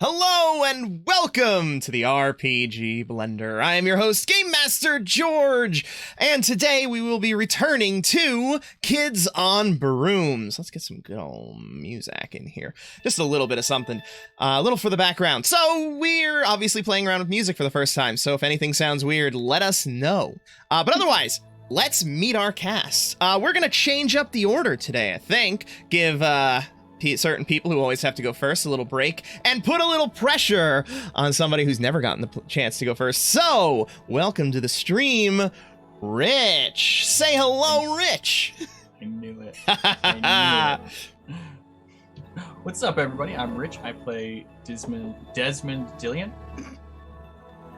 Hello and welcome to the RPG Blender. I am your host, Game Master George, and today we will be returning to Kids on Brooms. Let's get some good old music in here. Just a little bit of something, a little for the background. So we're obviously playing around with music for the first time, so if anything sounds weird, let us know. But otherwise, let's meet our cast. We're gonna change up the order today, I think. Give, certain people who always have to go first a little break and put a little pressure on somebody who's never gotten the chance to go first. So, welcome to the stream, Rich. Say hello, Rich. I knew it. I knew it. What's up, everybody? I'm Rich. I play Desmond Dilliant.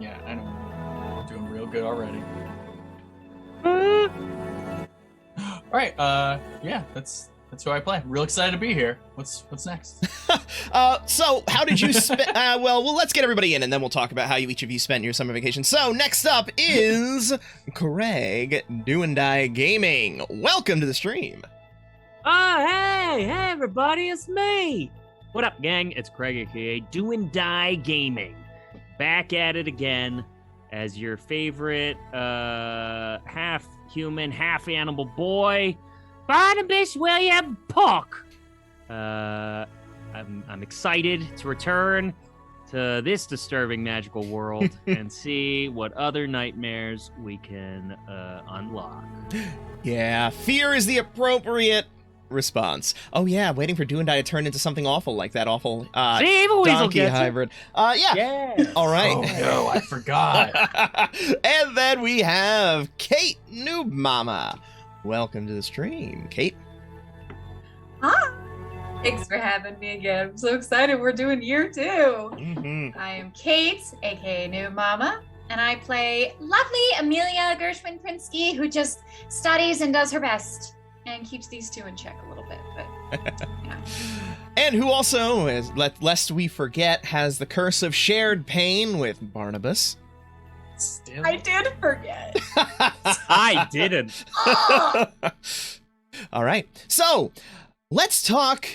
Yeah, I know. I'm doing real good already. All right. Yeah, that's who I play. Real excited to be here. What's next? So how did you spend? Well, let's get everybody in, and then we'll talk about how each of you spent your summer vacation. So next up is Craig Doandie Gaming. Welcome to the stream. Oh, hey everybody, it's me. What up, gang? It's Craig, aka Doandie Gaming, back at it again as your favorite half human, half animal boy, Barnabas William Puck. I'm excited to return to this disturbing magical world and see what other nightmares we can unlock. Yeah, fear is the appropriate response. Oh yeah, waiting for Doandie to turn into something awful like that awful donkey hybrid. Yeah. All right. Oh no, I forgot. And then we have Kate Noob Mama. Welcome to the stream, Kate. Hi. Thanks for having me again. I'm so excited we're doing year 2. Mm-hmm. I am Kate, aka New Mama, and I play lovely Amelia Gershwin-Prinsky, who just studies and does her best and keeps these two in check a little bit. But yeah. And who also, lest we forget, has the curse of shared pain with Barnabas. Still. I did forget. I didn't. All right, so let's talk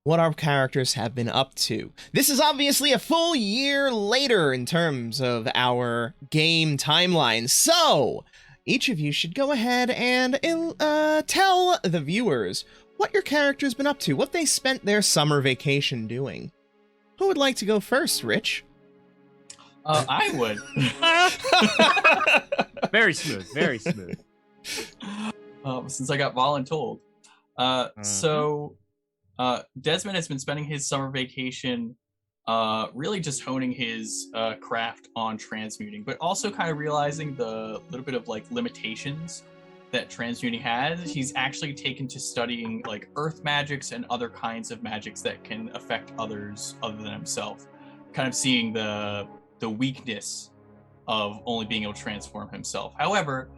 what our characters have been up to. This is obviously a full year later in terms of our game timeline, so each of you should go ahead and tell the viewers what your character's been up to, what they spent their summer vacation doing. Who would like to go first, Rich? I would. Very smooth, very smooth. Since I got voluntold. So Desmond has been spending his summer vacation really just honing his craft on transmuting, but also kind of realizing the little bit of like limitations that transmuting has. He's actually taken to studying like earth magics and other kinds of magics that can affect others other than himself, kind of seeing the weakness of only being able to transform himself. However,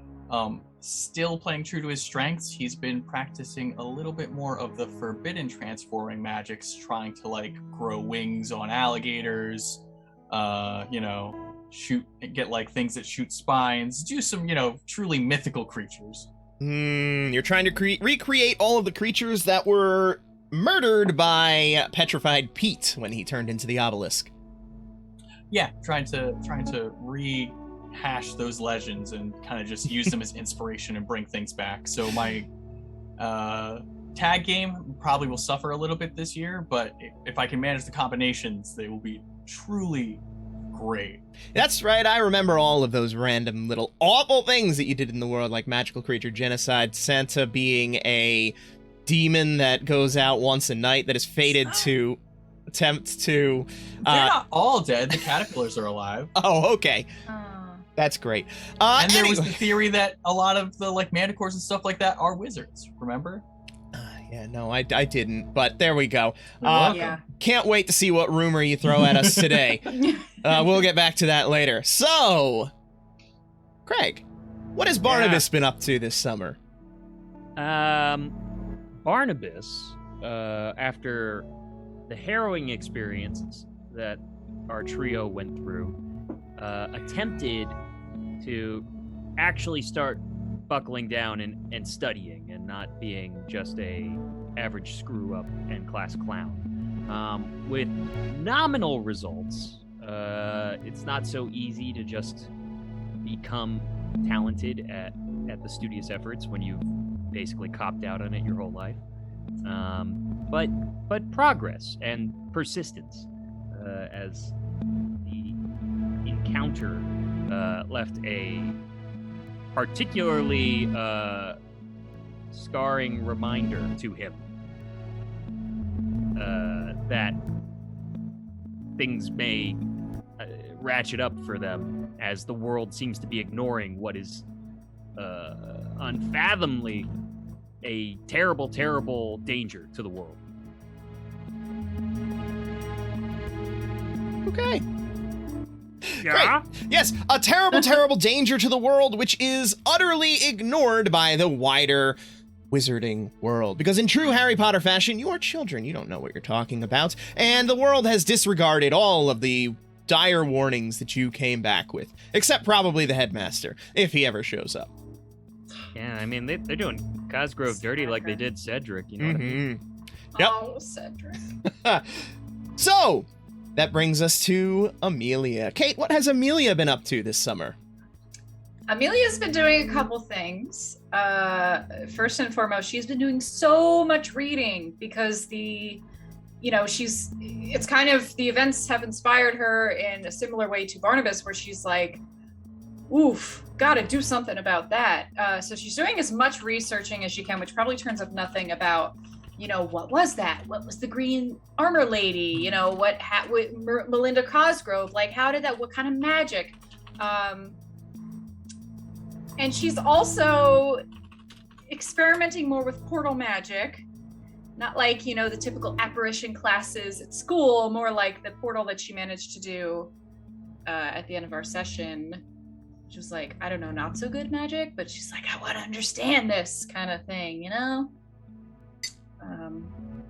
still playing true to his strengths, he's been practicing a little bit more of the forbidden transforming magics, trying to like grow wings on alligators, get like things that shoot spines, do some, truly mythical creatures. You're trying to recreate all of the creatures that were murdered by Petrified Pete when he turned into the obelisk. Yeah, trying to rehash those legends and kind of just use them as inspiration and bring things back. So my tag game probably will suffer a little bit this year, but if I can manage the combinations, they will be truly great. That's right, I remember all of those random little awful things that you did in the world, like magical creature genocide, Santa being a demon that goes out once a night that is fated to attempt to... They're not all dead. The caterpillars are alive. Oh, okay. That's great. And there was the theory that a lot of the like manticores and stuff like that are wizards, remember? Yeah, no, I didn't, but there we go. Yeah. Can't wait to see what rumor you throw at us today. We'll get back to that later. So, Craig, what has Barnabas been up to this summer? Barnabas, after the harrowing experiences that our trio went through, attempted to actually start buckling down and studying and not being just a average screw up and class clown. with nominal results. It's not so easy to just become talented at the studious efforts when you've basically copped out on it your whole life. But progress and persistence, as the encounter left a particularly scarring reminder to him that things may ratchet up for them as the world seems to be ignoring what is unfathomably a terrible, terrible danger to the world. Okay. Yeah? Great. Yes, a terrible, terrible danger to the world, which is utterly ignored by the wider wizarding world. Because in true Harry Potter fashion, you are children. You don't know what you're talking about. And the world has disregarded all of the dire warnings that you came back with. Except probably the headmaster, if he ever shows up. Yeah, I mean, they're doing Cosgrove dirty like they did Cedric, you know what I mean? Yep. Oh, Cedric. So, that brings us to Amelia. Kate, what has Amelia been up to this summer? Amelia's been doing a couple things. First and foremost, she's been doing so much reading because it's kind of, the events have inspired her in a similar way to Barnabas, where she's like, oof, gotta do something about that. So she's doing as much researching as she can, which probably turns up nothing about, what was that? What was the green armor lady? What Melinda Cosgrove, like, how did that, what kind of magic? And she's also experimenting more with portal magic. Not like, the typical apparition classes at school, more like the portal that she managed to do at the end of our session. She was like, I don't know, not so good magic, but she's like, I want to understand this kind of thing,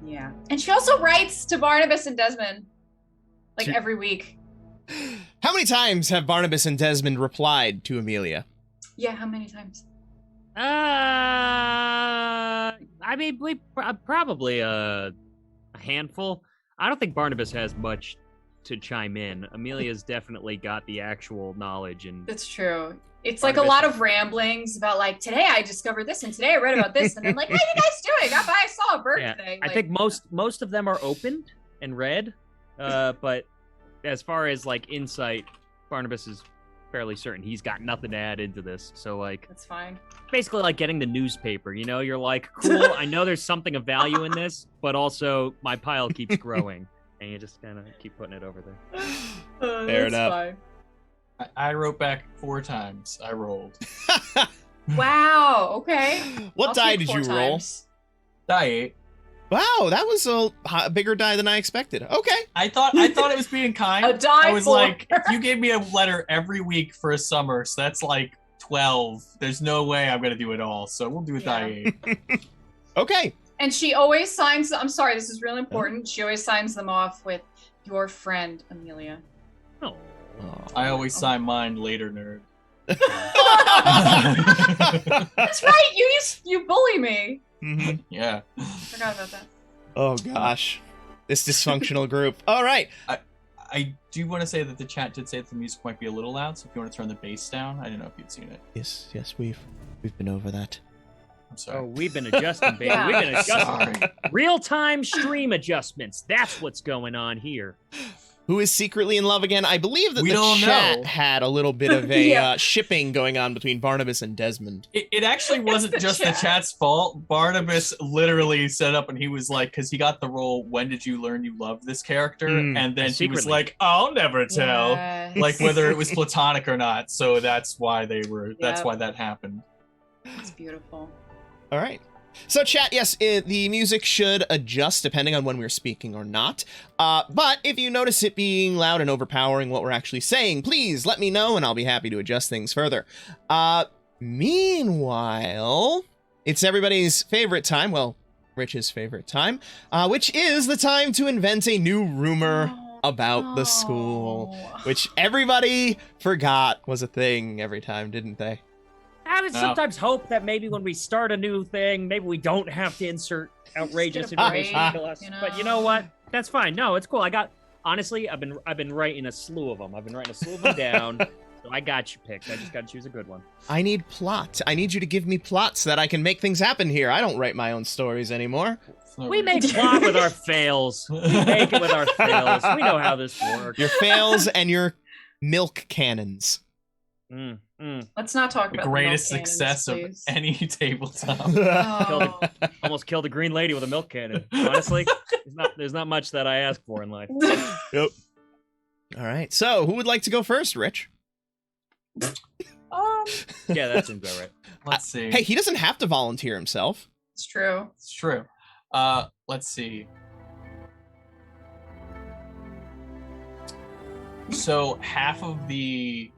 Yeah. And she also writes to Barnabas and Desmond, every week. How many times have Barnabas and Desmond replied to Amelia? Yeah, how many times? I mean, probably a handful. I don't think Barnabas has much to chime in. Amelia's definitely got the actual knowledge, and that's true. It's like a lot of ramblings about today I discovered this and today I read about this and I'm like, how you guys doing? I saw a bird thing. I think most of them are opened and read, but as far as insight, Barnabas is fairly certain he's got nothing to add into this. So that's fine. Basically like getting the newspaper, you're like, cool, I know there's something of value in this, but also my pile keeps growing. And you just kind of keep putting it over there. Fair enough. Fine. I wrote back 4 times. I rolled. Wow. Okay. What die did you roll? Die 8. Wow, that was a bigger die than I expected. Okay. I thought it was being kind. A die I was 4. like, you gave me a letter every week for a summer, so that's 12. There's no way I'm gonna do it all, so we'll do a die 8. Okay. And she always signs, I'm sorry, this is really important. She always signs them off with your friend, Amelia. Oh. I always sign mine later, nerd. That's right. You bully me. Mm-hmm. Yeah. Forgot about that. Oh gosh, this dysfunctional group. All right. I do want to say that the chat did say that the music might be a little loud, so if you want to turn the bass down, I don't know if you'd seen it. Yes, we've been over that. I'm sorry. Oh, we've been adjusting, baby. Yeah. We've been adjusting. Sorry. Real-time stream adjustments. That's what's going on here. Who is secretly in love again? I believe that We the don't chat know. had a little bit of a Yeah. shipping going on between Barnabas and Desmond. It actually wasn't the just chat. the chat's fault. Barnabas literally set up and he was like, because he got the role, when did you learn you loved this character? And then he was secretly. like, I'll never tell. Yes. Like whether it was platonic or not. So that's why that's Yep. why that happened. It's beautiful. All right. So chat, yes, the music should adjust depending on when we're speaking or not. But if you notice it being loud and overpowering what we're actually saying, please let me know and I'll be happy to adjust things further. Meanwhile, it's everybody's favorite time, well, Rich's favorite time, which is the time to invent a new rumor about the school, which everybody forgot was a thing every time, didn't they? I would sometimes hope that maybe when we start a new thing, maybe we don't have to insert outrageous Just get a information break, into us. you know? But you know what? That's fine. No, it's cool. Honestly, I've been writing a slew of them. I've been writing a slew of them down. So I got you picked. I just got to choose a good one. I need plot. I need you to give me plot so that I can make things happen here. I don't write my own stories anymore. We make plot with our fails. We make it with our fails. We know how this works. Your fails and your milk cannons. Let's not talk The about greatest the milk success cannons, of any tabletop. Oh. Almost killed a green lady with a milk cannon. Honestly, there's not much that I ask for in life. Yep. All right. So, who would like to go first, Rich? Yeah, that seems about right. Let's see. Hey, he doesn't have to volunteer himself. It's true. It's true. Let's see. So half of the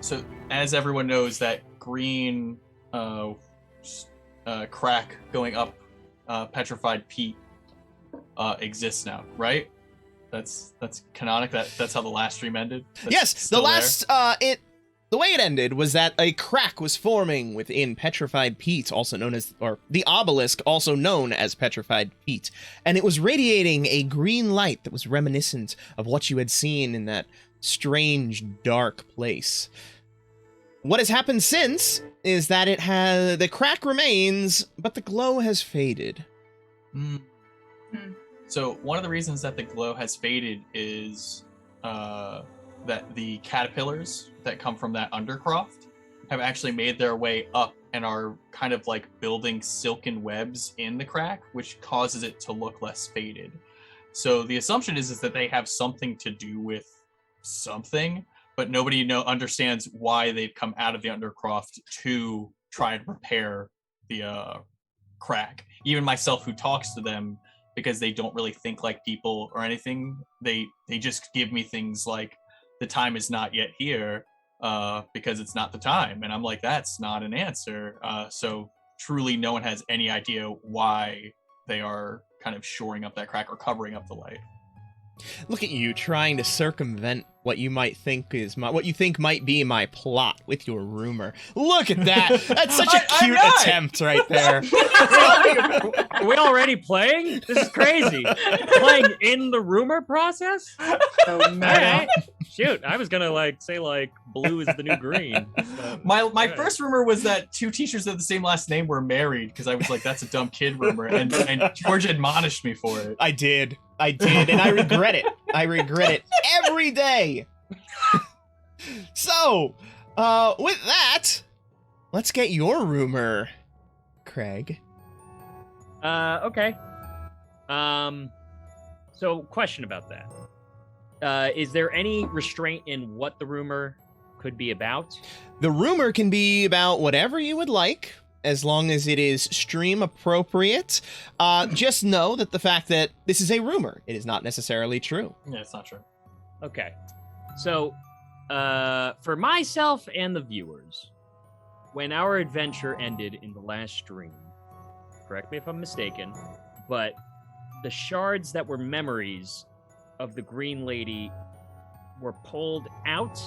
so as everyone knows, that green crack going up petrified peat exists now, right? That's canonic. That's how the last stream ended. That's Yes, the still last the way it ended was that a crack was forming within petrified peat, also known as, or the obelisk, also known as petrified peat, and it was radiating a green light that was reminiscent of what you had seen in that strange, dark place. What has happened since is that the crack remains, but the glow has faded. So one of the reasons that the glow has faded is that the caterpillars that come from that undercroft have actually made their way up and are kind of like building silken webs in the crack, which causes it to look less faded. So the assumption is that they have something to do with something, but nobody understands why they've come out of the undercroft to try and repair the crack. Even myself, who talks to them, because they don't really think like people or anything, they just give me things like, the time is not yet here, because it's not the time. And I'm like, that's not an answer. So truly no one has any idea why they are kind of shoring up that crack or covering up the light. Look at you trying to circumvent what you might think what you think might be my plot with your rumor. Look at that. That's such a cute attempt right there. Are we already playing? This is crazy. Playing in the rumor process? Oh man. Alright. Shoot, I was gonna say blue is the new green. But, My first rumor was that two teachers with the same last name were married, because I was like, that's a dumb kid rumor, and George admonished me for it. I did, and I regret it. I regret it every day. So, with that, let's get your rumor, Craig. Okay. So question about that. Is there any restraint in what the rumor could be about? The rumor can be about whatever you would like, as long as it is stream appropriate. Just know that the fact that this is a rumor, it is not necessarily true. Yeah, it's not true. Okay. So, for myself and the viewers, when our adventure ended in the last stream, correct me if I'm mistaken, but the shards that were memories of the Green Lady were pulled out,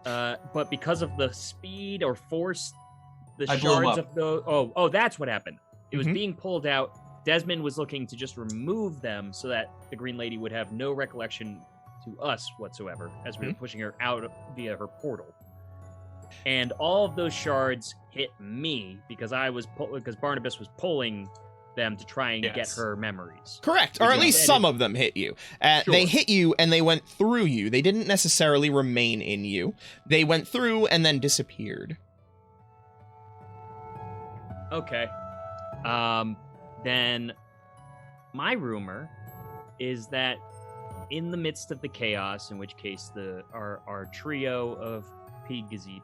but because of the speed or force, the shards of the that's what happened. It was being pulled out. Desmond was looking to just remove them so that the Green Lady would have no recollection to us whatsoever as we were pushing her out via her portal. And all of those shards hit me because because Barnabas was pulling them to try and get her memories. Correct, or at least some of them hit you. Sure. They hit you and they went through you. They didn't necessarily remain in you. They went through and then disappeared. Okay. Then my rumor is that in the midst of the chaos, in which case our trio of Pigazit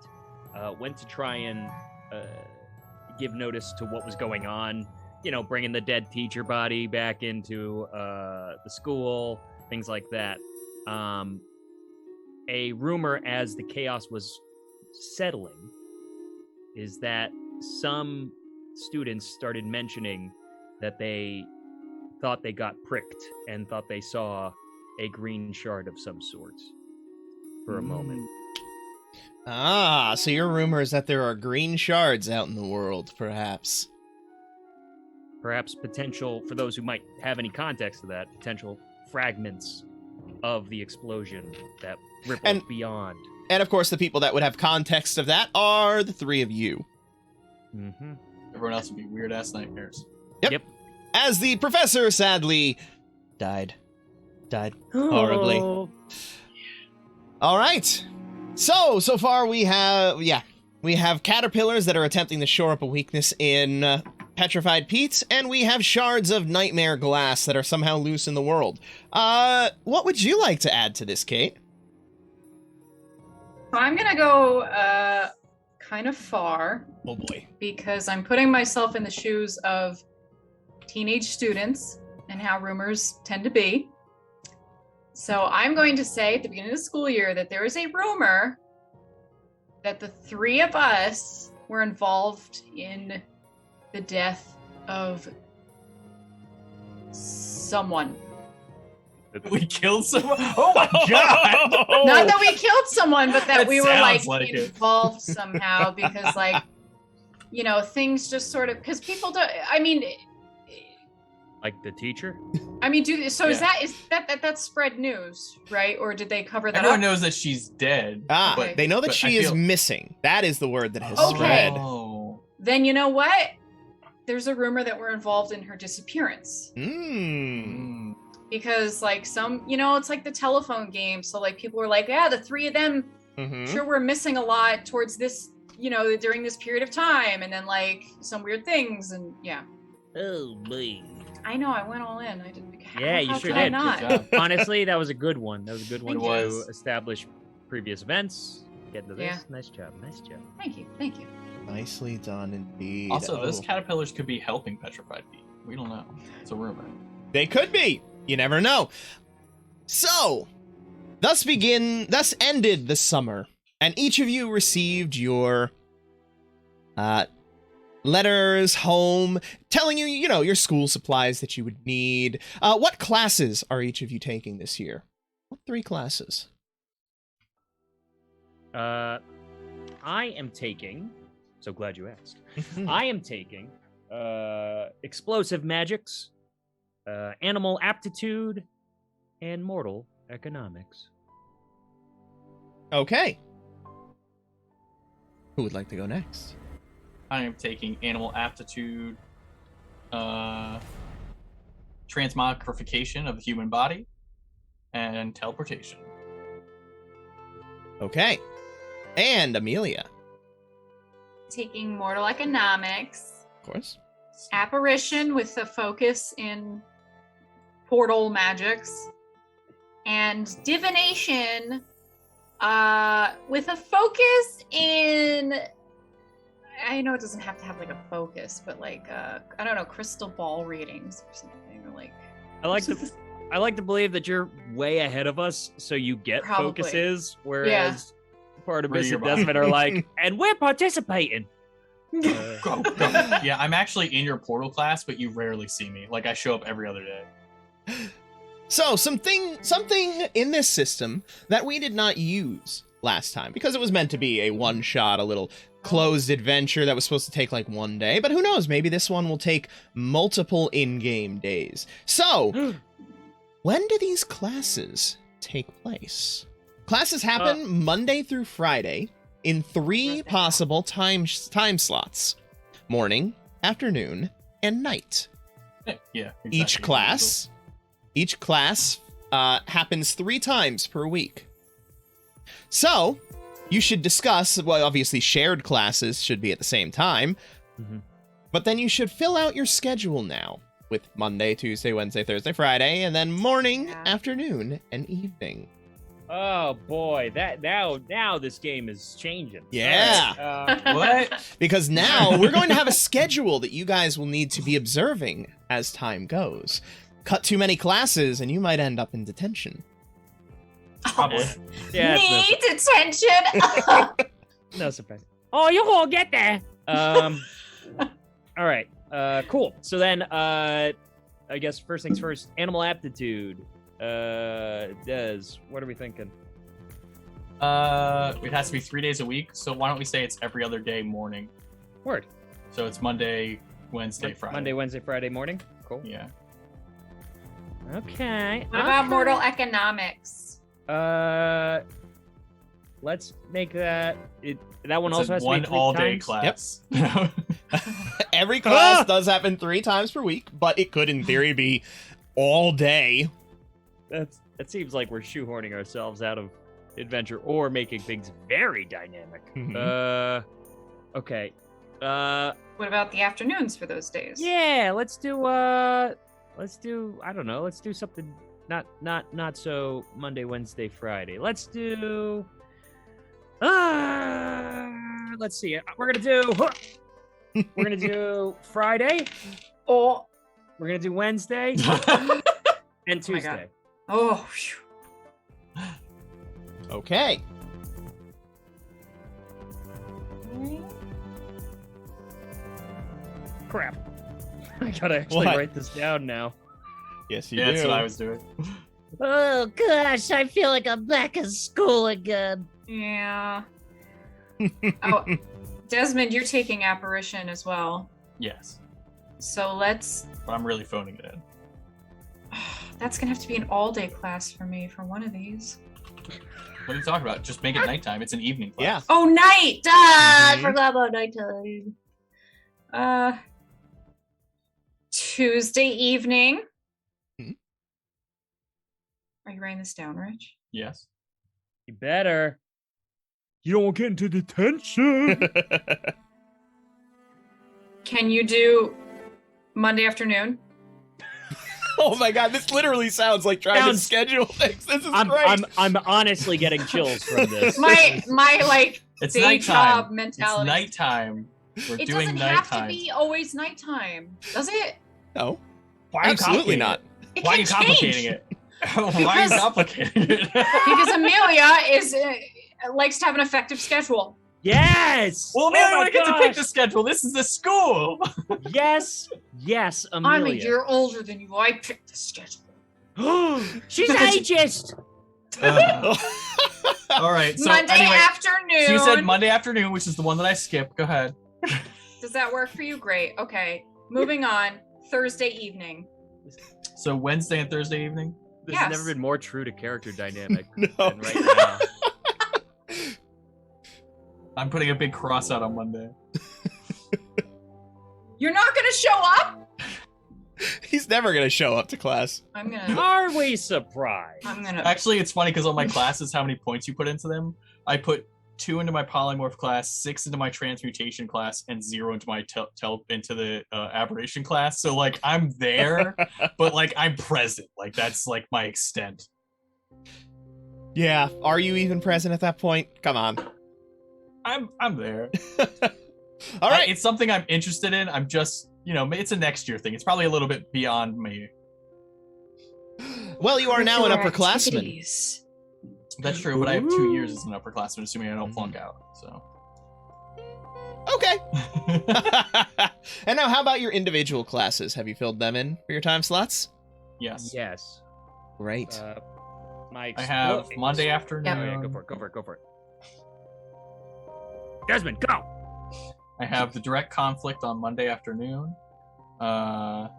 went to try and give notice to what was going on, bringing the dead teacher body back into the school, things like that. A rumor as the chaos was settling is that some students started mentioning that they thought they got pricked and thought they saw a green shard of some sort for a moment. So your rumor is that there are green shards out in the world, perhaps. perhaps potential, for those who might have any context to that, potential fragments of the explosion that rippled beyond. And of course, the people that would have context of that are the three of you. Mm-hmm. Everyone else would be weird-ass nightmares. Yep. As the professor sadly died horribly. Oh. All right. So far we have caterpillars that are attempting to shore up a weakness in petrified peat, and we have shards of nightmare glass that are somehow loose in the world. What would you like to add to this, Kate? I'm gonna go kind of far. Oh boy. Because I'm putting myself in the shoes of teenage students and how rumors tend to be. So I'm going to say at the beginning of the school year that there is a rumor that the three of us were involved in the death of someone. We killed someone? Oh my god! Not that we killed someone, but that we were sounds like it. involved somehow because like, you know, things just sort of, because people don't, I mean, Like the teacher? is that's spread news, right? Or did they cover that Everyone up? knows that she's dead. Okay. They know that but she I is feel- missing. That is the word that has Okay. spread. Oh. Then you know what? There's a rumor that we're involved in her disappearance. Mm. Because like some, you know, it's like the telephone game. So like people were like, yeah, the three of them Mm-hmm. sure were missing a lot towards this, you know, during this period of time. And then like some weird things and yeah. Oh, boy. I know, I went all in. I didn't. Yeah, you how sure could I did. not? Good job. Honestly, that was a good one. That was a good one It to was. establish previous events. Get into this. Yeah. Nice job. Nice job. Thank you. Thank you. Nicely done indeed. Also, those Oh. caterpillars could be helping petrified feet. We don't know. It's a rumor. They could be. You never know. So, thus ended the summer, and each of you received your letters home telling you, you know, your school supplies that you would need. What classes are each of you taking this year? What 3 classes? I am taking. So glad you asked. I am taking explosive magics, animal aptitude, and mortal economics. Okay. Who would like to go next? I am taking animal aptitude, transmogrification of the human body, and teleportation. Okay. And Amelia, Taking mortal economics, of course. apparition with a focus in portal magics, and divination with a focus in, I know it doesn't have to have like a focus, but like I don't know, crystal ball readings or something, or like I like to believe that you're way ahead of us, so you get Probably. focuses, whereas part of Read Miss your and mind. Desmond are like, and we're participating. Go. Yeah, I'm actually in your portal class, but you rarely see me. Like, I show up every other day. So, something in this system that we did not use last time, because it was meant to be a one-shot, a little closed adventure that was supposed to take like one day, but who knows, maybe this one will take multiple in-game days. So, when do these classes take place? Classes happen Monday through Friday in 3 possible time slots: morning, afternoon, and night. Yeah. Each class happens 3 times per week. So, you should discuss, well, obviously shared classes should be at the same time, Mhm. but then you should fill out your schedule now with Monday, Tuesday, Wednesday, Thursday, Friday, and then morning, Yeah. afternoon, and evening. Oh boy, that now this game is changing. Yeah. All right, What? Because now we're going to have a schedule that you guys will need to be observing as time goes. Cut too many classes and you might end up in detention. Probably. yeah, it's Need attention. no surprise. Oh, you won't get there. All right. Cool. So then, I guess first things first. Animal aptitude. Des, what are we thinking? It has to be 3 days a week, so why don't we say it's every other day morning? Word. So it's Monday, Wednesday, Friday. Monday, Wednesday, Friday morning. Cool. Yeah. Okay. What about mortal economics? Let's make that. That one It's also a has to one be 3 all-day times? class. Every class does happen 3 times per week, but it could, in theory, be all day. That seems like we're shoehorning ourselves out of adventure or making things very dynamic. Okay. What about the afternoons for those days? Yeah, let's do I don't know, let's do something not so Monday, Wednesday, Friday. Let's do let's see. We're gonna do Friday. Oh. We're gonna do Wednesday and Tuesday. Oh. Phew. Okay. Crap. I gotta actually What? write this down now. Yes, you Yeah, do. that's what I was doing. Oh gosh, I feel like I'm back in school again. Yeah. Oh, Desmond, you're taking apparition as well. Yes. So let's. But I'm really phoning it in. That's gonna have to be an all-day class for me for one of these. What are you talking about? Just make it nighttime. It's an evening class. Yeah. Oh, night! I Mhm. forgot about nighttime. Tuesday evening. Mhm. Are you writing this down, Rich? Yes. You better. You don't want to get into detention. Can you do Monday afternoon? Oh my god, this literally sounds like trying to Sounds- schedule things. This is I'm great. I'm honestly getting chills from this. My like It's day nighttime. job It's mentality. nighttime. We're It doing doesn't have to nighttime. be always nighttime, does it? No, Why are you absolutely complicating not. it? It Why are can you complicating change. it? Why are you Because- complicating it? Because Amelia is likes to have an effective schedule. Yes. Well, Oh Amelia, my we get to pick gosh! the schedule. This is the school. Yes, Amelia. I'm a year older than you. I picked the schedule. She's ageist. All right. So Monday anyway, afternoon. so you said Monday afternoon, which is the one that I skipped. Go ahead. Does that work for you? Great. Okay. Moving on. Thursday evening. So Wednesday and Thursday evening. This has Yes. never been more true to character dynamic No. than right now. I'm putting a big cross out on Monday. You're not gonna show up? He's never gonna show up to class. I'm gonna. Are we surprised? I'm gonna. Actually, it's funny because on my classes, how many points you put into them? I put 2 into my polymorph class, 6 into my transmutation class, and 0 into my into the aberration class. So like I'm there, but like I'm present. Like that's like my extent. Yeah, are you even present at that point? Come on. I'm there. All right. It's something I'm interested in. I'm just, it's a next year thing. It's probably a little bit beyond me. Well, you are now an Curricular upperclassman. activities. That's true, but I have 2 years as an upperclassman, assuming I don't flunk out. So. Okay. And now, how about your individual classes? Have you filled them in for your time slots? Yes. Yes. Great. My I have Monday afternoon. Oh, yeah, go for it. Desmond, go. I have the direct conflict on Monday afternoon. No.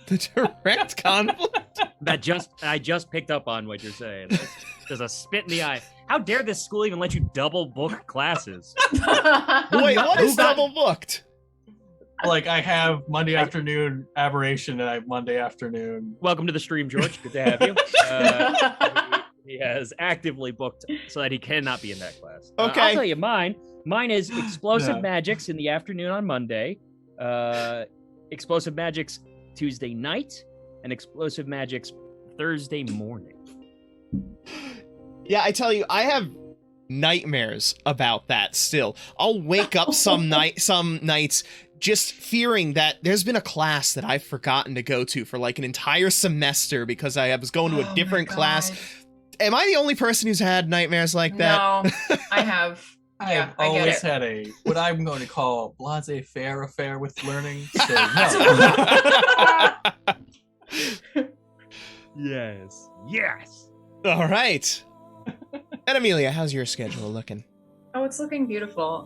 The direct conflict. I just picked up on what you're saying. There's a spit in the eye. How dare this school even let you double book classes? Wait, what is Who got- double booked? Like I have Monday afternoon aberration, and I have Monday afternoon. Welcome to the stream, George. Good to have you. He has actively booked so that he cannot be in that class. Okay. I'll tell you mine. Mine is explosive Yeah. magics in the afternoon on Monday, explosive magics Tuesday night, and explosive magics Thursday morning. Yeah, I tell you, I have nightmares about that still. I'll wake up some nights just fearing that there's been a class that I've forgotten to go to for like an entire semester because I was going to a Oh different my class. God. Am I the only person who's had nightmares like that? No, I have. I Yeah, have I get always it. had a what I'm going to call blasé-faire affair with learning. So no. Yes. Yes. All right. And Amelia, how's your schedule looking? Oh, it's looking beautiful.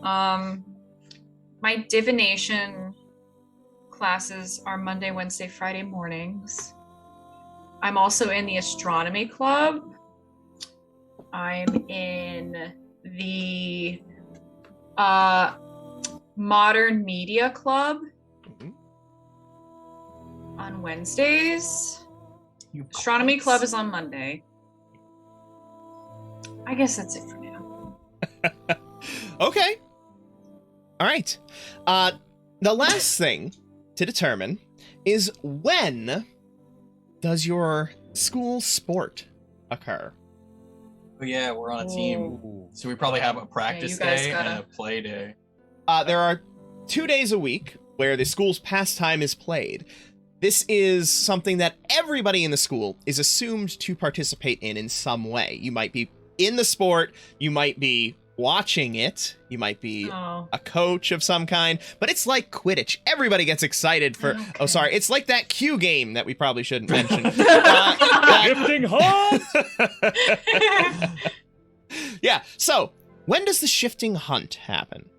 My divination classes are Monday, Wednesday, Friday mornings. I'm also in the astronomy club. I'm in the modern media club on Wednesdays. Astronomy club is on Monday. I guess that's it for now. Okay. All right. The last thing to determine is when does your school sport occur? Oh yeah, we're on a team, so we probably have a practice guys day gotta- and a play day. There are 2 days a week where the school's pastime is played. This is something that everybody in the school is assumed to participate in some way. You might be in the sport, you might be watching it, you might be Oh. a coach of some kind, but it's like Quidditch. Everybody gets excited for... Okay. Oh, sorry. It's like that Q game that we probably shouldn't mention. Gifting hunt! Yeah, so when does the shifting hunt happen?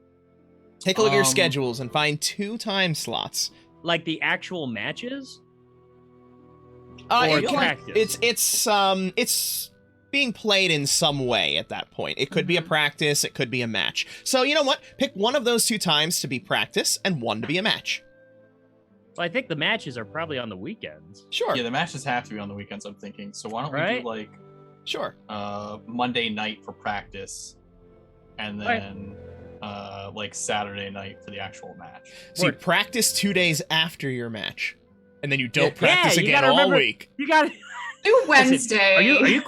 Take a look at your Um, schedules and find 2 time slots. Like the actual matches? Or Or practice? It's being played in some way at that point. It could be a practice, it could be a match. So you know what? Pick one of those 2 times to be practice and one to be a match. Well, I think the matches are probably on the weekends. Sure, Yeah, the matches have to be on the weekends, I'm thinking. So why don't we Right? do like sure. Monday night for practice, and Right. then like Saturday night for the actual match. So you Word. practice 2 days after your match, and then you don't Yeah, practice you again gotta all remember- week. You got Do Wednesday. Are you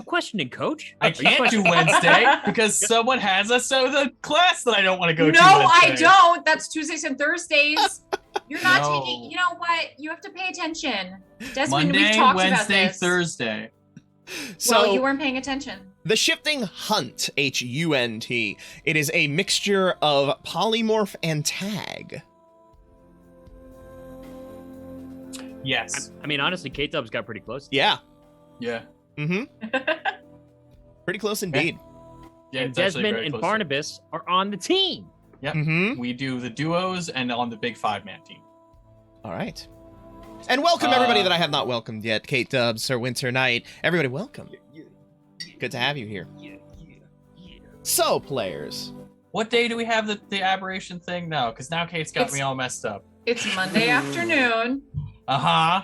questioning Coach? I Are you can't do questioning- Wednesday because someone has us so the class that I don't want to go to. No, I Wednesday. don't. That's Tuesdays and Thursdays. You're not No. taking. You know what? You have to pay attention. Desmond, Monday, we've talked Wednesday, about this. Thursday. So Well, you weren't paying attention. the shifting hunt, HUNT, it is a mixture of polymorph and tag. Yes. I mean, honestly, K-Dub's got pretty close. Yeah. Yeah. Mm-hmm. Pretty close indeed. Yeah. And It's actually Desmond very and close. Barnabas are on the team. Yep. Mm-hmm. We do the duos and on the big 5-man team. All right. And welcome everybody that I have not welcomed yet. Kate Dubs, Sir Winter Knight. Everybody welcome. Good to have you here. So, players. What day do we have the aberration thing now? Because now Kate's got It's- me all messed up. It's Monday afternoon, Uh-huh.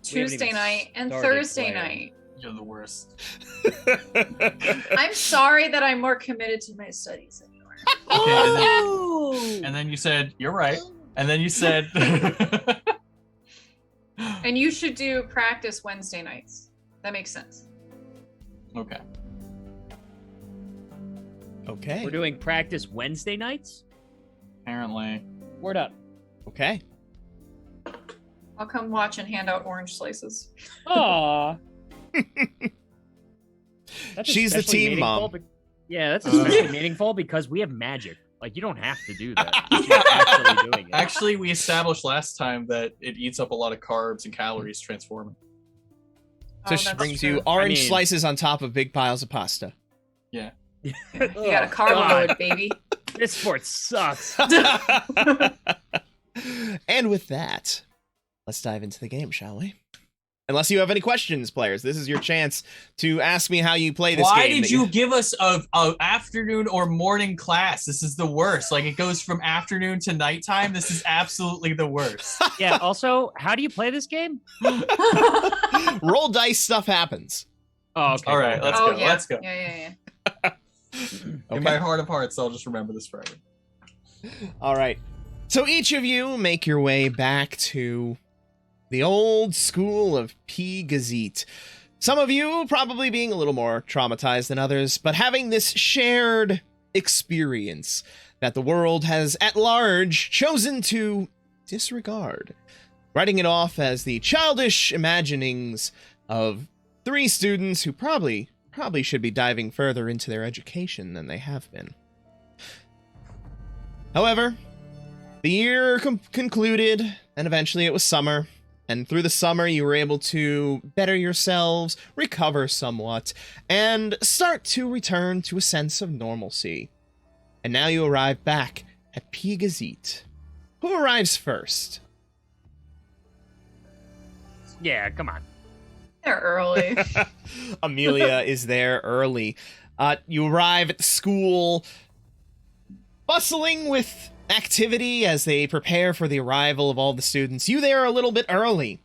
Tuesday even night, and started Thursday playing. night. You're the worst. I'm sorry that I'm more committed to my studies than you are. Okay, and then you said, you're right. And then you said... And you should do practice Wednesday nights. That makes sense. Okay. Okay. We're doing practice Wednesday nights. Apparently. Word up. Okay. I'll come watch and hand out orange slices. Aw. That's She's the especially team meaningful mom. Yeah, that's especially meaningful because we have magic. Like, you don't have to do that. She's actually doing it. Actually, we established last time that it eats up a lot of carbs and calories transforming. So Oh, she that's brings true. you orange I mean- slices on top of big piles of pasta. You got a Oh, carb God. load, baby. This sport sucks. And with that, let's dive into the game, shall we? Unless you have any questions, players, this is your chance to ask me how you play this Why game. did you give us a afternoon or morning class? This is the worst. Like, it goes from afternoon to nighttime. This is absolutely the worst. Yeah, also, how do you play this game? Roll dice, stuff happens. Oh, okay. All right, let's Oh, go. yeah. Let's go. Yeah. In my heart of hearts, I'll just remember this forever. All right. So each of you make your way back to the old school of P. Gazette. Some of you probably being a little more traumatized than others, but having this shared experience that the world has at large chosen to disregard, writing it off as the childish imaginings of 3 students who probably should be diving further into their education than they have been. However, the year concluded, and eventually it was summer, and through the summer you were able to better yourselves, recover somewhat, and start to return to a sense of normalcy. And now you arrive back at P. Gazette. Who arrives first? Yeah, come on. They're early. Amelia is there early. You arrive at the school, bustling with activity as they prepare for the arrival of all the students. You there a little bit early.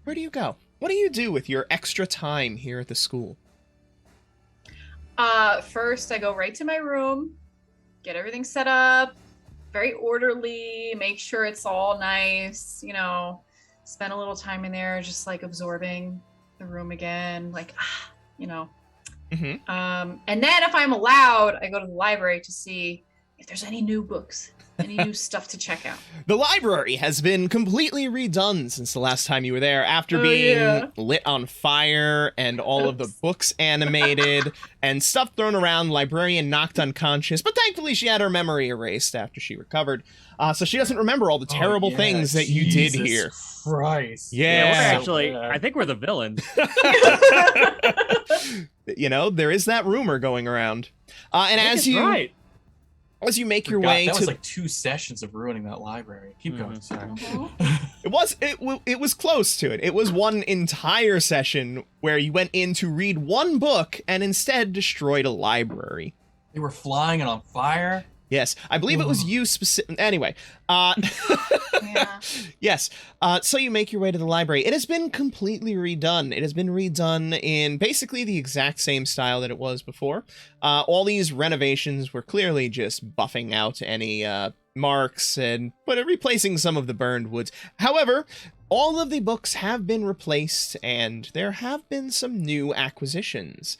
Where do you go? What do you do with your extra time here at the school? First, I go right to my room, get everything set up, very orderly, make sure it's all nice, spend a little time in there just like absorbing the room again, like, Mm-hmm. And then if I'm allowed, I go to the library to see if there's any new books, any new stuff to check out. The library has been completely redone since the last time you were there, after being lit on fire and all of the books animated and stuff thrown around. The librarian knocked unconscious, but thankfully she had her memory erased after she recovered. So she doesn't rember all the terrible things that you did here. Christ. Yeah. I think we're the villains. There is that rumor going around. And as you make your way that to was like 2 sessions of ruining that library. Keep going, sorry. it was close to it. It was one entire session where you went in to read one book and instead destroyed a library. They were flying and on fire. Yes, I believe it was you specific. Anyway, Yeah. yes. So you make your way to the library. It has been completely redone. It has been redone in basically the exact same style that it was before. All these renovations were clearly just buffing out any marks and replacing some of the burned woods. However, all of the books have been replaced, and there have been some new acquisitions.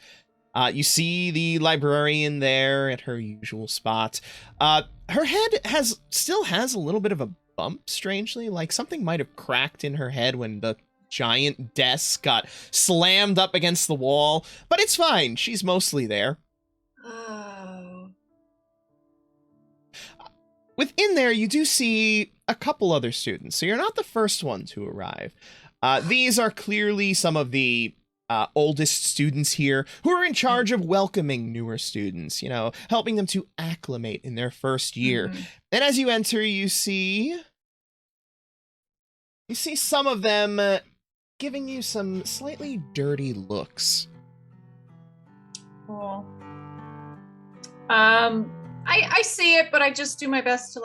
You see the librarian there at her usual spot. Her head still has a little bit of a bump, strangely, like something might have cracked in her head when the giant desk got slammed up against the wall, but it's fine. She's mostly there. Oh. Within there, you do see a couple other students, so you're not the first one to arrive. These are clearly some of the oldest students here who are in charge of welcoming newer students, helping them to acclimate in their first year. Mhm. And as you enter, you see some of them giving you some slightly dirty looks. Cool. I see it, but I just do my best to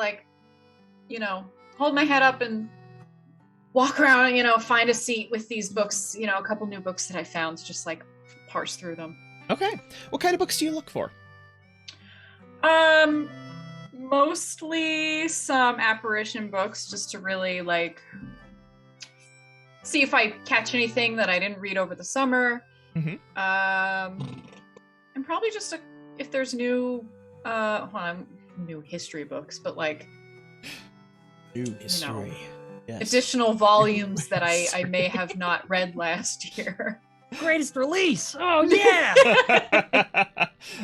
hold my head up and walk around and, find a seat with these books, a couple new books that I found, just parse through them. Okay. What kind of books do you look for? Mostly some apparition books, just to really see if I catch anything that I didn't read over the summer. Mm-hmm. And probably just if there's new new history books, but New history. Yes. additional volumes that I may have not read last year. Greatest release! Oh, yeah!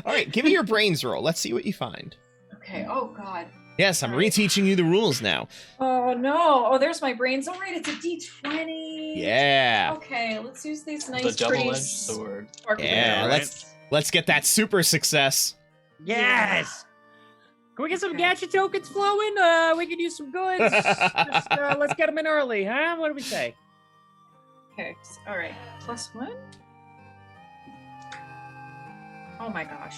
All right, give me your brains roll. Let's see what you find. Okay, oh god. Yes, I'm reteaching you the rules now. Oh no, oh there's my brains. All right, it's a D20. Yeah. Okay, let's use these nice The double-edged pretty sword. sparkly Yeah, ones. let's get that super success. Yes! Can we get some Okay. gacha tokens flowing? We could use some goods. Let's get them in early, huh? What do we say? Okay, all right. +1. Oh my gosh.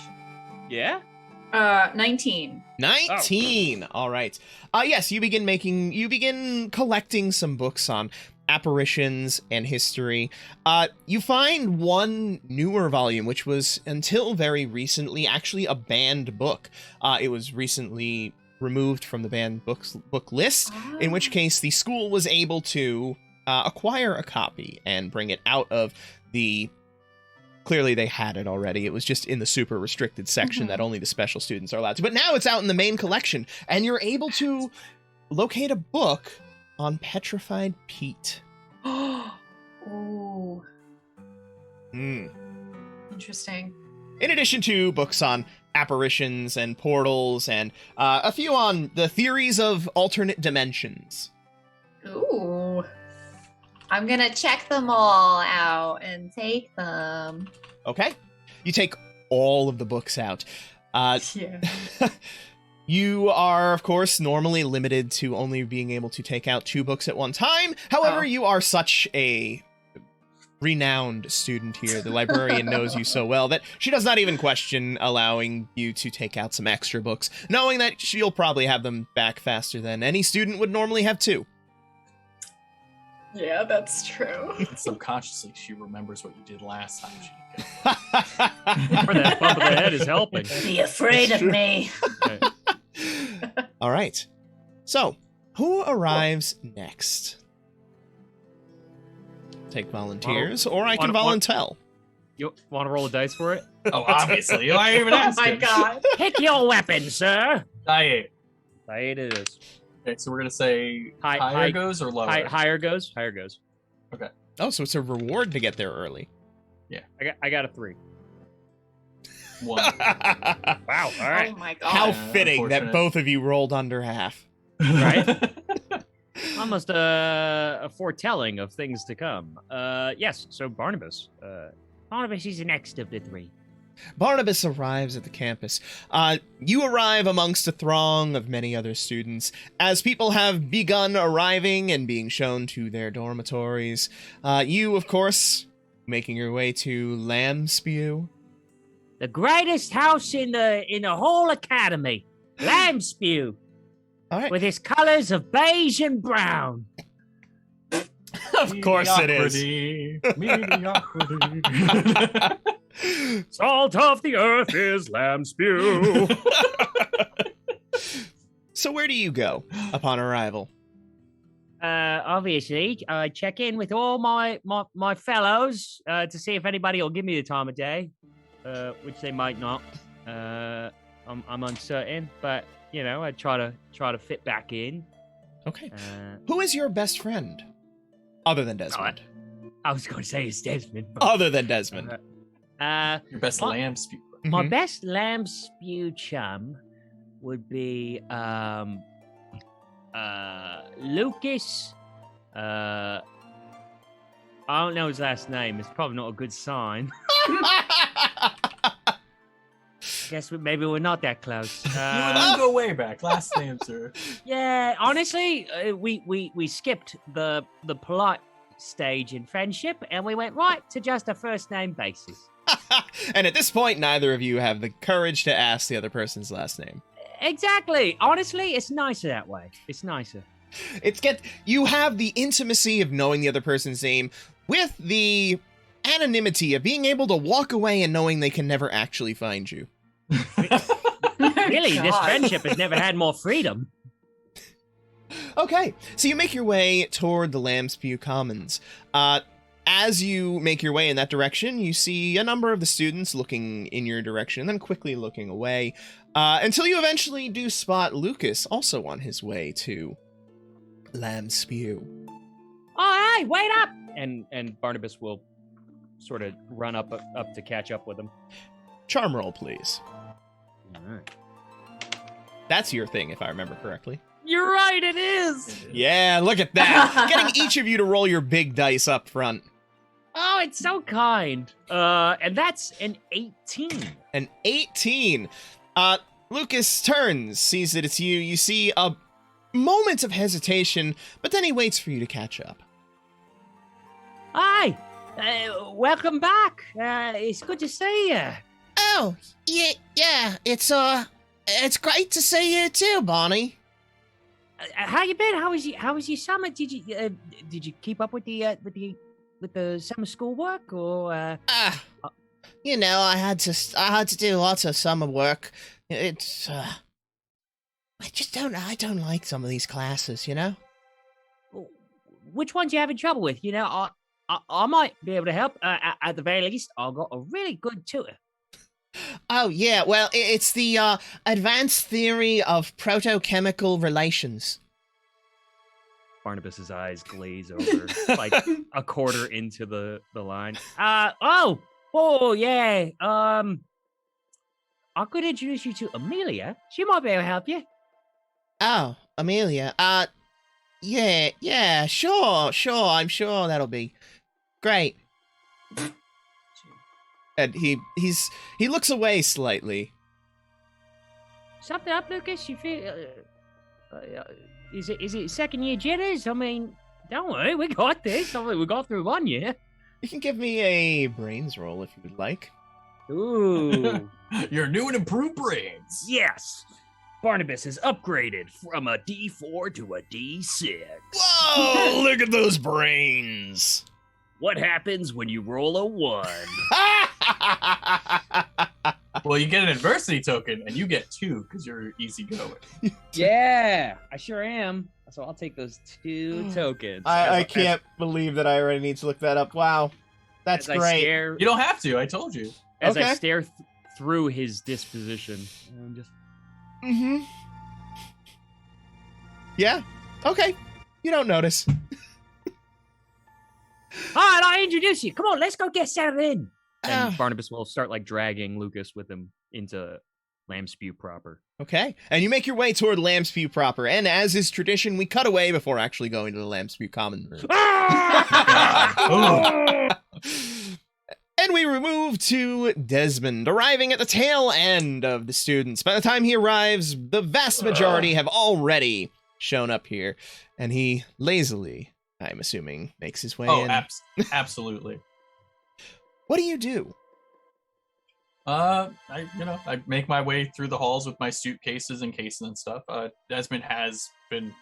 Yeah? 19. 19. All right. Yes, you begin collecting some books on apparitions and history. You find one newer volume, which was until very recently actually a banned book. It was recently removed from the banned book list, in which case the school was able to acquire a copy and bring it out of the... Clearly they had it already. It was just in the super restricted section that only the special students are allowed to. But now it's out in the main collection, and you're able to locate a book on petrified peat. Oh. Interesting. In addition to books on apparitions and portals, and a few on the theories of alternate dimensions. Ooh. I'm gonna check them all out and take them. Okay? You take all of the books out. Yeah. You are, of course, normally limited to only being able to take out 2 books at one time. However, you are such a renowned student here. The librarian knows you so well that she does not even question allowing you to take out some extra books, knowing that she'll probably have them back faster than any student would normally have 2. Yeah, that's true. And subconsciously, she remembers what you did last time. Or that bump of the head is helping. Be afraid of me. Okay. All right. So, who arrives next? Take volunteers, or I can volunteer. You want to roll a dice for it? Oh, obviously. Why even Oh ask? my god. Pick your weapon, sir. Die. Diet it is. Okay, so we're gonna say High- higher high- goes or lower? Higher goes. Higher goes. Oh, so it's a reward to get there early. I got a 3. 1. Wow. All right. Oh my god. How Yeah, fitting that unfortunate. both of you rolled under half. Right? Almost a foretelling of things to come. Yes. So Barnabas. Barnabas is the next of the 3. Barnabas arrives at the campus. You arrive amongst a throng of many other students. As people have begun arriving and being shown to their dormitories, you, of course, making your way to Lambspew. The greatest house in the whole academy, Lambspew, All right. with its colors of beige and brown. Of course it is. Mediocrity. Salt of the earth is Lambspew. So where do you go upon arrival? Obviously, I check in with all my fellows to see if anybody will give me the time of day, which they might not. I'm uncertain, but you know, I try to fit back in. Okay. Uh, Who is your best friend? Other than Desmond. I was going to say it's Desmond. But, Other than Desmond. Your best What? lamb spew. my Mhm. best Lambspew chum would be Lucas. I don't know his last name. It's probably not a good sign. Guess maybe we're not that close. You and I go way back. Last name, sir. Yeah, honestly, we skipped the polite stage in friendship and we went right to just a first name basis. And at this point, neither of you have the courage to ask the other person's last name. Exactly. Honestly, it's nicer that way. It's nicer. You have the intimacy of knowing the other person's name with the anonymity of being able to walk away and knowing they can never actually find you. Really, this God. friendship has never had more freedom. Okay, so you make your way toward the Lambspew Commons. As you make your way in that direction, you see a number of the students looking in your direction and then quickly looking away, until you eventually do spot Lucas also on his way to Lambspew. Oh, hey, wait up! And Barnabas will sort of run up to catch up with him. Charm roll, please. All right. That's your thing, if I remember correctly. You're right, it is. Yeah, look at that. Getting each of you to roll your big dice up front. Oh, it's so kind. And that's an 18. An 18. Lucas turns, sees that it's you. You see a moment of hesitation, but then he waits for you to catch up. Hi, welcome back. It's good to see you. Oh, yeah, it's great to see you too, Bonnie. How you been? How was your summer? Did you keep up with the summer schoolwork or? I had to do lots of summer work. It's I don't like some of these classes, you know? Which ones you having trouble with? You know, I might be able to help. At the very least, I've got a really good tutor. Oh, yeah, well, it's the advanced theory of protochemical relations. Barnabas's eyes glaze over, like a quarter into the line. Oh, yeah. I could introduce you to Amelia. She might be able to help you. Oh, Amelia. Yeah, sure. I'm sure that'll be great. And he looks away slightly. something up, Lucas? You feel? Is it second year jitters? I mean, don't worry, we got this. I mean, we got through 1 year. You can give me a brains roll if you would like. Ooh. Your new and improved brains. Yes. Barnabas is upgraded from a D4 to a D6. Whoa! Look at those brains. What happens when you roll a 1? Well, you get an adversity token, and you get 2 because you're easygoing. Yeah, I sure am. So I'll take those 2 tokens. I can't believe that I already need to look that up. Wow. That's great. You don't have to. I told you. As I Okay. stare through his disposition. I'm just... Mm-hmm. Yeah. Okay. You don't notice. All right, I'll introduce you. Come on, let's go get settled in. And Ah. Barnabas will start like dragging Lucas with him into Lambspew proper. Okay. And you make your way toward Lambspew proper. And as is tradition, we cut away before actually going to the Lambspew common room. And we move to Desmond, arriving at the tail end of the students. By the time he arrives, the vast majority have already shown up here. And he lazily, I'm assuming, makes his way in. Absolutely. What do you do? I make my way through the halls with my suitcases and cases and stuff. Desmond has been,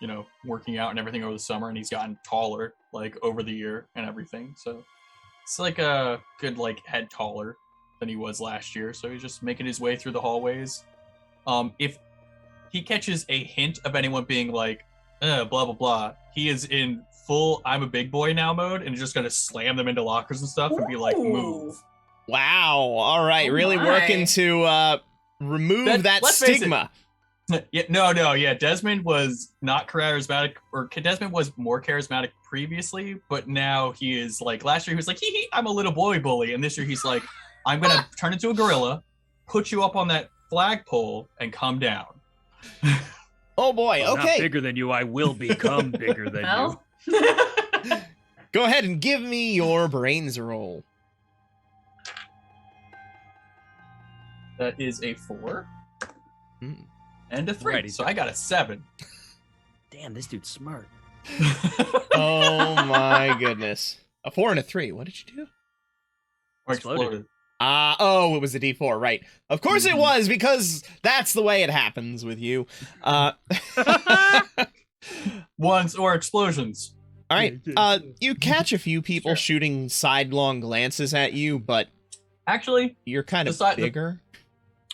working out and everything over the summer, and he's gotten taller, like, over the year and everything. So it's like a good, head taller than he was last year. So he's just making his way through the hallways. If he catches a hint of anyone being like, blah, blah, blah, he is in full I'm a big boy now mode and just gonna slam them into lockers and stuff and be like, move. Wow. All right. Oh really my. working to remove that let's face it. stigma. Yeah, Desmond was not charismatic, or Desmond was more charismatic previously, but now he is last year he was like, hee, I'm a little boy bully, and this year he's like, I'm gonna turn into a gorilla, put you up on that flagpole, and come down. Oh boy. I'm not Okay. bigger than you, I will become bigger than you. Well, Go ahead and give me your brains roll. That is a 4 Hmm. and a 3, Alrighty. so I got a 7. Damn, this dude's smart. Oh my goodness. A 4 and a 3. What did you do? Or Exploded. It was a D4, right. Of course it was, because that's the way it happens with you. Ones or explosions. All right. You catch a few people Sure. shooting sidelong glances at you, but Actually, you're kind of The bigger.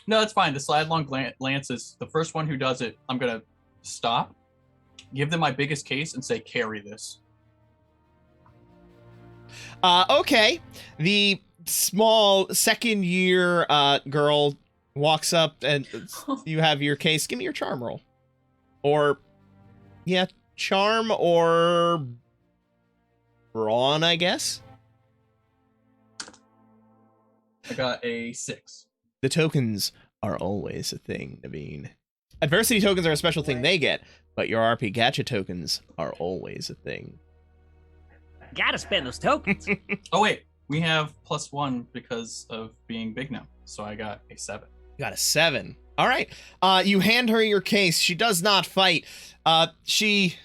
no, that's fine. The sidelong lances, the first one who does it, I'm going to stop, give them my biggest case, and say, carry this. Okay. The small second year girl walks up and you have your case. Give me your charm roll. Or, yeah, charm or brawn, I guess. I got a 6. The tokens are always a thing, Naveen. Adversity tokens are a special thing they get, but your RP gacha tokens are always a thing. Gotta spend those tokens. Oh, wait. We have +1 because of being big now. So I got a 7. You got a 7. All right. You hand her your case. She does not fight. She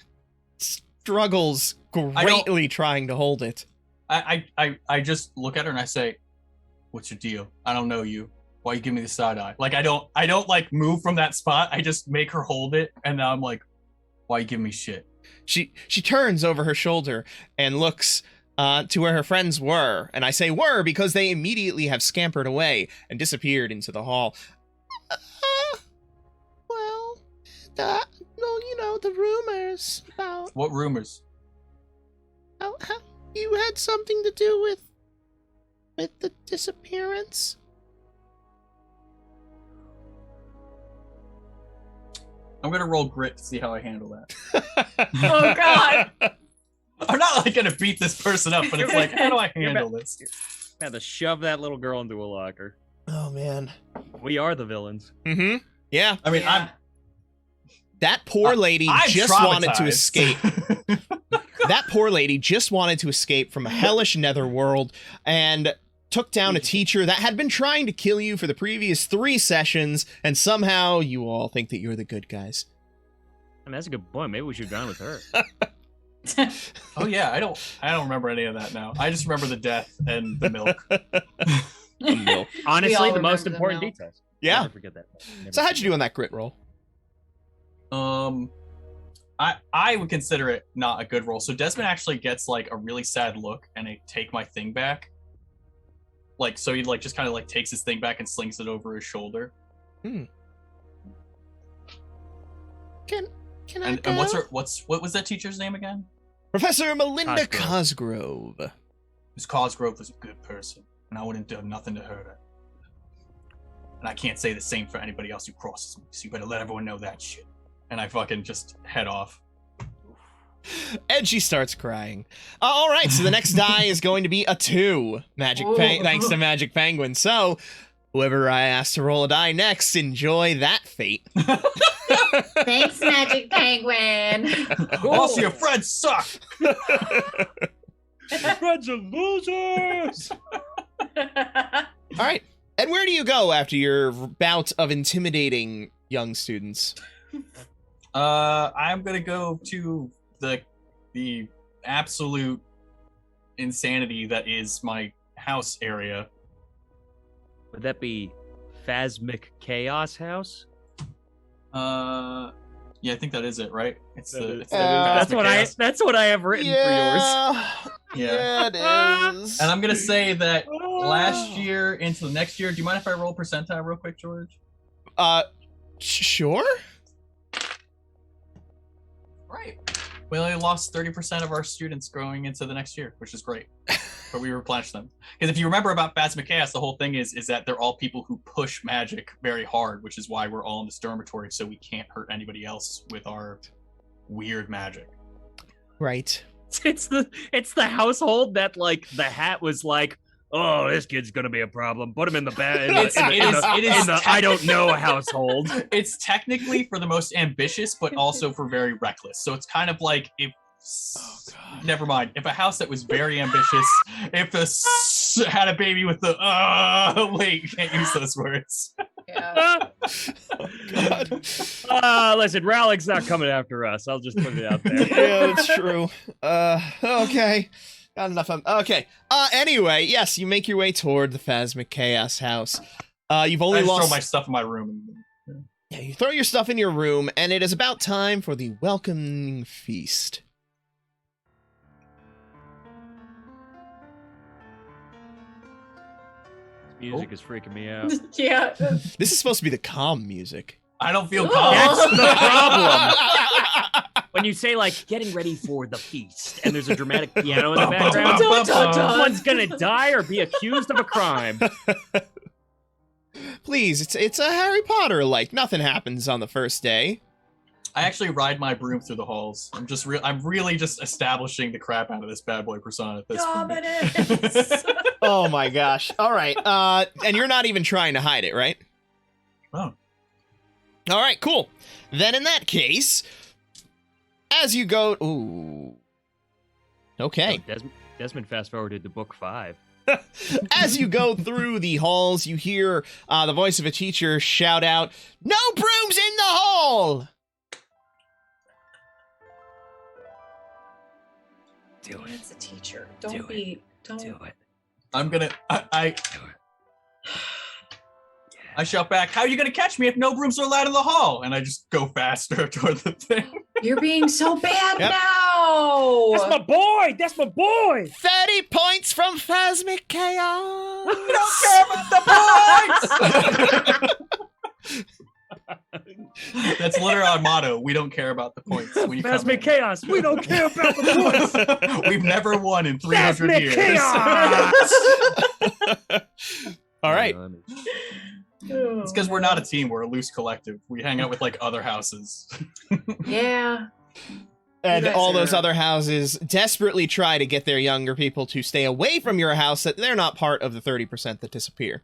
struggles greatly trying to hold it. I just look at her and I say, what's your deal? I don't know you. Why you give me the side eye? I don't move from that spot. I just make her hold it, and now I'm like, why you give me shit? She turns over her shoulder and looks to where her friends were, and I say were because they immediately have scampered away and disappeared into the hall. The rumors about What rumors? how you had something to do with the disappearance. I'm gonna roll grit to see how I handle that. oh god. I'm not gonna beat this person up, but it's like, how do I handle this? Had to shove that little girl into a locker. Oh man. We are the villains. Mm-hmm. Yeah. I mean, Yeah. That poor lady I'm just wanted to traumatized. escape. That poor lady just wanted to escape from a hellish netherworld, and took down a teacher that had been trying to kill you for the previous 3 sessions, and somehow you all think that you're the good guys. I mean, that's a good point. Maybe we should have gone with her. Oh yeah, I don't remember any of that now. I just remember the death and the milk. Honestly, all the most remember the important milk. details. Yeah. Never forget that. Never So how'd you forget do on that grit roll? I would consider it not a good roll. So Desmond actually gets like a really sad look, and I take my thing back. Like, so he like just kind of like takes his thing back and slings it over his shoulder. Can I And go? what was that teacher's name again? Professor Melinda Cosgrove. Cosgrove. Miss Cosgrove was a good person, and I wouldn't do nothing to hurt her. And I can't say the same for anybody else who crosses me, so you better let everyone know that shit. And I fucking just head off. And she starts crying. All right, so the next die is going to be a 2. Thanks to Magic Penguin. So, whoever I asked to roll a die next, enjoy that fate. Thanks, Magic Penguin. Also, your friends suck! Friends are losers! All right, and where do you go after your bout of intimidating young students? I'm gonna go to the absolute insanity that is my house area. Would that be Phasmic Chaos House? Yeah, I think that is it, right? It's the That's Phasmic what Chaos. that's what I have written for yours. Yeah, it is. And I'm gonna say that last year into the next year. Do you mind if I roll percentile real quick, George? Sure. Right. We only lost 30% of our students going into the next year, which is great. But we replenished them. Because if you remember about Phasmic Chaos, the whole thing is that they're all people who push magic very hard, which is why we're all in this dormitory, so we can't hurt anybody else with our weird magic. Right. It's the household that like the hat was like, oh, this kid's gonna be a problem. Put him in the bed. It is I don't know household. It's technically for the most ambitious, but also for very reckless. So it's kind of like if. Never mind. If a house that was very ambitious, if had a baby with the wait, you can't use those words. Yeah. Listen, Rallick's not coming after us. I'll just put it out there. Yeah, that's true. Okay. Got enough of okay. Anyway, yes, you make your way toward the Phasmic Chaos house. You've only I just lost throw my stuff in my room. Yeah, you throw your stuff in your room, and it is about time for the welcoming feast. Music is freaking me out. Yeah. This is supposed to be the calm music. I don't feel Ooh. calm. That's the problem. When you say like getting ready for the feast, and there's a dramatic piano in the background, Dun, dun, dun. someone's gonna die or be accused of a crime. Please, it's a Harry Potter like. Nothing happens on the first day. I actually ride my broom through the halls. I'm really just establishing the crap out of this bad boy persona at this point. Dominance. Oh my gosh. All right. And you're not even trying to hide it, right? Oh. All right, cool. Then in that case, as you go, ooh. Okay. Desmond fast forwarded to book 5. As you go through the halls, you hear the voice of a teacher shout out, "No brooms in the hall!" Do it. It's a teacher. Don't be. Don't. Do it. I'm gonna. I shout back, "How are you gonna catch me if no brooms are allowed in the hall?" And I just go faster toward the thing. You're being so bad Yep. now. That's my boy. That's my boy. 30 points from Phasmic Chaos! We don't care about the points. That's literally our motto. We don't care about the points. When you come Phasmic in. Chaos. We don't care about the points. We've never won in 300 Phasmic years. Chaos. All right. It's because we're not a team. We're a loose collective. We hang out with like other houses. Yeah. And You guys all those are- other houses desperately try to get their younger people to stay away from your house, that they're not part of the 30% that disappear.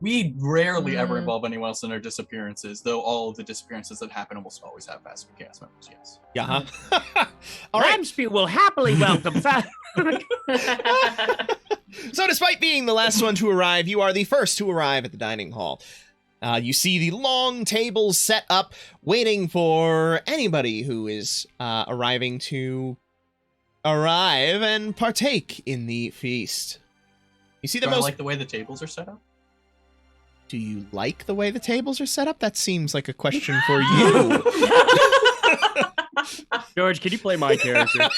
We rarely ever Mhm. involve anyone else in our disappearances, though all of the disappearances that happen almost always have Phasmic Chaos members, yes. Yeah. Huh? All right. Ramsby will happily welcome. So despite being the last one to arrive, you are the first to arrive at the dining hall. You see the long tables set up, waiting for anybody who is arriving to arrive and partake in the feast. You see the Do I most... like the way the tables are set up? Do you like the way the tables are set up? That seems like a question for you. George, can you play my character?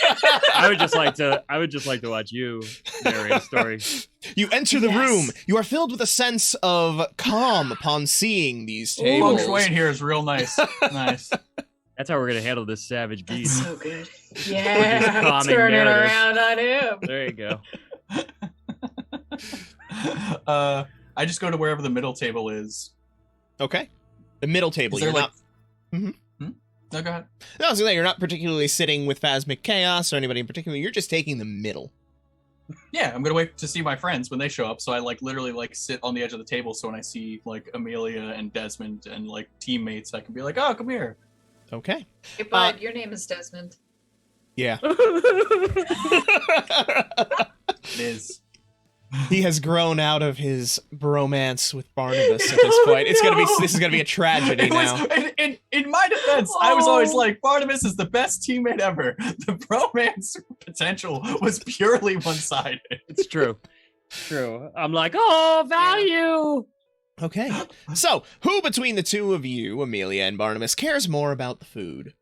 I would just like to watch you narrate a story. You enter the room. You are filled with a sense of calm upon seeing these tables. Feng Shui in here is real nice. Nice. That's how we're gonna handle this savage beast. So good. Yeah, calming turn it narrative. around on him. There you go. I just go to wherever the middle table is. Okay. The middle table. Is there You're like... not... No, go ahead. No, I was gonna say, you're not particularly sitting with Phasmic Chaos or anybody in particular. You're just taking the middle. Yeah, I'm gonna wait to see my friends when they show up. So I literally sit on the edge of the table. So when I see Amelia and Desmond and teammates, I can be like, "Oh, come here." Okay. Hey, bud, your name is Desmond. Yeah. It is. He has grown out of his bromance with Barnabas at this point. This is gonna be a tragedy now. In my defense, I was always like, Barnabas is the best teammate ever. The bromance potential was purely one-sided. It's true. True. I'm like, oh, value. Okay. So, who between the two of you, Amelia and Barnabas, cares more about the food?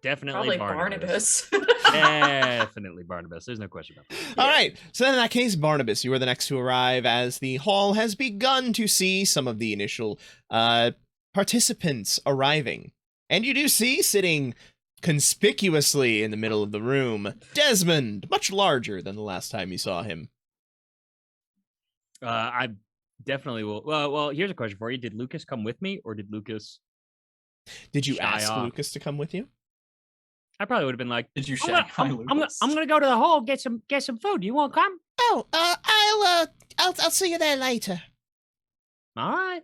Definitely Probably Barnabas. Definitely Barnabas. There's no question about that. All right. So then in that case, Barnabas, you are the next to arrive as the hall has begun to see some of the initial participants arriving. And you do see, sitting conspicuously in the middle of the room, Desmond, much larger than the last time you saw him. I definitely will. Well, here's a question for you. Did Lucas come with me, or did Lucas... Did you shy ask off? Lucas to come with you? I probably would have been like, Did you I'm shag my gonna, Lucas? I'm gonna go to the hall, get some food. You want to come? Oh, I'll see you there later. All right.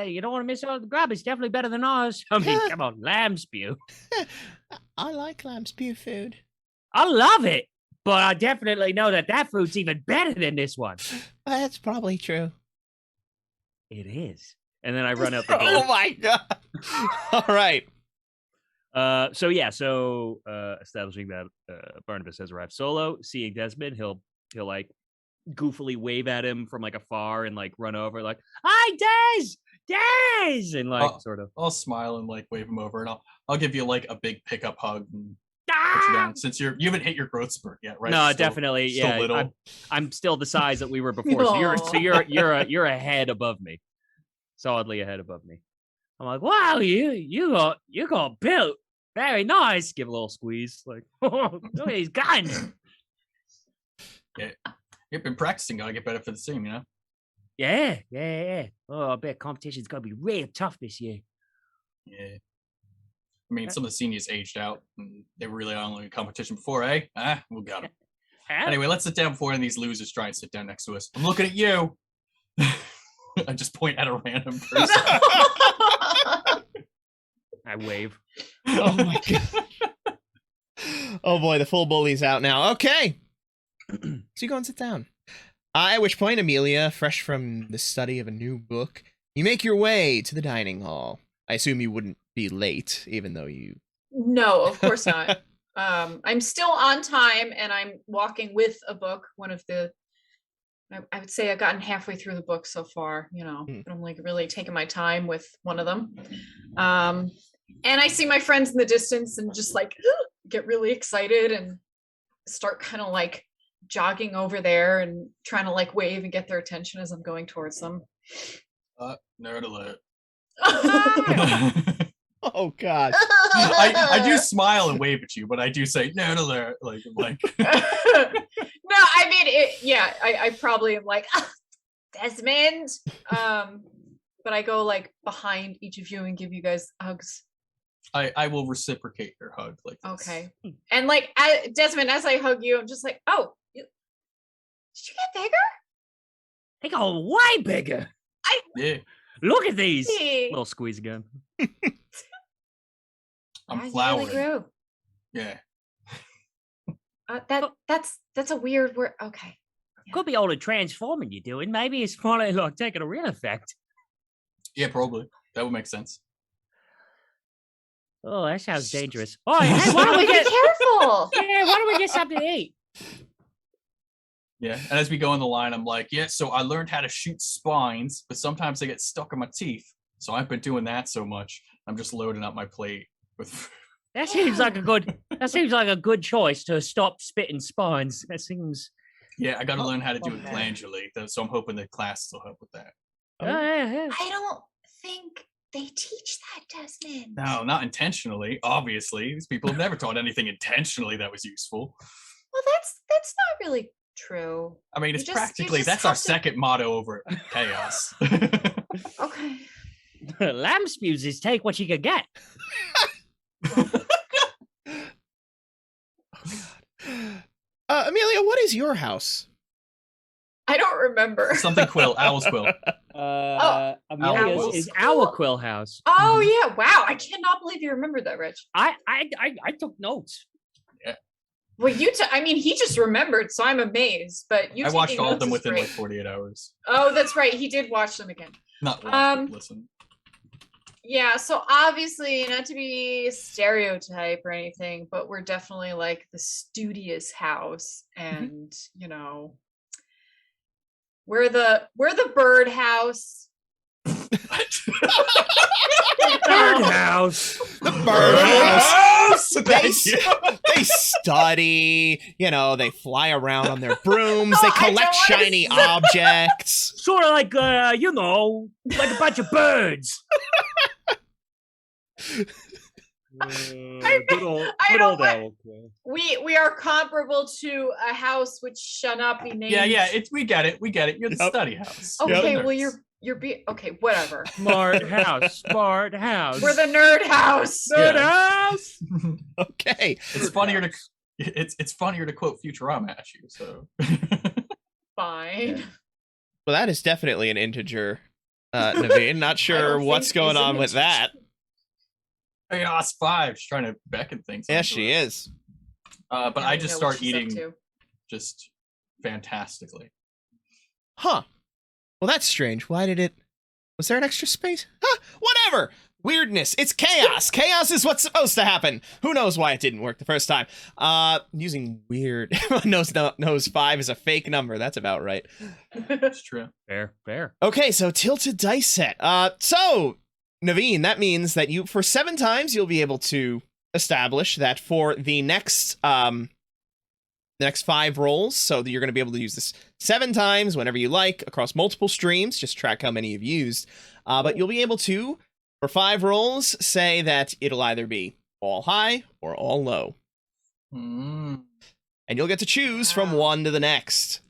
You don't want to miss out on the grub. It's definitely better than ours. I mean, come on, lamb spew. I like lamb spew food. I love it, but I definitely know that food's even better than this one. That's probably true. It is. And then I run out the door. Oh my god! All right. So establishing that Barnabas has arrived solo, seeing Desmond, he'll goofily wave at him from afar and run over hi Des, and sort of. I'll smile and wave him over, and I'll give you a big pickup hug and put you down, since you haven't hit your growth spurt yet, right? No, Still- definitely, still yeah. little. I'm still the size that we were before, so you're a head above me, solidly ahead above me. I'm like, wow, you got built. Very nice. Give a little squeeze. Look at his guns. Yeah, you've been practicing. Gotta get better for the team, you know. Yeah. Oh, I bet competition's gonna be real tough this year. Yeah. I mean, some of the seniors aged out, and they were really only in competition before, eh? We got them. Anyway, let's sit down before any of these losers try and sit down next to us. I'm looking at you. I just point at a random person. I wave. Oh my god. Oh boy, the full bully's out now. Okay. So you go and sit down. At which point, Amelia, fresh from the study of a new book, you make your way to the dining hall. I assume you wouldn't be late, even though you... No, of course not. I'm still on time, and I'm walking with a book. One of the... I would say I've gotten halfway through the book so far, but I'm really taking my time with one of them. And I see my friends in the distance and just get really excited and start kind of jogging over there and trying to wave and get their attention as I'm going towards them. Nerd alert. Oh god. I do smile and wave at you, but I do say nerd alert. No, I mean, I probably am Desmond. But I go behind each of you and give you guys hugs. I will reciprocate your hug like this. Okay. And Desmond, as I hug you, I'm just oh, did you get bigger? They got way bigger. Yeah. Look at these. Hey. Little squeeze again. I'm As flowering. you really grew. Yeah. That's a weird word. Okay. Could be all the transforming you're doing. Maybe it's finally like taking a real effect. Yeah, probably. That would make sense. Oh, that sounds dangerous. Oh, hey, why don't we Be get careful. yeah, why don't we get something to eat? Yeah, and as we go in the line, I'm like, yeah, so I learned how to shoot spines, but sometimes they get stuck in my teeth. So I've been doing that so much. I'm just loading up my plate with. That seems like a good choice to stop spitting spines. That seems Yeah, I got to learn how to do it glandulate, so I'm hoping the class will help with that. yeah. I don't think they teach that, Desmond. No, not intentionally. Obviously, these people have never taught anything intentionally that was useful. Well, that's not really true. I mean, it's You practically just that's our have to- second motto over Chaos. Okay. Lamb spuses take what you can get. Amelia, what is your house? I don't remember. Something quill, owl's quill. Amelia's Owl's is our quill house. Oh yeah! Wow, I cannot believe you remembered that, Rich. I took notes. Well, I mean, he just remembered, so I'm amazed. But you I watched taking all of notes them is within great. like 48 hours. Oh, that's right. He did watch them again. Not watch, but listen. Yeah, so obviously, not to be stereotype or anything, but we're definitely like the studious house, and you know, we're the bird house. Birdhouse. The birdhouse. Thank you. They study, they fly around on their brooms, No, they I don't collect wanna shiny say- objects. Sort of like like a bunch of birds. Good old I don't want- owl quill. We are comparable to a house which shall not be named. Yeah, we get it. You're the Yep. study house. Okay, You're the well nerds. okay, whatever. Smart house. Smart house. We're the nerd house. Nerd Yeah. house. Okay. It's funnier to it's funnier to quote Futurama at you. So Fine. Well, that is definitely an integer, Naveen. Not sure don't what's think going he's on an with that. Chaos 5. She's trying to beckon things. Yes, onto she us. is. But Now I we just know what start she's up eating to. just fantastically. Huh. Well, that's strange. Why did it... Was there an extra space? Huh, whatever! Weirdness. It's chaos. Chaos is what's supposed to happen. Who knows why it didn't work the first time. Using weird... knows 5 is a fake number. That's about right. It's true. Fair. Okay, so tilted dice set. So, Naveen, that means that for 7 times, you'll be able to establish that for the next 5 rolls, so that you're going to be able to use this 7 times whenever you like across multiple streams. Just track how many you've used. But you'll be able to, for 5 rolls, say that it'll either be all high or all low. Mm. And you'll get to choose from Wow. one to the next.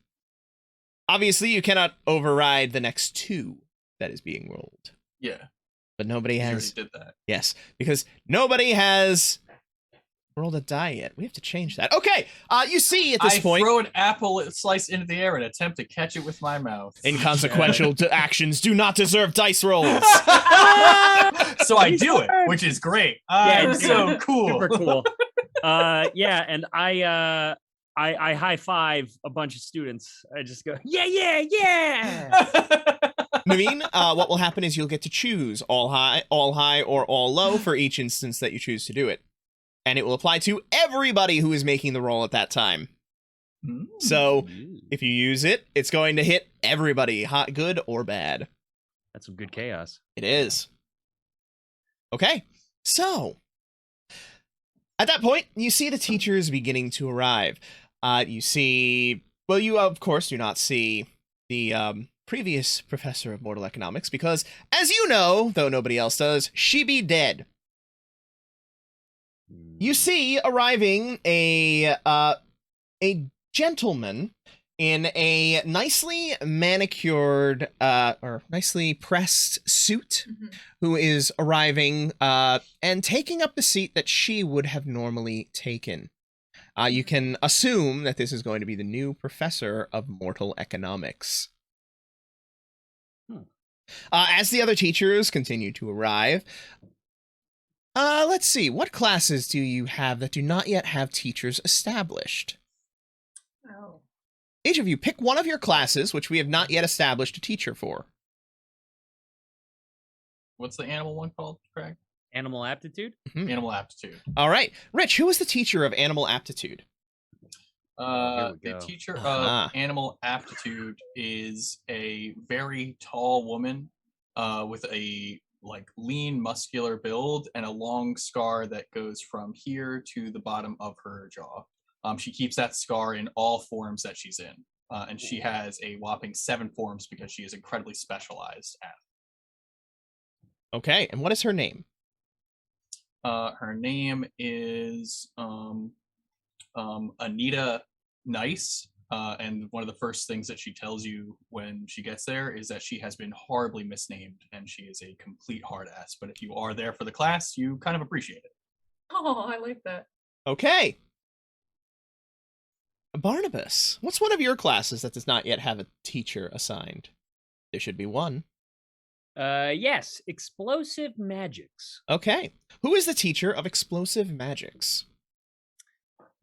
Obviously, you cannot override the next 2 that is being rolled. Yeah. But nobody You has... already did that. Yes, because nobody has rolled a die yet. We have to change that. Okay, you see at this I point, throw an apple slice into the air and attempt to catch it with my mouth. inconsequential actions do not deserve dice rolls. So I do it, which is great. I'm it's so cool. Super cool. Yeah, and I high five a bunch of students. I just go, yeah. Naveen, what will happen is you'll get to choose all high, or all low for each instance that you choose to do it. And it will apply to everybody who is making the roll at that time. So if you use it, it's going to hit everybody, hot, good, or bad. That's some good chaos. It is. Okay, so at that point, you see the teachers beginning to arrive. You of course do not see the previous professor of mortal economics because, as you know, though nobody else does, she be dead. You see arriving a gentleman in a nicely manicured or nicely pressed suit who is arriving and taking up the seat that she would have normally taken. You can assume that this is going to be the new professor of mortal economics. As the other teachers continue to arrive, let's see, what classes do you have that do not yet have teachers established? Oh. Each of you pick one of your classes, which we have not yet established a teacher for. What's the animal one called, Craig? Animal aptitude? Animal aptitude. All right. Rich, who is the teacher of animal aptitude? Here we The go. teacher of animal aptitude is a very tall woman with a lean, muscular build and a long scar that goes from here to the bottom of her jaw. She keeps that scar in all forms that she's in, and she has a whopping 7 forms because she is incredibly specialized at. Okay, and what is her name? Her name is Anita Nice, and one of the first things that she tells you when she gets there is that she has been horribly misnamed and she is a complete hard ass. But if you are there for the class, you kind of appreciate it. Oh, I like that. Okay. Barnabas, what's one of your classes that does not yet have a teacher assigned? There should be one. Yes, explosive magics. Okay. Who is the teacher of explosive magics?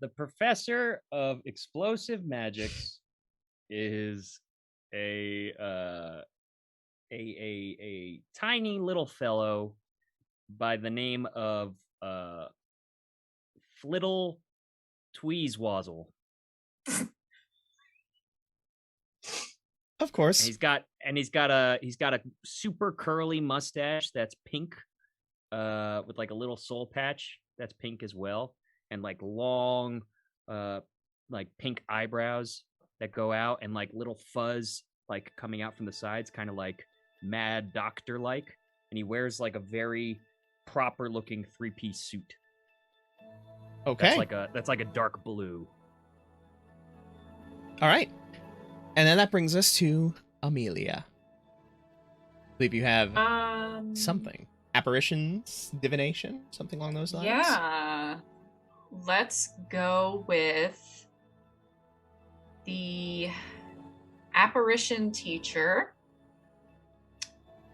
The professor of explosive magics is a tiny little fellow by the name of Flittle Tweezwazzle. Of course. And he's got a super curly mustache that's pink, with like a little soul patch that's pink as well, and like long, like pink eyebrows that go out, and like little fuzz like coming out from the sides, kind of like Mad Doctor like. And he wears like a very proper looking 3-piece suit. Okay. That's like a dark blue. All right. And then that brings us to Amelia. I believe you have something. Apparitions, divination, something along those lines? Yeah. Let's go with the apparition teacher,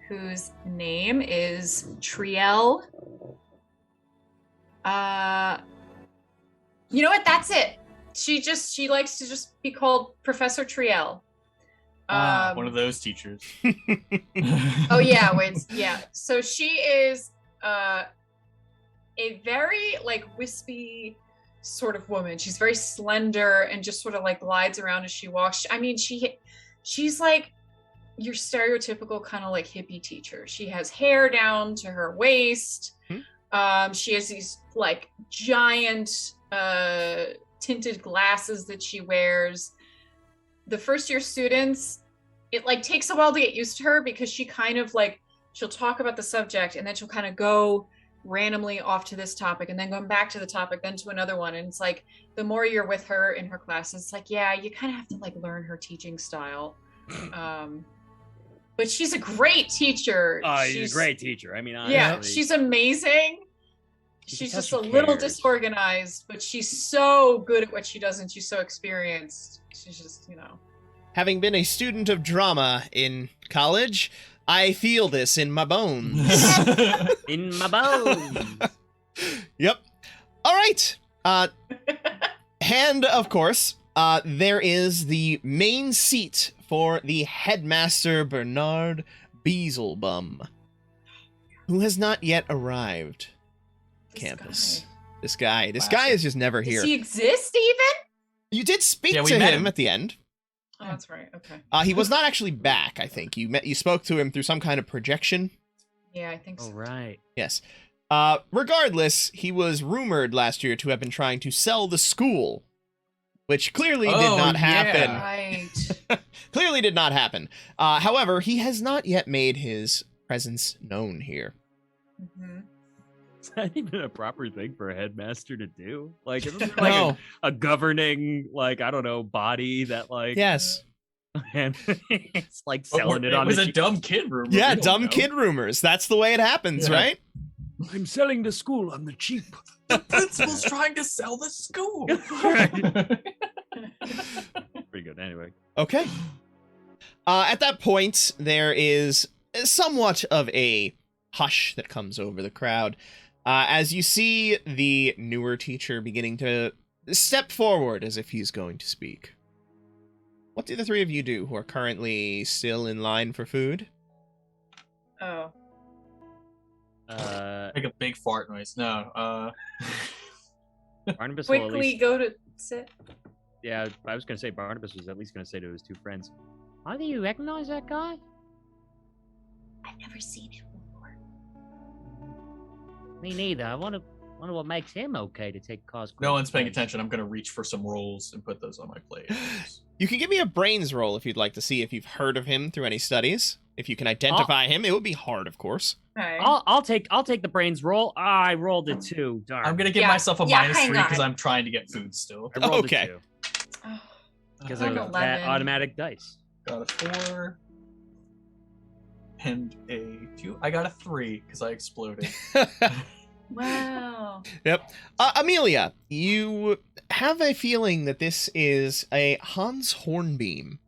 whose name is Triel. You know what? That's it. She likes to just be called Professor Triel. One of those teachers. Oh yeah, wait, yeah. So she is a very like wispy sort of woman. She's very slender and just sort of like glides around as she walks. I mean, she's like your stereotypical kind of like hippie teacher. She has hair down to her waist. She has these like giant tinted glasses that she wears. The first year students, it like takes a while to get used to her because she kind of like, she'll talk about the subject and then she'll kind of go randomly off to this topic and then going back to the topic, then to another one. And it's like, the more you're with her in her classes, it's like, yeah, you kind of have to like learn her teaching style. But she's a great teacher. She's a great teacher. I mean, honestly. Yeah, she's amazing. She's just a little disorganized, but she's so good at what she does and she's so experienced. She's just, you know. Having been a student of drama in college, I feel this in my bones. In my bones. Yep. All right. And, of course, there is the main seat for the headmaster, Bernard Beelzebum, who has not yet arrived. Campus. This guy is just never here. Does he exist even? You did speak to him at the end. Oh, that's right. Okay. He was not actually back, I think. You spoke to him through some kind of projection. Yeah, I think so. Oh, right. Yes. Regardless, he was rumored last year to have been trying to sell the school, which clearly did not happen. Right. Clearly did not happen. However, he has not yet made his presence known here. Mm-hmm. Is that even a proper thing for a headmaster to do? Like, isn't there like a governing, like, I don't know, body that like... Yes. And it's like selling it on was a dumb kid rumor. Yeah, dumb kid rumors. That's the way it happens, right? I'm selling the school on the cheap. The principal's trying to sell the school. Pretty good, anyway. Okay. At that point, there is somewhat of a hush that comes over the crowd. As you see the newer teacher beginning to step forward as if he's going to speak. What do the three of you do who are currently still in line for food? Oh. Make a big fart noise. No. Barnabas will at Quickly least... go to sit. Yeah, I was gonna say Barnabas was at least gonna say to his two friends, "How do you recognize that guy?" I've never seen him before. Me neither. I wonder what makes him okay to take cause. No one's paying attention. I'm gonna reach for some rolls and put those on my plate. You can give me a brains roll if you'd like to see if you've heard of him through any studies. If you can identify him, it would be hard, of course. Okay. I'll take the brains roll. I rolled a 2. Darn. I'm gonna give myself a -3 because I'm trying to get food still. I rolled Okay. a 2 Oh, because Like of 11. that automatic dice. Got a 4 and a 2. I got a 3 because I exploded. wow. Yep. Amelia, you have a feeling that this is a Hans Hornbeam.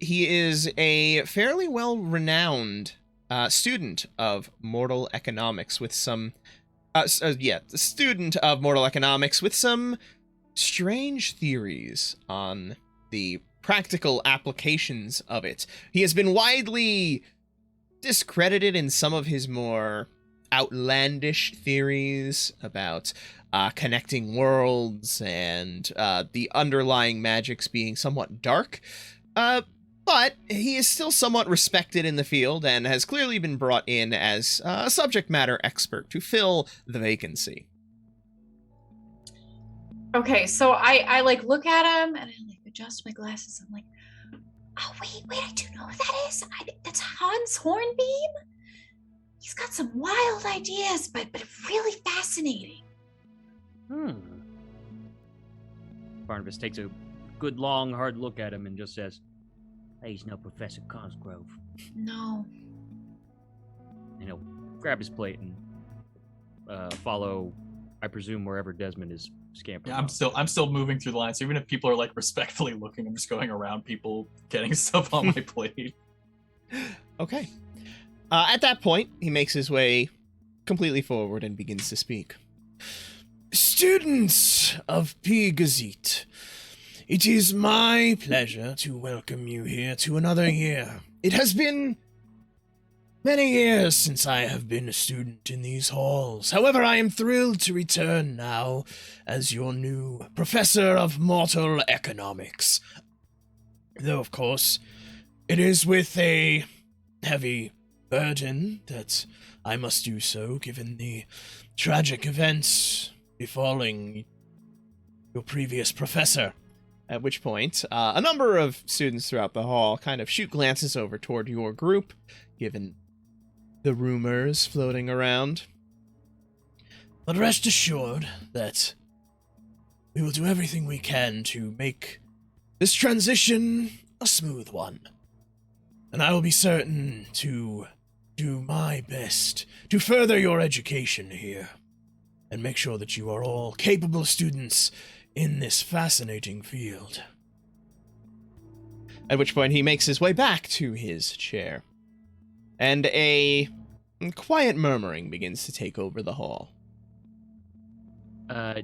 He is a fairly well-renowned student of mortal economics with some... student of mortal economics with some strange theories on the practical applications of it. He has been widely discredited in some of his more outlandish theories about connecting worlds and the underlying magics being somewhat dark. But he is still somewhat respected in the field and has clearly been brought in as a subject matter expert to fill the vacancy. Okay, so I like look at him and I like adjust my glasses. I'm like, oh wait, I do know what that is. That's Hans Hornbeam. He's got some wild ideas, but really fascinating. Barnabas takes a good long hard look at him and just says, "He's no Professor Cosgrove." No. And he'll grab his plate and follow, I presume, wherever Desmond is scampering. Yeah, I'm still moving through the line. So even if people are like respectfully looking, I'm just going around people, getting stuff on my plate. Okay. At that point, he makes his way completely forward and begins to speak. Students of P. Gazette, it is my pleasure to welcome you here to another year. It has been many years since I have been a student in these halls. However, I am thrilled to return now as your new professor of mortal economics. Though, of course, it is with a heavy burden that I must do so, given the tragic events befalling your previous professor. At which point, a number of students throughout the hall kind of shoot glances over toward your group, given the rumors floating around. But rest assured that we will do everything we can to make this transition a smooth one. And I will be certain to do my best to further your education here and make sure that you are all capable students in this fascinating field. At which point he makes his way back to his chair, and a quiet murmuring begins to take over the hall.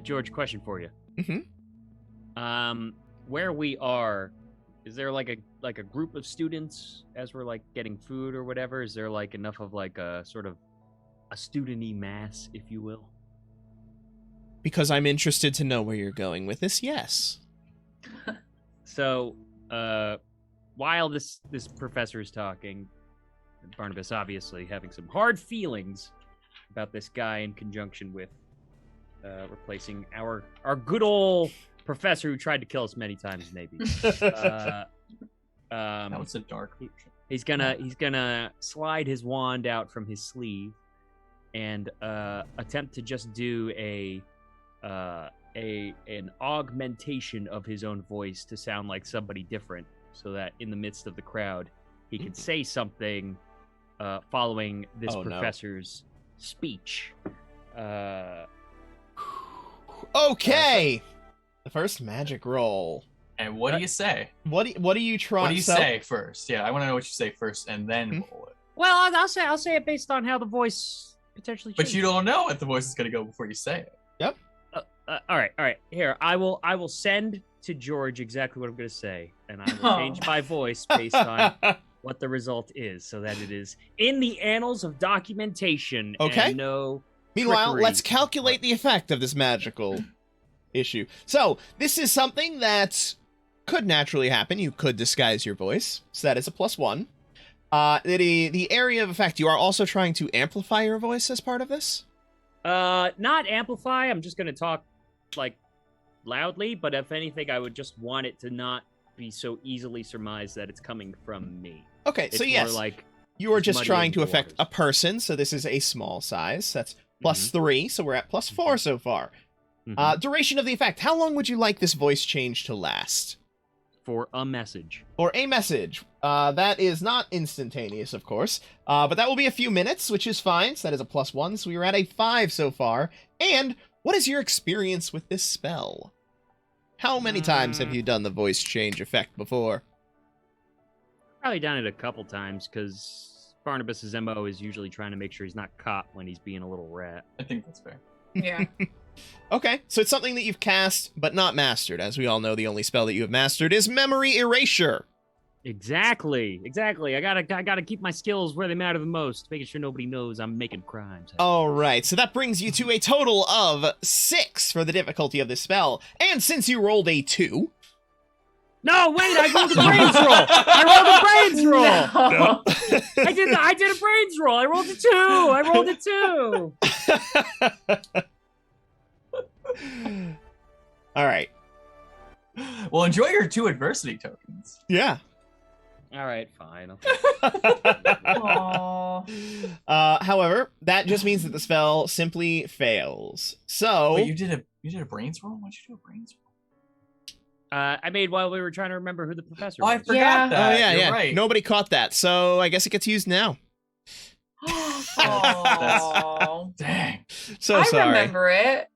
George, question for you. Mm-hmm. Where we are, is there like a group of students as we're like getting food or whatever? Is there like enough of like a sort of a student-y mass, if you will? Because I'm interested to know where you're going with this, yes. So, while this professor is talking, Barnabas obviously having some hard feelings about this guy in conjunction with replacing our good old professor who tried to kill us many times, maybe. That was a dark. He's gonna slide his wand out from his sleeve and attempt to just do an augmentation of his own voice to sound like somebody different, so that in the midst of the crowd he can say something following this professor's speech. Okay. The first magic roll. And what do you say? What do you try? What do you say first? Yeah, I want to know what you say first, and then roll it. Well, I'll say it based on how the voice potentially changes. But you don't know what the voice is going to go before you say it. Yep. All right. Here, I will send to George exactly what I'm going to say, and I will change my voice based on what the result is, so that it is in the annals of documentation. Okay. And no. Meanwhile, trickery. let's calculate the effect of this magical issue. So, this is something that could naturally happen. You could disguise your voice, so that is a +1. The area of effect, you are also trying to amplify your voice as part of this? Not amplify. I'm just going to talk, like, loudly, but if anything, I would just want it to not be so easily surmised that it's coming from me. Okay, It's so more yes, like you are just muddying trying to the affect a waters. person, so this is a small size. That's +3, so we're at +4 so far. Mhm. Duration of the effect. How long would you like this voice change to last? For a message. For a message. That is not instantaneous, of course, but that will be a few minutes, which is fine, so that is a +1, so we are at a 5 so far. And what is your experience with this spell? How many times have you done the voice change effect before? Probably done it a couple times, because Barnabas's MO is usually trying to make sure he's not caught when he's being a little rat. I think that's fair. Yeah. Okay, so it's something that you've cast, but not mastered. As we all know, the only spell that you have mastered is Memory Erasure. Exactly. I gotta keep my skills where they matter the most, making sure nobody knows I'm making crimes. All right, so that brings you to a total of 6 for the difficulty of this spell. And since you rolled a 2... No, wait! I rolled a brains roll. I rolled a brains roll. No. I did a brains roll. I rolled a 2. All right. Well, enjoy your 2 adversity tokens. Yeah. All right, fine. Aw. However, that just means that the spell simply fails. So, Wait, you did a brains roll? Why'd you do a brains roll? I made while we were trying to remember who the professor Oh, I was. forgot Yeah. that. oh yeah, You're yeah. right. Nobody caught that, so I guess it gets used now. Aw. Dang. So I sorry. remember it.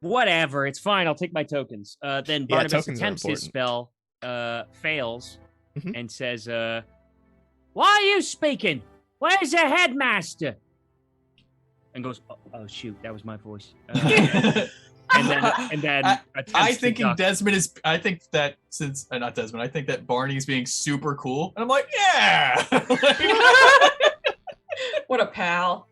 Whatever, it's fine. I'll take my tokens. Then Yeah, Barnabas tokens are attempts his important. spell, fails, Mhm. and says, "Why are you speaking? Where's the headmaster?" And goes, "Oh shoot, that was my voice." And then attempts I to think duck. Desmond is. I think that since not Desmond, I think that Barney's being super cool, and I'm like, yeah. What a pal.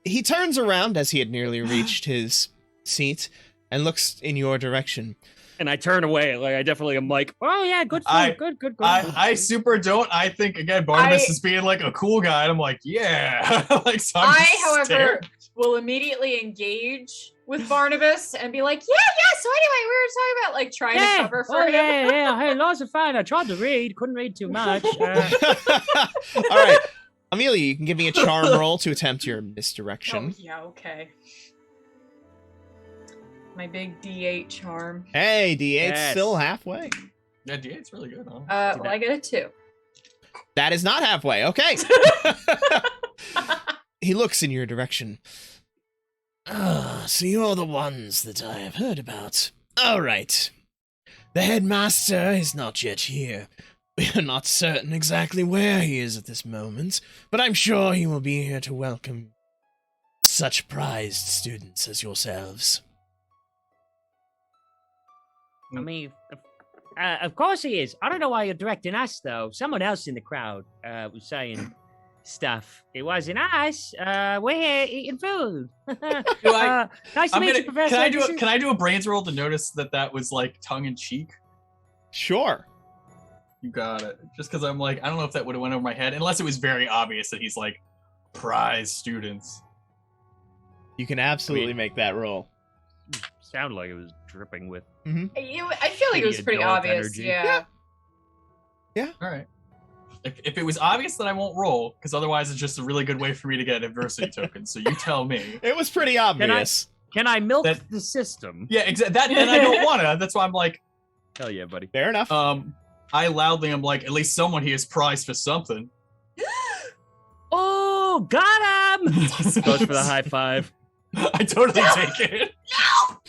He turns around as he had nearly reached his seat and looks in your direction. And I turn away. Like I definitely am like, "Oh yeah, good food, good." I super don't. I think again, Barnabas I- is being like a cool guy, and I'm like, yeah. Like, so I'm I, just however, staring. will immediately engage with Barnabas and be like, yeah. So anyway, we were talking about like trying to cover for him. yeah. Hey, laws are fine. I tried to read, couldn't read too much. All right. Amelia, you can give me a charm roll to attempt your Oh, misdirection. yeah, okay. My big D8 charm. Hey, D8's Yes. still halfway. Yeah, D8's really good, huh? Well, I get a 2. That is not halfway. Okay. He looks in your direction. Ah, so you're the ones that I have heard about. All right. The headmaster is not yet here. We are not certain exactly where he is at this moment, but I'm sure he will be here to welcome such prized students as yourselves. I mean, of course he is. I don't know why you're directing us, though. Someone else in the crowd was saying stuff. It wasn't us. We're here eating food. Nice to meet you, Professor. Can I do a brains roll to notice that was like tongue in cheek? Sure. You got it. Just because I'm like, I don't know if that would have went over my head, unless it was very obvious that he's like prize students. You can absolutely make that roll. Sounded like it was dripping with. I feel like it was pretty Adult obvious. energy. Yeah. All right. If it was obvious, then I won't roll, because otherwise it's just a really good way for me to get adversity tokens. So you tell me. It was pretty obvious. Can I milk That- the system? Yeah, exactly. That, and I don't wanna. That's why I'm like, Hell yeah, buddy. Fair enough. I loudly am like, at least someone here is prized for something. Oh, got him! Goes for the high five. I totally take it.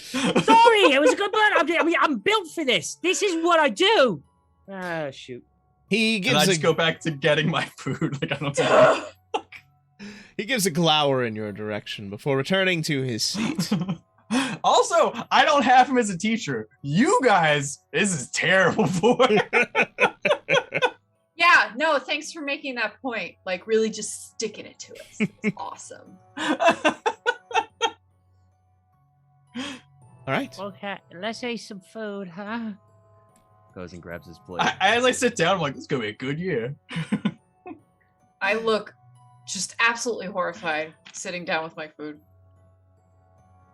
Sorry, it was a good plan. I'm built for this. This is what I do. Ah, shoot. He And I gives just a go back to getting my food. Like I don't know. he gives a glower in your direction before returning to his seat. Also, I don't have him as a teacher. You guys, this is terrible for him. Yeah, no, thanks for making that point. Like, really just sticking it to us. It's awesome. All right. Okay, let's eat some food, huh? Goes and grabs his plate. As I sit down, I'm like, this is going to be a good year. I look just absolutely horrified sitting down with my food.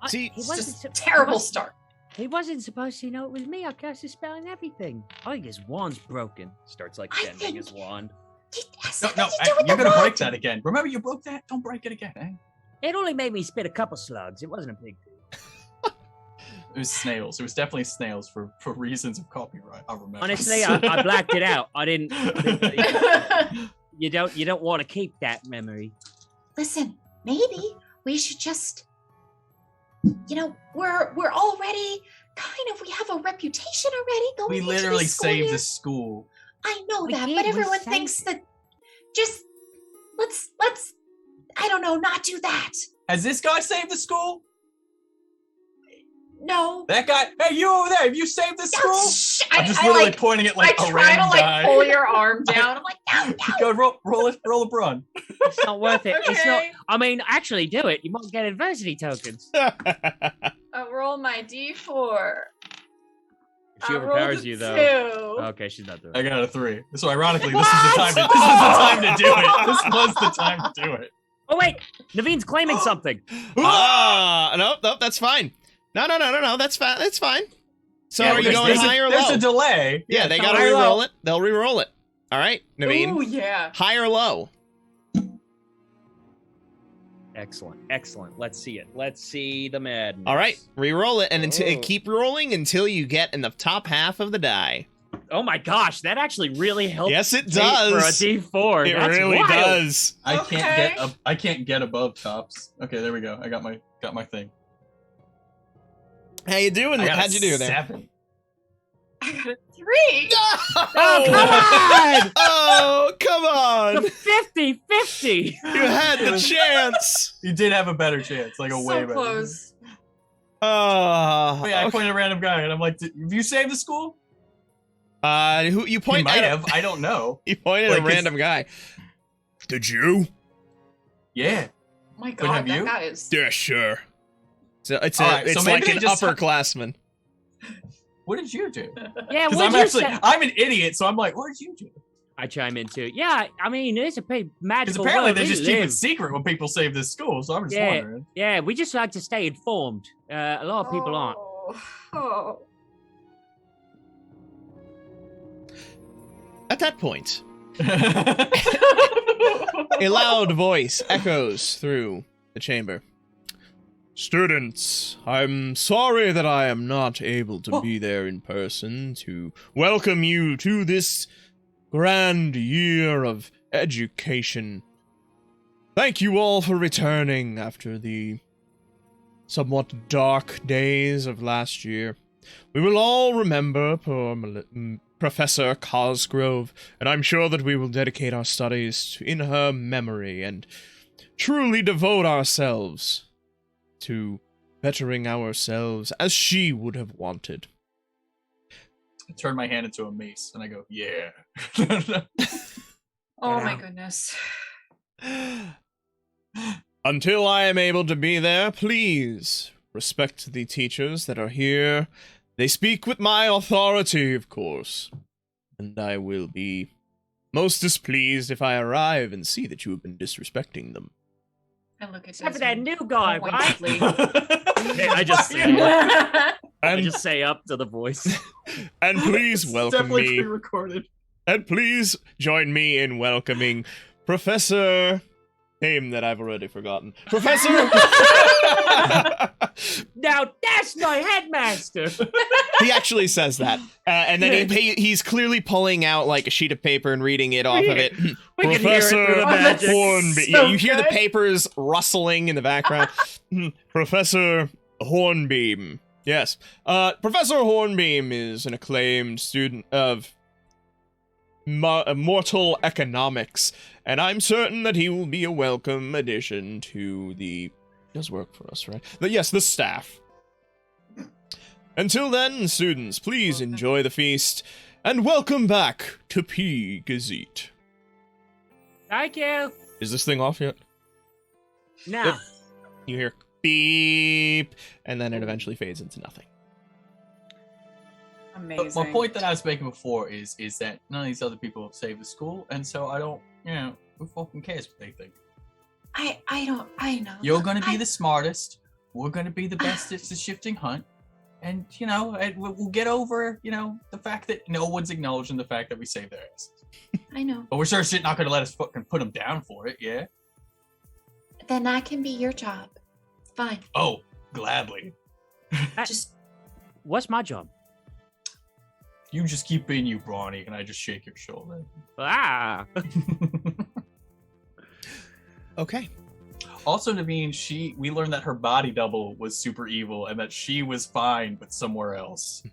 See, He It's wasn't just su- a terrible he wasn't- start. He wasn't supposed to know it was me. I cast a spell and everything. I think his wand's broken. Starts like I bending think- his wand. It has No, nothing to do hey, with you're the going to break wand. that again. Remember, you broke that? Don't break it again, eh? It only made me spit a couple slugs. It wasn't a big deal. It was snails. It was definitely snails for reasons of copyright. I remember. Honestly, I blacked it out. I didn't you don't want to keep that memory. Listen, maybe we should just, we're already we have a reputation already going We into literally the school saved year. the school. I know We that, did, but we everyone saved thinks it. that just let's I don't know, not do that. Has this guy saved the school? No. That guy? Hey, you over there! Have you saved the school? Shh, I'm just I literally like pointing at I like a try to random like guy. pull your arm down. I'm like, no, Go roll a run. It's not worth it. It's not. okay. I mean, actually, do it. You might get adversity tokens. I'll roll my D4. If she I rolled overpowers a you, though. 2. Okay, she's not doing I it. got a 3. So ironically, this is the time to do it. This was the time to do it. Oh wait, Naveen's claiming something. Nope, that's fine. No, that's fine. That's fine. So Yeah, are you there's- going there's high or There's low? a delay. Yeah, they gotta high or low. re-roll it. They'll re-roll it. All right, Naveen. Ooh, yeah. High or low? Excellent. Let's see it. Let's see the madness. All right, re-roll it and Oh. keep rolling until you get in the top half of the die. Oh my gosh, that actually really helped. Yes, it Kate does. For a D4. It That's really wild. does. Okay. I can't get above tops. Okay, there we go. I got my thing. How you doing? I got How'd you do there? 7. I got a 3. Oh, come on! Oh, come on! The 50-50. You had the chance. You did have a better chance, like a way So better. close. Oh, Wait, I okay. pointed at a random guy, and I'm like, have you saved the school? Who you He point might at? have. I don't know. You pointed Like, at a it's- random guy. Did you? Yeah. Oh my But god, have that you? guy is. Yeah, sure. So it's All right, so it's maybe like they an just- upperclassman. What did you do? Yeah, Because what I'm you actually, say? I'm an idiot, so I'm like, what did you do? I chime in too. Yeah, I mean, it's a pretty Because magical apparently world they we just keep live. it secret when people save this school, so I'm just Yeah. wondering. Yeah, we just like to stay informed. A lot of people aren't. Oh. At that point, a loud voice echoes through the chamber. Students, I'm sorry that I am not able to be there in person to welcome you to this grand year of education. Thank you all for returning after the somewhat dark days of last year. We will all remember poor Professor Cosgrove, and I'm sure that we will dedicate our studies in her memory and truly devote ourselves to bettering ourselves as she would have wanted. I turn my hand into a mace, and I go, yeah. Oh Yeah. my goodness. Until I am able to be there, please respect the teachers that are here. They speak with my authority, of course, and I will be most displeased if I arrive and see that you have been disrespecting them. I look at Except for that Desmond new guy, right? pointedly. I just say, I And, just say up to the voice. and please It's welcome definitely me. pre-recorded. And please join me in welcoming Professor... Name that I've already forgotten. Professor... Now that's my headmaster. He actually says that. And then he's clearly pulling out like a sheet of paper and reading it off of it. We can hear it through the Oh, that's magic. Hornbeam. so Yeah, you hear the good. papers rustling in the background. Professor Hornbeam. Yes. Professor Hornbeam is an acclaimed student of mortal economics, and I'm certain that he will be a welcome addition to the... He does work for us, right? Yes, the staff. Until then, students, please enjoy the feast, and welcome back to P. Gazette. Thank you. Is this thing off yet? Now, You hear beep, and then it eventually fades into nothing. Amazing. My point that I was making before is that none of these other people have saved the school, and so I don't, who fucking cares what they think? I know. You're gonna be the smartest. We're gonna be the best at the shifting hunt, and we'll get over, the fact that no one's acknowledging the fact that we saved their asses. I know. But we're sure as shit not gonna let us fucking put them down for it, yeah? Then that can be your job. Fine. Oh, gladly. Just what's my job? You just keep being you, Brawny, and I just shake your shoulder. Ah. Okay. Also, Naveen, we learned that her body double was super evil, and that she was fine with somewhere else.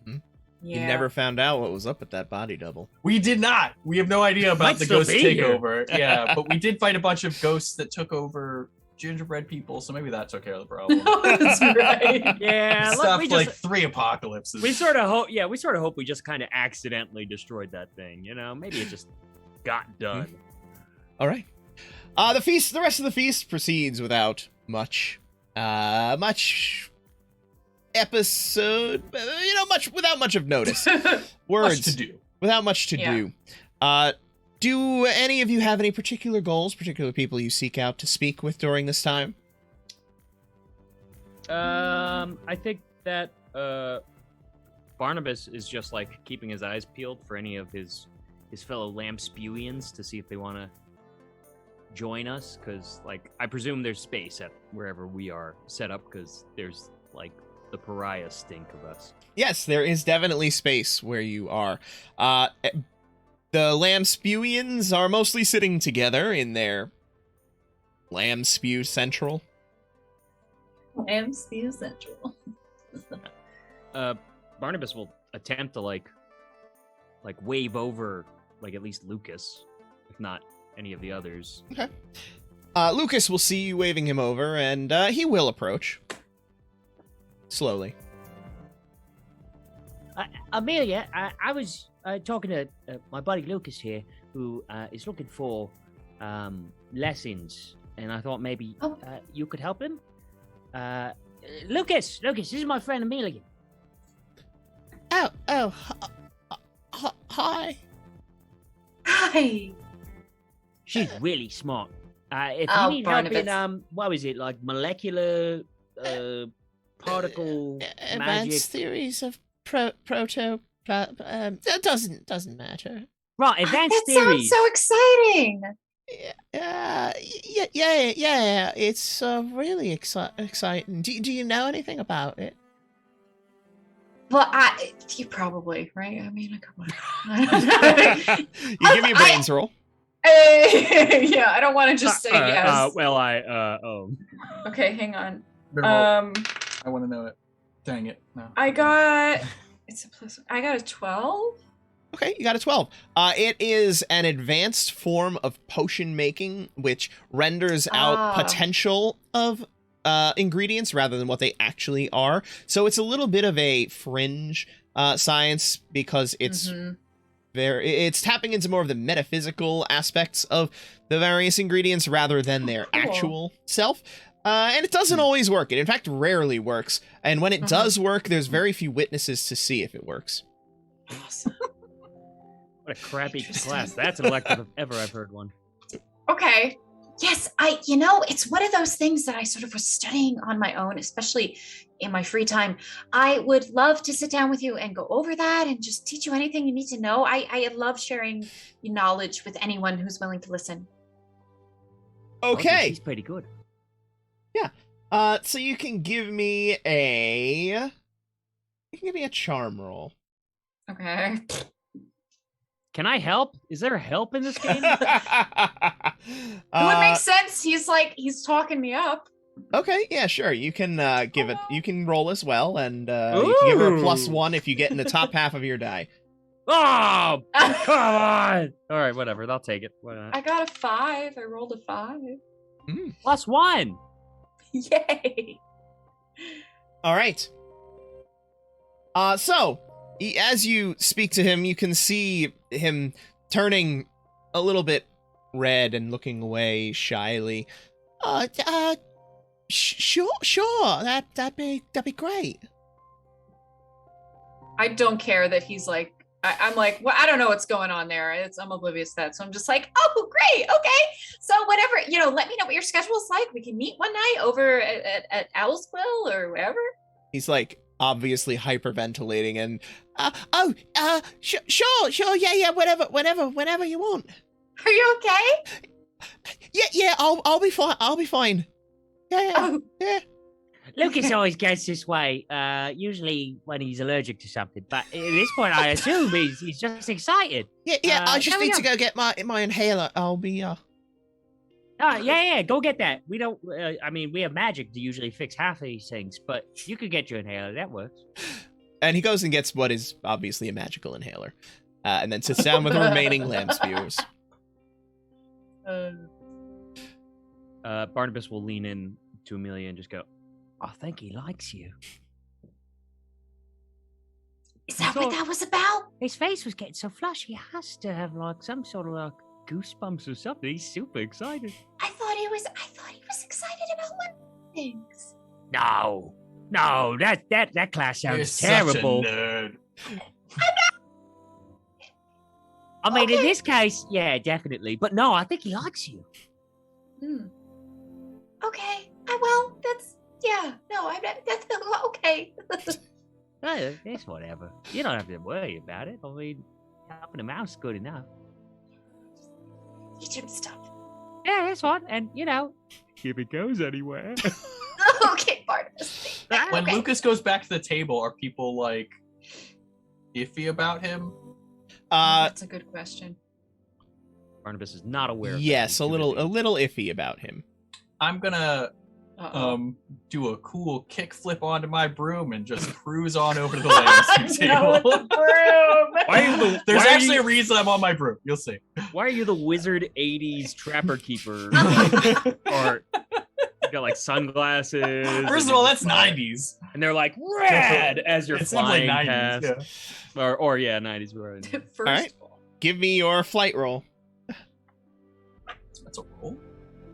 You never found out what was up with that body double. We did not. We have no idea about Might the still ghost be here. takeover. Yeah, but we did fight a bunch of ghosts that took over gingerbread people, so maybe that took care of the problem. That's right. Yeah, look, Stuff we like just 3 apocalypses. we sort of hope. Yeah, we sort of hope we just kind of accidentally destroyed that thing. Maybe it just got done. All right. The rest of the feast proceeds without much episode, without much of notice. Words Much to do. without much to Yeah. do. Do any of you have any particular goals, particular people you seek out to speak with during this time? I think that Barnabas is just like keeping his eyes peeled for any of his fellow Lamspewians to see if they want to join us, because I presume there's space at wherever we are set up, because there's the pariah stink of us. Yes, there is definitely space where you are. The Lamspewians are mostly sitting together in their Lamspew Central. MCU Central. Barnabas will attempt to wave over at least Lucas, if not any of the others. Okay. Lucas will see you waving him over, and he will approach. Slowly. Amelia, I was talking to my buddy Lucas here, who is looking for lessons, and I thought maybe you could help him. Lucas, this is my friend Amelia. Hi. Hi. She's really smart. If Oh, you need help in Barnabas. what was it, molecular particle magic? Advanced theories of proto. That doesn't matter. Right, advanced That theories. sounds so exciting. Yeah. It's really exciting. Do you know anything about it? Well, you probably, right? I mean, come on. You give me a brains roll. Yeah, I don't want to just say yes. Okay, hang on. I want to know it. Dang it. No. I got a 12. Okay, you got a 12. It is an advanced form of potion making, which renders out potential of ingredients rather than what they actually are. So it's a little bit of a fringe science, because it's it's tapping into more of the metaphysical aspects of the various ingredients rather than their actual self. And it doesn't always work. It, in fact, rarely works. And when it does work, there's very few witnesses to see if it works. Awesome. What a crappy class. That's an elective if ever I've heard one. Okay. Yes, it's one of those things that I sort of was studying on my own, especially in my free time. I would love to sit down with you and go over that and just teach you anything you need to know. I love sharing knowledge with anyone who's willing to listen. Okay. She's pretty good. So you can give me a charm roll. Okay. Can I help? Is there help in this game? It would make sense. He's talking me up. Okay, yeah, sure. You can you can roll as well, and you can give her a +1 if you get in the top half of your die. Oh, come on! All right, whatever. I'll take it. Why not? I got a 5. I rolled a 5. +1. Yay. All right. So, as you speak to him, you can see him turning a little bit red and looking away shyly. Sure, that'd be great. I don't care that he's like, I'm like, well, I don't know what's going on there. I'm oblivious to that. So I'm just like, oh, great. Okay. So whatever, let me know what your schedule's like. We can meet one night over at Owl's Quill or wherever. He's like obviously hyperventilating and, sure. Yeah. Whenever you want. Are you okay? Yeah. I'll be fine. Yeah. Oh. Yeah. Lucas always gets this way, usually when he's allergic to something. But at this point, I assume he's just excited. Yeah. I just there we need to go. go get my inhaler. I'll be Yeah, go get that. We don't, we have magic to usually fix half of these things, but you could get your inhaler. That works. And he goes and gets what is obviously a magical inhaler, and then sits down with the remaining lamp spewers. Barnabas will lean in to Amelia and just go, I think he likes you. Is that what that was about? His face was getting so flushed. He has to have like some sort of goosebumps or something. He's super excited. I thought he was excited about one things. No, that class sounds You're terrible. Such a nerd. I mean, in Okay. this case, yeah, definitely. But no, I think he likes you. Okay. That's okay. It's whatever. You don't have to worry about it. I mean, helping him out's good enough. Teach him stuff. Yeah, that's fine. And, If it goes anywhere. Okay, Barnabas. When Okay. Lucas goes back to the table, are people like iffy about him? That's a good question. Barnabas is not aware of Yes, that. a He's too little busy. iffy about him. I'm gonna Uh-oh. do a cool kick flip onto my broom and just cruise on over to the landscape No, it's a table. broom. Why are you the, There's why are actually you, a reason I'm on my broom. You'll see. why are you the wizard 80s trapper keeper? Or you got like sunglasses. First and of all, you're that's just like- 90s. And they're like, rad, as you're It seems like flying 90s. past. Yeah. Or yeah, 90s. Were First right. of all. Give me your flight roll. That's a roll.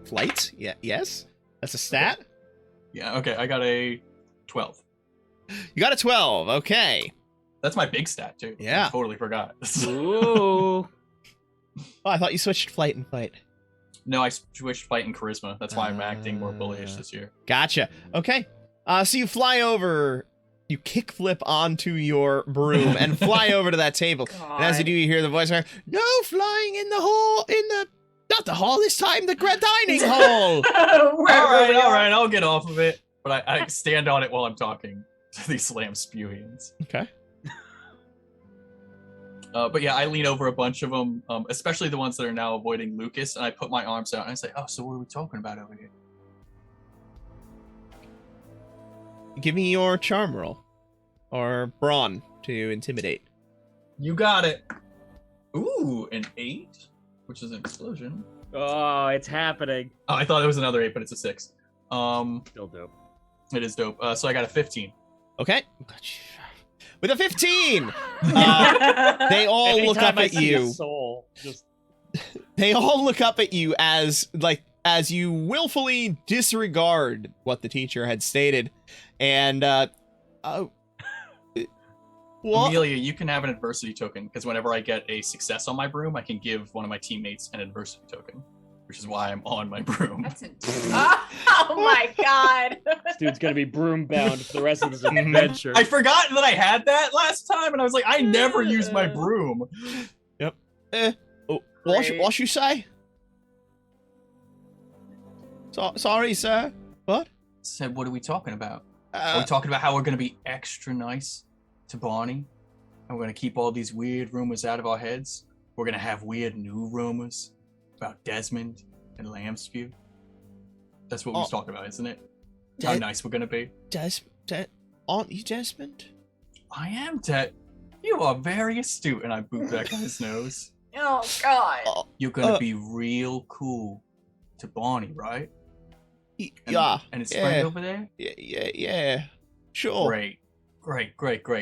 Flight? Yeah. Yes. That's a stat. Yeah. Okay. I got a 12. You got a 12. Okay. That's my big stat too. Yeah. I totally forgot. Ooh. Oh, I thought you switched flight and fight. No, I switched fight and charisma. That's why I'm acting more bullyish this year. Gotcha. Okay. So you fly over, you kickflip onto your broom and fly over to that table. And as you do, you hear the voice going, "No flying in the hall, not the hall this time, the dining hall." All right. I'll get off of it. But I stand on it while I'm talking to these slam spewians. Okay. But yeah, I lean over a bunch of them, especially the ones that are now avoiding Lucas, and I put my arms out and I say, "Oh, so what are we talking about over here?" Give me your charm roll. Or brawn to intimidate. You got it. Ooh, an 8, which is an explosion. Oh, it's happening. Oh, I thought it was another 8, but it's a 6. Still dope. It is dope. So I got a 15. Okay. With a 15! They all look Anytime up I at see a you. soul, just They all look up at you as you willfully disregard what the teacher had stated. And, what? Amelia, you can have an adversity token, because whenever I get a success on my broom, I can give one of my teammates an adversity token, which is why I'm on my broom. That's intense. Oh my god. this dude's gonna be broom bound for the rest of this adventure. I forgot that I had that last time, and I was like, I never use my broom. What you say? Sorry, sir. What? Said, what are we talking about? Are we talking about how we're going to be extra nice to Barney? And we're going to keep all these weird rumors out of our heads? We're going to have weird new rumors about Desmond and Lambspew? That's what we was talking about, isn't it? How nice we're going to be? Aren't you Desmond? I am, Ted. You are very astute. And I boot back on his nose. Oh god. You're going to be real cool to Barney, right? And, Yeah. And his yeah. friend over there? Yeah. Sure. Great. Great.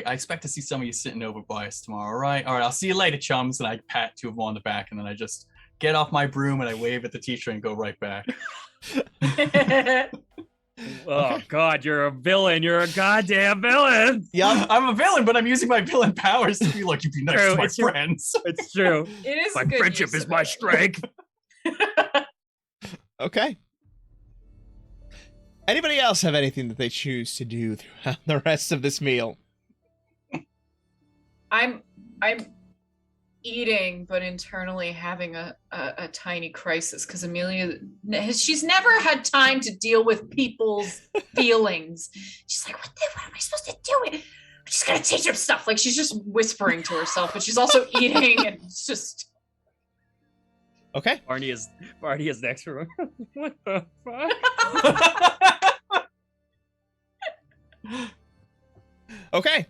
I expect to see some of you sitting over by us tomorrow, all right? All right, I'll see you later, chums. And I pat two of them on the back, and then I just get off my broom and I wave at the teacher and go right back. Oh, God, you're a villain. You're a goddamn villain. Yup. I'm a villain, but I'm using my villain powers to be like, you be nice True, to my it's your- friends. It's true. It is My a good friendship use is of my it. strength. Okay. Anybody else have anything that they choose to do throughout the rest of this meal? I'm eating, but internally having a tiny crisis because Amelia, she's never had time to deal with people's feelings. She's like, what am I supposed to do? I'm just gonna teach him stuff. Like she's just whispering to herself, but she's also eating, and it's just. Okay. Barney is next to her. What the fuck? Okay.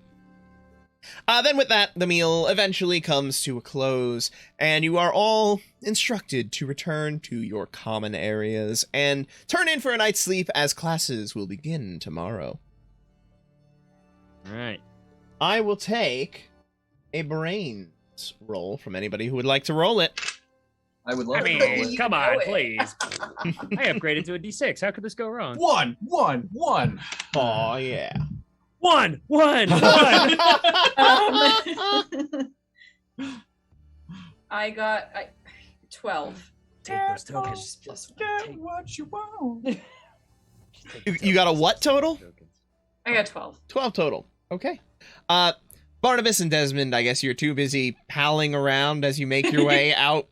Then with that, the meal eventually comes to a close, and you are all instructed to return to your common areas and turn in for a night's sleep as classes will begin tomorrow. All right. I will take a brains roll from anybody who would like to roll it. I would love I to roll mean, it. come on, know it. please. I upgraded to a D6. How could this go wrong? One. Oh yeah. One. I got 12. Take those tokens. Get what you want. You got a what total? I got 12. 12 total. Okay. Barnabas and Desmond, I guess you're too busy palling around as you make your way out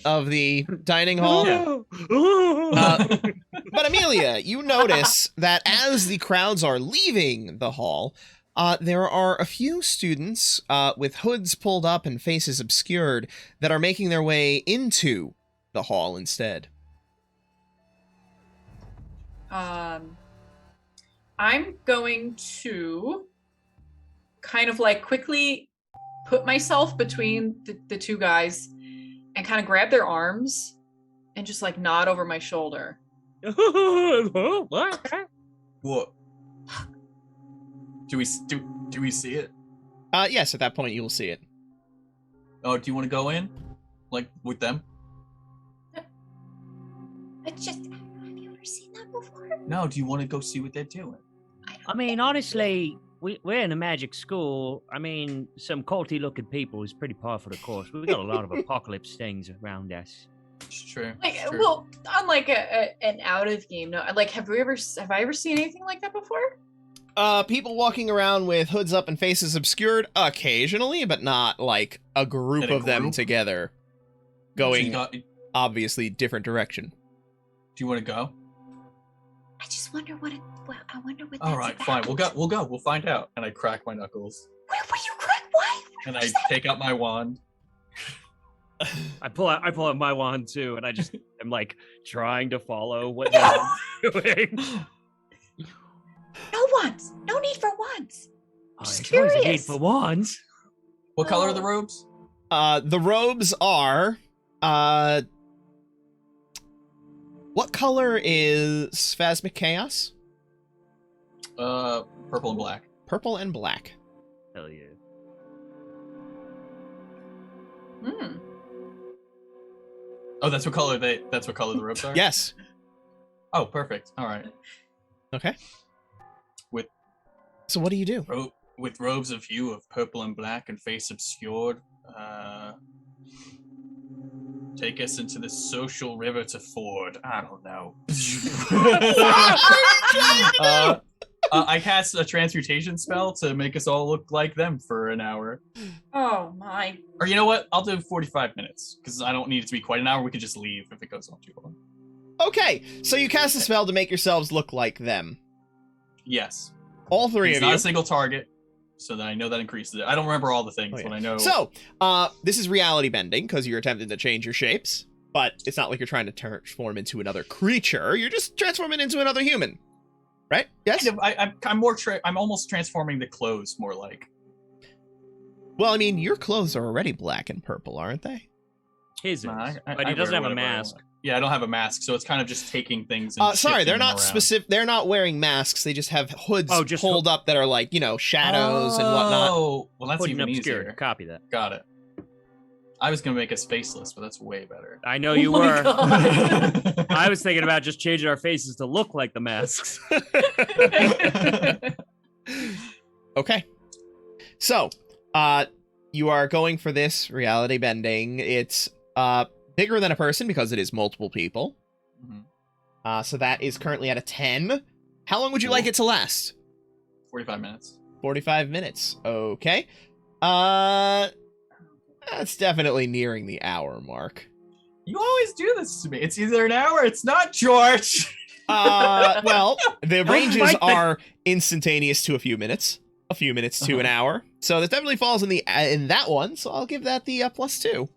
of the dining hall. But Amelia, you notice that as the crowds are leaving the hall, there are a few students with hoods pulled up and faces obscured that are making their way into the hall instead. I'm going to kind of like quickly put myself between the two guys and kind of grab their arms and just like nod over my shoulder. What? What? Do we see it? Yes, at that point you will see it. Oh, do you want to go in, like with them? It's just, have you ever seen that before? No. Do you want to go see what they're doing? I mean, honestly, we're in a magic school. I mean, some culty-looking people is pretty par for the course. We've got a lot of apocalypse things around us. It's true. Like, it's true. well, unlike an out of game. No, like, have I ever seen anything like that before? People walking around with hoods up and faces obscured occasionally, but not like a group In a of them group? together So you going got- do obviously different direction. you want to go? I just wonder what it. Well, I wonder what. All that's right, about. fine. We'll go. We'll find out. And I crack my knuckles, Wait, you crack? Why? and I take out my wand. I pull out my wand too, and I just am like trying to follow what they're doing. No wands. No need for wands. Oh, Just there's always a need curious. for wands. What color are the Oh. robes? The robes are, what color is Phasmic Chaos? Purple and black. Purple and black. Hell yeah. Hmm. Oh, that's what color the robes are? Yes. Oh, perfect. All right. Okay. With- So what do you do? With robes of hue of purple and black and face obscured, take us into the social river to ford. I don't know. I cast a transmutation spell to make us all look like them for an hour. Oh my. Or you know what? I'll do 45 minutes because I don't need it to be quite an hour. We could just leave if it goes on too long. Okay, so you cast a spell to make yourselves look like them. Yes. All three It's of not you. a single target, so that I know that increases it. I don't remember all the things, Oh, yeah. but I know. So, this is reality bending because you're attempting to change your shapes, but it's not like you're trying to transform into another creature. You're just transforming into another human, right? Yes. I'm almost transforming the clothes more like. Well, I mean, your clothes are already black and purple, aren't they? His is, Nah, but he I doesn't wear have a whatever I mask. want. Yeah, I don't have a mask, so it's kind of just taking things and Sorry, they're shifting them not around. specific. They're not wearing masks. They just have hoods just pulled up that are like, shadows and whatnot. Oh, well, that's Hood and even obscured. easier. Copy that. Got it. I was gonna make us faceless, but that's way better. I know you Oh my were. God. I was thinking about just changing our faces to look like the masks. Okay. So, you are going for this reality bending. It's bigger than a person because it is multiple people. Mhm. So that is currently at a 10. How long would you like it to last? 45 minutes. 45 minutes. Okay. That's definitely nearing the hour mark. You always do this to me. It's either an hour, it's not, George. Well, the ranges fight the- are instantaneous to a few minutes to an hour. So that definitely falls in that one. So I'll give that the +2.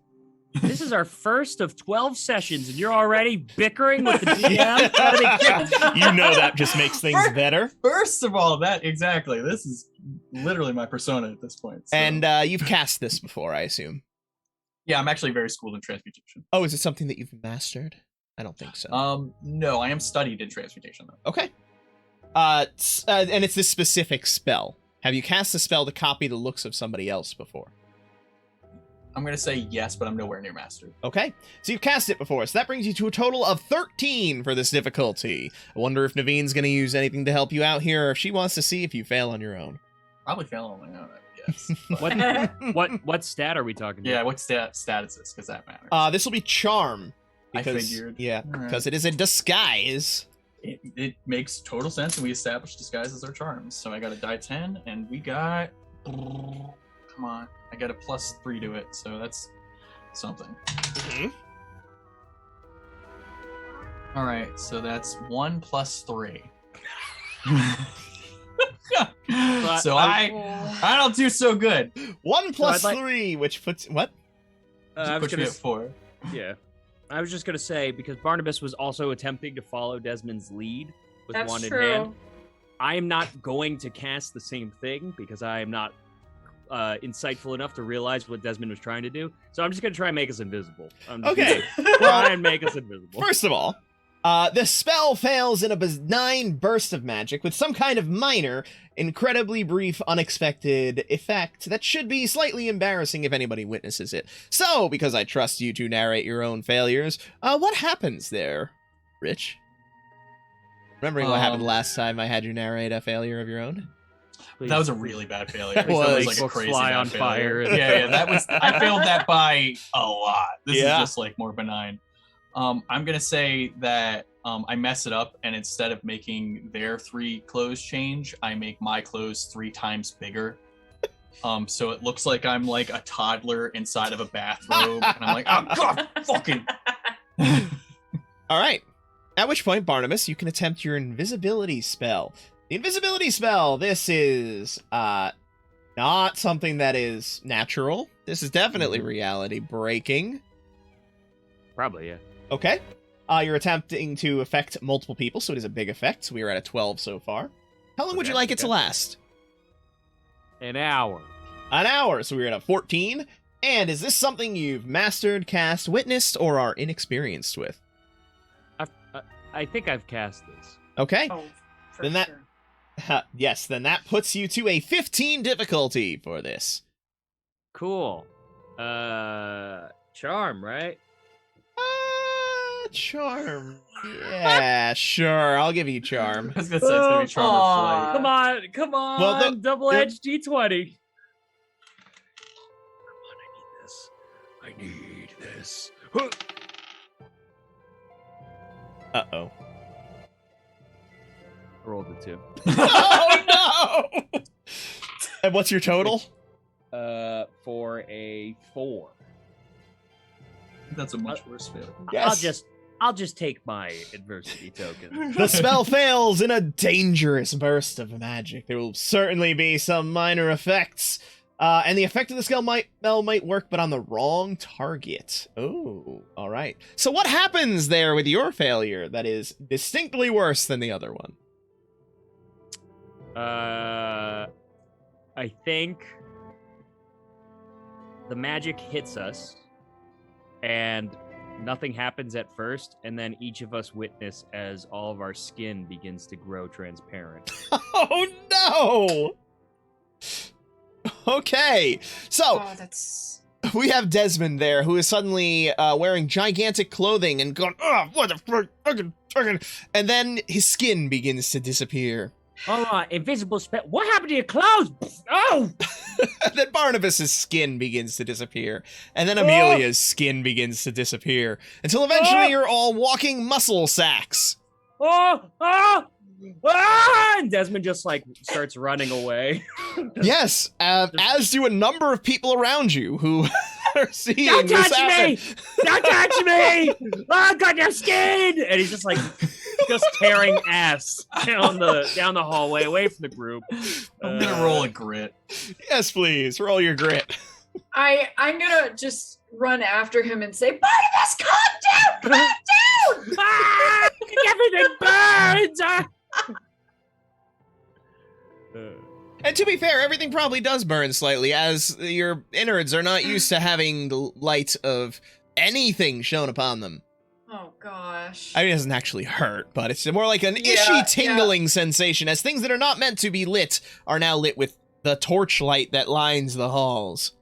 This is our first of 12 sessions, and you're already bickering with the DM? How do they get- You know that just makes things better. First of all, exactly. This is literally my persona at this point. So. And you've cast this before, I assume. Yeah, I'm actually very schooled in transmutation. Oh, is it something that you've mastered? I don't think so. No, I am studied in transmutation though. Okay. And it's this specific spell. Have you cast a spell to copy the looks of somebody else before? I'm gonna say yes, but I'm nowhere near mastered. Okay, so you've cast it before, so that brings you to a total of 13 for this difficulty. I wonder if Naveen's going to use anything to help you out here, or if she wants to see if you fail on your own. Probably fail on my own, yes. But- What stat are we talking yeah, about? what stat is this? Because that matters. This will be charm. I Because, figured. Yeah, Alright. because it is a disguise. It makes total sense, and we established disguises are charms. So I got a die 10, and we got. Come on, I got a +3 to it, so that's something. Mhm. All right, so that's 1 + 3. So I don't do so good. 1 So I'd plus like- 3, which puts what? I was Push me gonna at 4. Yeah. I was just going to say, because Barnabas was also attempting to follow Desmond's lead with That's one in true. hand, I am not going to cast the same thing because I am not insightful enough to realize what Desmond was trying to do. So I'm just going to try and make us invisible. I'm just Okay. gonna try and make us invisible. First of all, the spell fails in a benign burst of magic with some kind of minor, incredibly brief, unexpected effect that should be slightly embarrassing if anybody witnesses it. So, because I trust you to narrate your own failures, what happens there, Rich? Remembering what happened last time I had you narrate a failure of your own? Please. That was a really bad failure. It That was. like a Books crazy fly bad on failure. fire. Yeah, that was. I failed that by a lot. This Yeah. is just like more benign. I'm gonna say that I mess it up, and instead of making their 3 clothes change, I make my clothes 3 times bigger. So it looks like I'm like a toddler inside of a bathrobe, and I'm like, oh god, fucking. All right. At which point, Barnabas, you can attempt your invisibility spell. The invisibility spell, this is not something that is natural. This is definitely reality breaking. Probably, yeah. Okay. You're attempting to affect multiple people, so it is a big effect. We are at a 12 so far. How long would you Okay, like it to okay. last? An hour. An hour, so we're at a 14. And is this something you've mastered, cast, witnessed, or are inexperienced with? I think I've cast this. Okay. Oh, for Then that- sure. Yes, then that puts you to a 15 difficulty for this. Cool. Charm, right? Charm. Yeah, sure. I'll give you charm. I was gonna say it's gonna be charm or flight. Come on, Well, the- double-edged D20. I need this. Uh-oh. I rolled a 2. Oh, no! And what's your total? For a 4. That's a much worse failure. Yes. I'll just take my adversity token. The spell fails in a dangerous burst of magic. There will certainly be some minor effects. And the effect of the spell might work, but on the wrong target. Oh, all right. So what happens there with your failure that is distinctly worse than the other one? I think the magic hits us, and nothing happens at first, and then each of us witness as all of our skin begins to grow transparent. Oh no! Okay, so Oh, that's. we have Desmond there, who is suddenly wearing gigantic clothing and going, "Oh, what the fucking," and then his skin begins to disappear. All right, invisible spell. What happened to your clothes? Oh! And then Barnabas's skin begins to disappear, and then Amelia's skin begins to disappear, until eventually you're all walking muscle sacks. Oh! Oh! Ah! And Desmond just like starts running away. Yes, as do a number of people around you who are seeing Don't this touch happen. me! Don't touch me! Oh, I got your skin! And he's just like just tearing ass down the hallway away from the group. I'm gonna roll a grit. Yes, please, roll your grit. I'm gonna just run after him and say, Barnabas, calm down! Calm down! Ah! Everything burns! Ah! And to be fair, everything probably does burn slightly, as your innards are not used to having the light of anything shown upon them. Oh gosh. I mean, it doesn't actually hurt, but it's more like an ishy tingling sensation, as things that are not meant to be lit are now lit with the torchlight that lines the halls.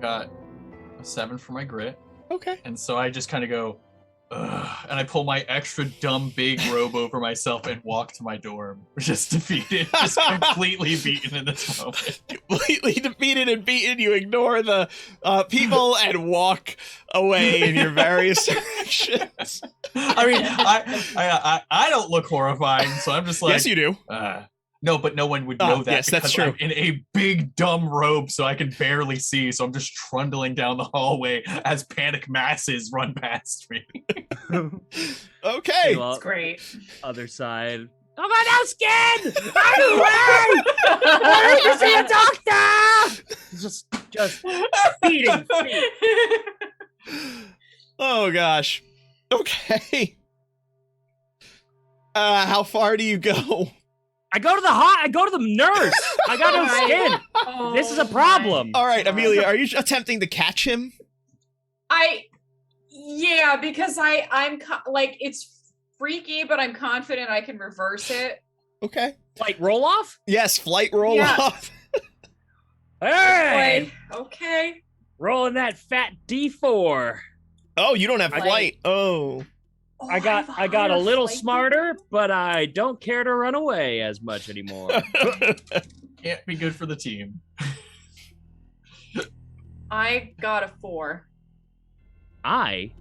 Got a 7 for my grit. Okay. And so I just kind of go, ugh, and I pull my extra dumb big robe over myself and walk to my dorm. Just defeated, just completely beaten in this moment. Completely defeated and beaten, you ignore the people and walk away in your various directions. I mean, I don't look horrifying, so I'm just like, Yes, you do. No, but no one would know that. Yes, that's because true. I'm in a big dumb robe, so I can barely see. So I'm just trundling down the hallway as panic masses run past me. Okay. It's great. Other side. I got no skin! I'm away! I need to see a doctor! Just beating feet. Oh gosh. Okay. How far do you go? I go to the nurse. I got no skin. Oh, This is a problem. All right, Amelia, are you attempting to catch him? Yeah, because I'm like, it's freaky, but I'm confident I can reverse it. Okay. Like roll off? Yes, flight roll Yeah. off. Hey! Boy, okay. Rolling that fat D4. Oh, you don't have I- flight. Oh. Oh, I got have a higher little flight smarter, but I don't care to run away as much anymore. Can't be good for the team. I got a 4. I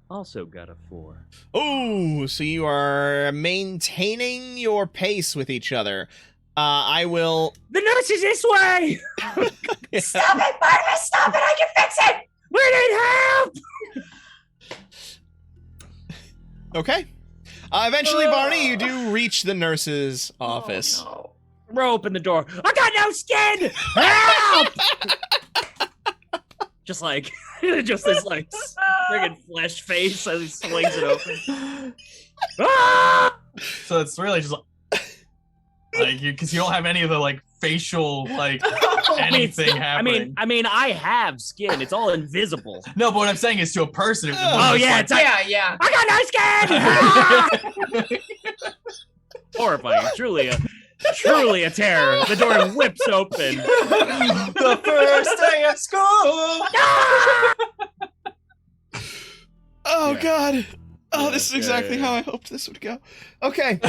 also got a 4. Oh, so you are maintaining your pace with each other. I will. The nurse is this way! Stop it, Barnabas! Stop it! I can fix it! We need help! Okay. Eventually, Barney, you do reach the nurse's office. Oh, Throw open the door. I got no skin! Help! just this like friggin' flesh face as he swings it open. Ah! So it's really just like you, because you don't have any of the like facial like anything happening. I mean, I have skin. It's all invisible. No, but what I'm saying is to a person. Oh, yeah, it's it's no. Yeah. I got no skin! Horrifying. Truly a terror. The door whips open. the first day of school. Oh, Yeah. God. Oh, Yeah, this is yeah, exactly yeah. how I hoped this would go. Okay.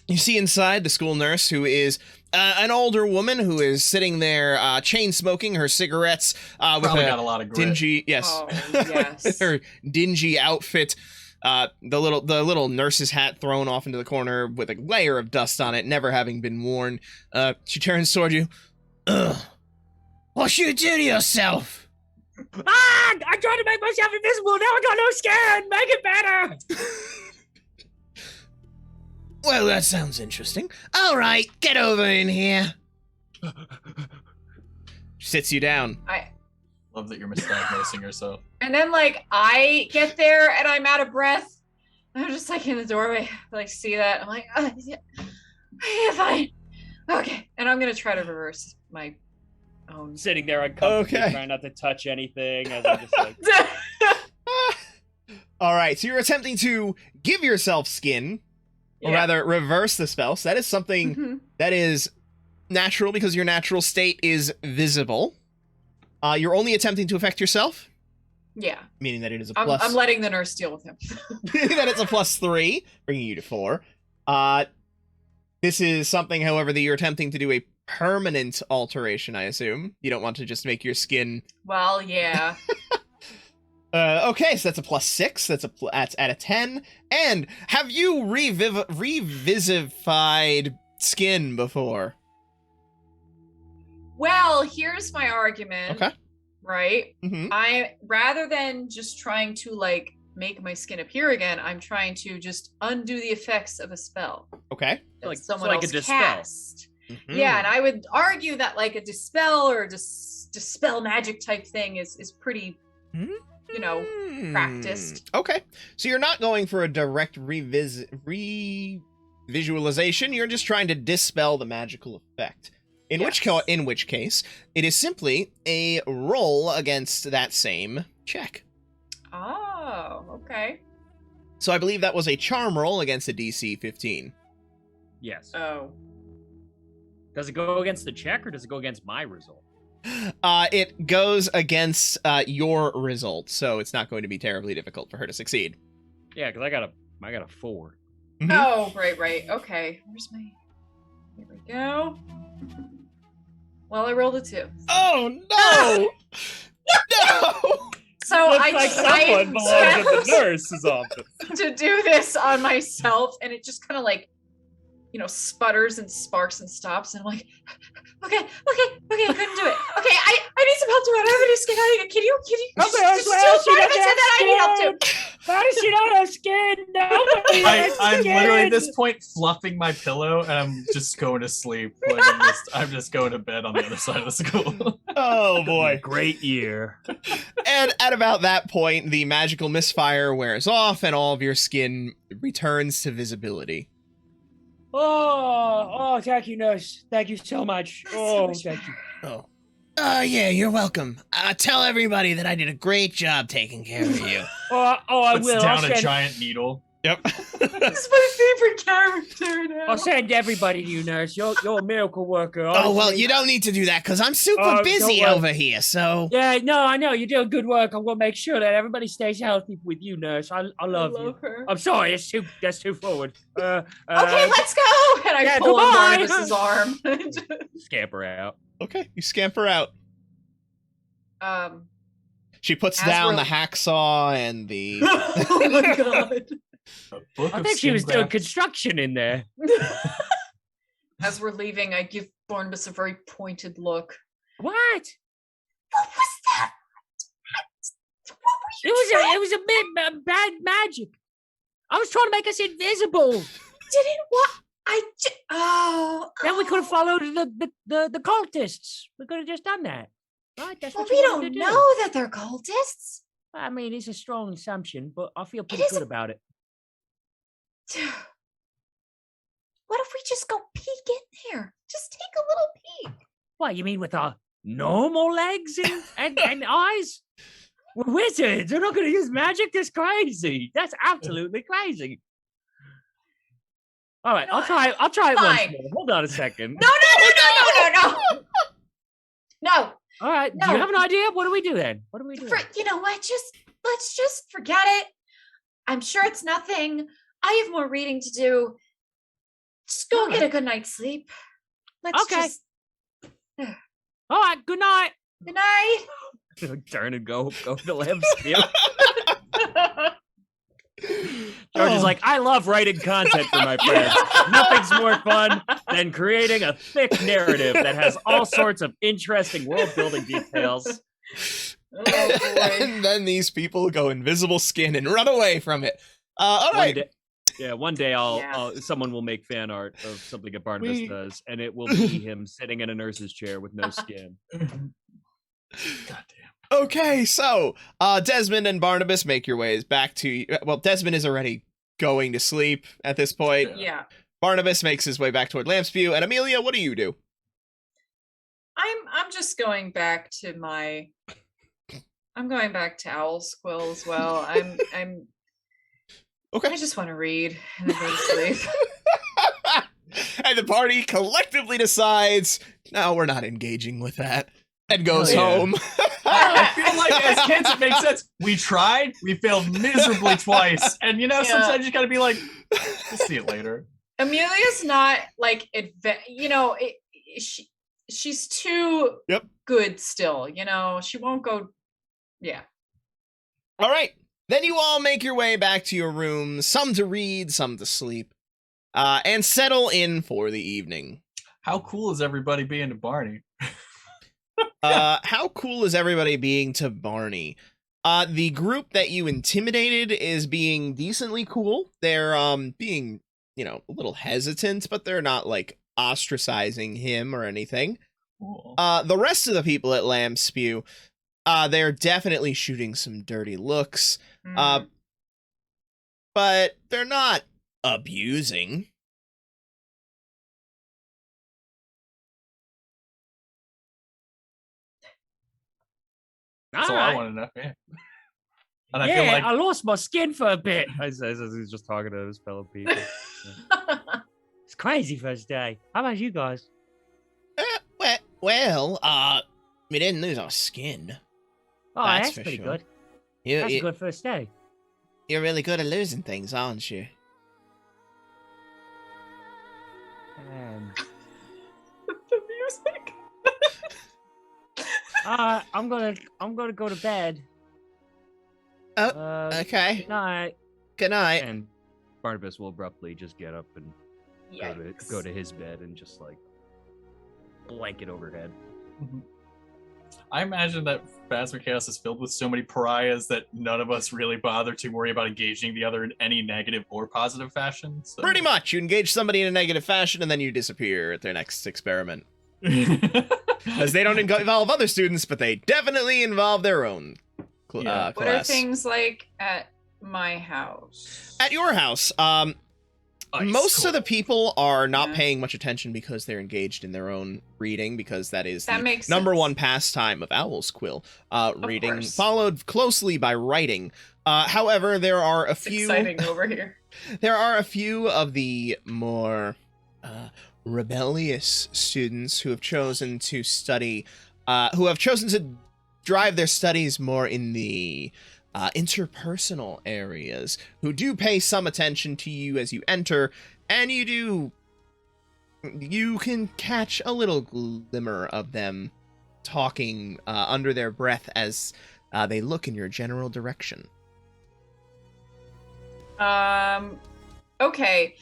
You see inside the school nurse, who is an older woman who is sitting there chain smoking her cigarettes with Probably a got a lot of grit. dingy, yes, Oh, yes. her dingy outfit. The little nurse's hat thrown off into the corner with a layer of dust on it, never having been worn. She turns toward you. Ugh. What you do to yourself? Ah! I tried to make myself invisible. Now I got no skin. Make it better. Well, that sounds interesting. All right, get over in here. Sits you down. Love that you're misdiagnosing yourself. And then like I get there and I'm out of breath. I'm just like in the doorway, like see that. I'm like, yeah, fine. Okay. And I'm gonna try to reverse my Oh. sitting there uncomfortably, Okay. trying not to touch anything. As I'm just like, All right, so you're attempting to give yourself skin, or Yeah. rather reverse the spell. So that is something Mhm. that is natural because your natural state is visible. You're only attempting to affect yourself, Yeah. meaning that it is a I'm plus. letting the nurse deal with him. Meaning that it's a +3, bringing you to 4. This is something, however, that you're attempting to do a permanent alteration. I assume you don't want to just make your skin. Well, yeah. Okay, so that's a +6. That's at a 10. And have you revisified skin before? Well, here's my argument. Okay. Right? Mm-hmm. I rather than just trying to like make my skin appear again, I'm trying to just undo the effects of a spell Okay. that Like- someone like a else dispel. cast. Yeah, and I would argue that like a dispel or dispel magic type thing is pretty, you know, practiced. Okay. So you're not going for a direct revisualization. You're just trying to dispel the magical effect. In which case, it is simply a roll against that same check. Oh, okay. So I believe that was a charm roll against a DC 15. yes. Oh. Does it go against the check or does it go against my result? It goes against your result, so it's not going to be terribly difficult for her to succeed. Yeah, because I got a 4. Mhm. Oh, right. Okay. Where's my... Here we go. Well, I rolled a 2. Oh, no! No! So Looks I like someone belongs at the chose nurse's office. to do this on myself, and it just kind of like, you know, sputters and sparks and stops, and I'm like, okay, I couldn't do it. Okay, I need some help to it. I don't have any skin. Can you just do it? I need help too. How does she not have skin? Nobody has I'm skin. literally at this point fluffing my pillow and I'm just going to sleep. Like I'm just going to bed on the other side of the school. Oh, boy. Great year. And at about that point, the magical misfire wears off and all of your skin returns to visibility. Oh, thank you, nurse. Thank you so much. Oh, much thank you. Oh. Yeah, you're welcome. Tell everybody that I did a great job taking care of you. I Puts will. down I'll a send, giant needle. Yep. This is my favorite character now. I'll send everybody to you, nurse. You're a miracle worker. Oh, well, honestly. you don't need to do that because I'm super Oh, busy don't worry. over here, so. Yeah, no, I know. You're doing good work. I'm going to make sure that everybody stays healthy with you, nurse. I love you. her. I'm sorry, that's too forward. Okay, let's go. And I yeah, pull on goodbye. Barnabas's arm. Scamper out. Okay, you scamper out. um. She puts As down we're- the hacksaw and the... Oh my god. A book I of think she skin was doing graft. construction in there. As we're leaving, I give Barnabas a very pointed look. What? What was that? It was a bad magic. I was trying to make us invisible. Didn't what? Then we could have followed the cultists. We could have just done that. Right? That's Well, what we you don't wanted to do. know that they're cultists. I mean, it's a strong assumption, but I feel pretty is good a- about it. What if we just go peek in there? Just take a little peek. What, you mean with our normal legs and eyes? We're wizards. We're not going to use magic? That's crazy. That's absolutely crazy. All right, I'll try it once Fine. more. Hold on a second. No. No. All right, do No. you have an idea? What do we do then? What do we do? You know what? Let's just forget it. I'm sure it's nothing. I have more reading to do. Just go get a good night's sleep. Let's Okay. just All right, good night. good night. Turn and go to the lamp steal. George is like, I love writing content for my friends. Nothing's more fun than creating a thick narrative that has all sorts of interesting world building details. Oh boy. and then these people go invisible skin and run away from it. All right. One day Yeah. I'll someone will make fan art of something that Barnabas We- does, and it will be him sitting in a nurse's chair with no skin. Goddamn. Okay, so Desmond and Barnabas make your ways back to... Well, Desmond is already going to sleep at this point. Yeah. Barnabas makes his way back toward Lampspew. And Amelia, what do you do? I'm just going back to I'm going back to Owl's Quill as well. I'm Okay. I just want to read and then go to sleep. And the party collectively decides, no, we're not engaging with that, and goes Hell yeah. home. I feel like as kids it makes sense. We tried, we failed miserably twice, and sometimes you just gotta be like, we'll see it later. Amelia's not like she's too good still. She won't go. Yeah. All right. Then you all make your way back to your rooms, some to read, some to sleep, and settle in for the evening. How cool is everybody being to Barney? How cool is everybody being to Barney? The group that you intimidated is being decently cool. They're being, a little hesitant, but they're not like ostracizing him or anything. Cool. The rest of the people at Lamb Spew, they're definitely shooting some dirty looks. But they're not abusing. That's all I want to know. Yeah. And Yeah, I feel like I lost my skin for a bit. As he's just talking to his fellow people. Yeah. It's crazy first day. How about you guys? Well, we didn't lose our skin. Oh, That's that's for pretty sure. good. You, That's a you, good first day. you're really good at losing things, aren't you? the music. I'm gonna go to bed. Oh, okay. Good night. Good night. And Barnabas will abruptly just get up and go to his bed and just like blanket overhead. I imagine that Phasmic Chaos is filled with so many pariahs that none of us really bother to worry about engaging the other in any negative or positive fashion. So. Pretty much. You engage somebody in a negative fashion, and then you disappear at their next experiment. Because they don't involve other students, but they definitely involve their own class. What are things like at my house? At your house, most of the people are not paying much attention because they're engaged in their own reading, because that is the makes number sense. one pastime of Owl's Quill. Reading, course. followed closely by writing. However, there are a few... Exciting over here. There are a few of the more rebellious students who have chosen to study, who have chosen to drive their studies more in the interpersonal areas, who do pay some attention to you as you enter, and you can catch a little glimmer of them talking under their breath as they look in your general direction. Okay.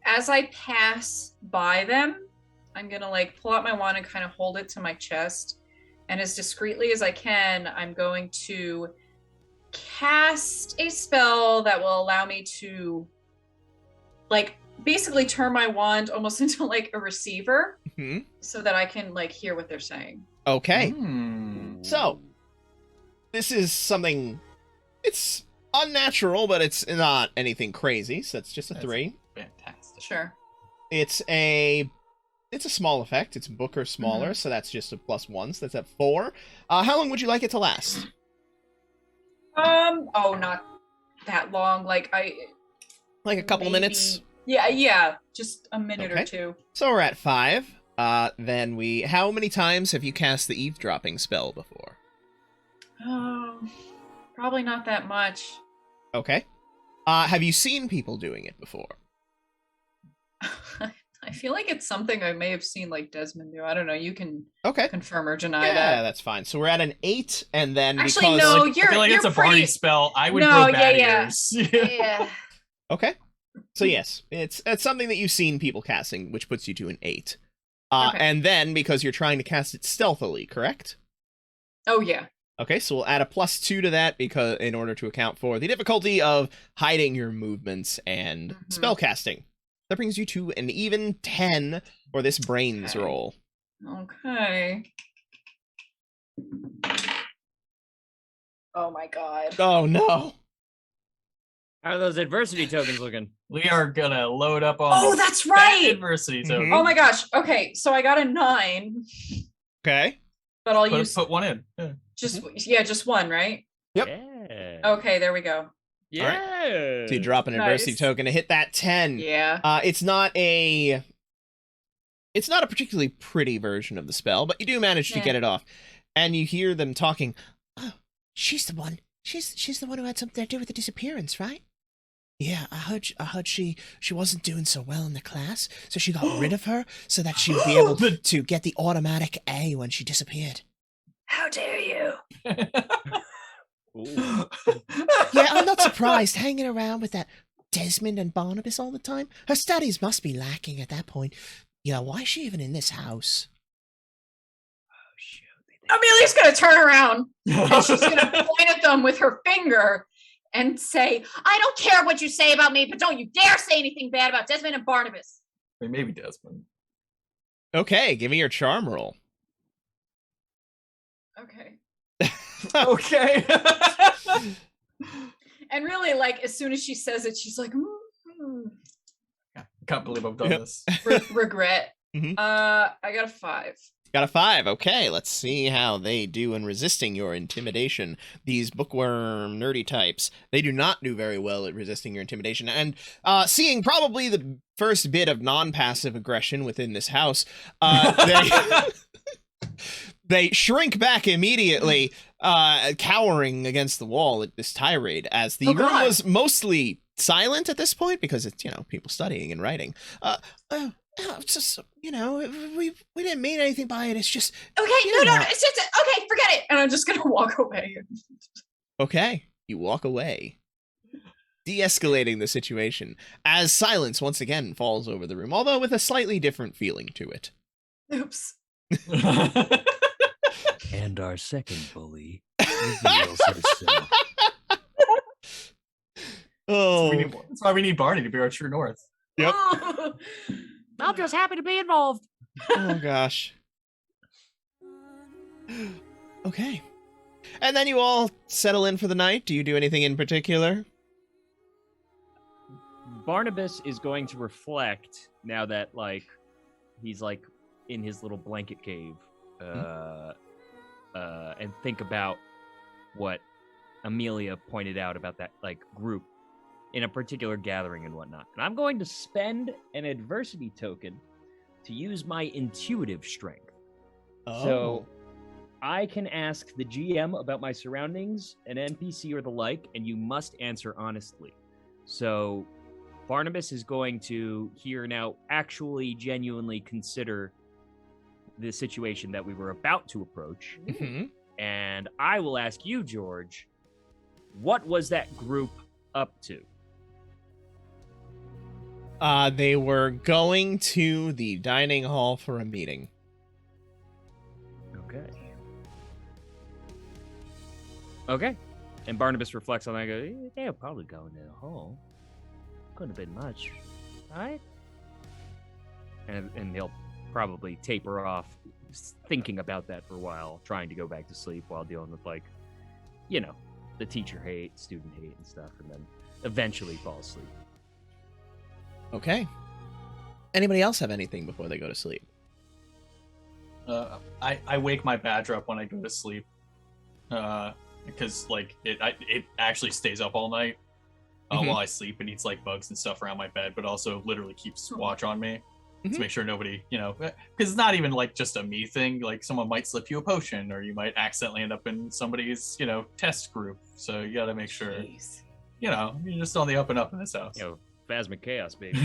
As I pass by them, I'm gonna pull out my wand and kind of hold it to my chest, and as discreetly as I can, I'm going to cast a spell that will allow me to basically turn my wand almost into a receiver, so that I can hear what they're saying. Okay. So, this is something, it's unnatural, but it's not anything crazy, so it's just a 3. Fantastic. Sure. It's a small effect. It's book or smaller, so that's just a +1, so that's at 4. How long would you like it to last? Not that long. Like a couple of minutes? Yeah, just a minute or two. So we're at 5. Then how many times have you cast the eavesdropping spell before? Oh, probably not that much. Okay. Have you seen people doing it before? I feel like it's something I may have seen Desmond do. I don't know. You can Okay. confirm or deny Yeah, that. that's fine. So we're at an 8, and then Actually, because... no, I feel like it's a Barney pretty... spell. I would No, grow bad yeah. ears. Yeah. Okay. So yes, it's something that you've seen people casting, which puts you to an 8. Okay. And then, because you're trying to cast it stealthily, correct? Oh, yeah. Okay, so we'll add a +2 to that because in order to account for the difficulty of hiding your movements and spell casting. That brings you to an even 10 for this brains roll. Okay. Oh my god. Oh no. How are those adversity tokens looking? We are gonna load up on Oh, the that's fat right! adversity token. Oh my gosh. Okay, so I got a 9. Okay. But I'll use Put one in. Yeah. just one, right? Yep. Yeah. Okay, there we go. Yeah. So you drop an adversity Nice. token to hit that 10. Yeah. It's not a particularly pretty version of the spell, but you do manage to Yeah. get it off. And you hear them talking. Oh, she's the one. She's the one who had something to do with the disappearance, right? Yeah, I heard she wasn't doing so well in the class, so she got rid of her so that she would be able to get the automatic A when she disappeared. How dare you? Ooh. Yeah, I'm not surprised hanging around with that Desmond and Barnabas all the time. Her studies must be lacking at that point. You know, why is she even in this house? Amelia's gonna turn around and she's gonna point at them with her finger and say, I don't care what you say about me, but don't you dare say anything bad about Desmond and Barnabas. Maybe Desmond. Okay, give me your charm roll. Okay. Okay. And really, like, as soon as she says it, she's like, I can't believe I've done this. regret. Mhm. I got a 5. Got a 5. Okay, let's see how they do in resisting your intimidation. These bookworm nerdy types, they do not do very well at resisting your intimidation. And seeing probably the first bit of non-passive aggression within this house, they shrink back immediately, cowering against the wall at this tirade, as the room God. was mostly silent at this point because it's, people studying and writing. It's just, we didn't mean anything by it. It's just Okay, no, it's just, okay, forget it. And I'm just gonna walk away. okay. You walk away, de-escalating the situation as silence once again falls over the room, although with a slightly different feeling to it. Oops. And our second bully reveals herself. Oh, That's why we need Barney to be our true north. Yep. I'm just happy to be involved. oh gosh. Okay. And then you all settle in for the night. Do you do anything in particular? Barnabas is going to reflect now that he's in his little blanket cave, and think about what Amelia pointed out about that group in a particular gathering and whatnot. And I'm going to spend an adversity token to use my intuitive strength. Oh. So I can ask the GM about my surroundings, an NPC or the like, and you must answer honestly. So Barnabas is going to here now actually genuinely consider the situation that we were about to approach. Mm-hmm. And I will ask you, George, what was that group up to? They were going to the dining hall for a meeting. Okay. And Barnabas reflects on that and goes, they're probably going to the hall. Couldn't have been much, right? And he'll probably taper off, thinking about that for a while, trying to go back to sleep while dealing with, the teacher hate, student hate, and stuff, and then eventually fall asleep. Okay. Anybody else have anything before they go to sleep? I wake my badger up when I go to sleep, because it actually stays up all night while I sleep and eats bugs and stuff around my bed, but also literally keeps watch on me to make sure nobody, because it's not even just a me thing. Someone might slip you a potion, or you might accidentally end up in somebody's test group. So you got to make sure you're just on the up and up in this house. Phasmic chaos, baby.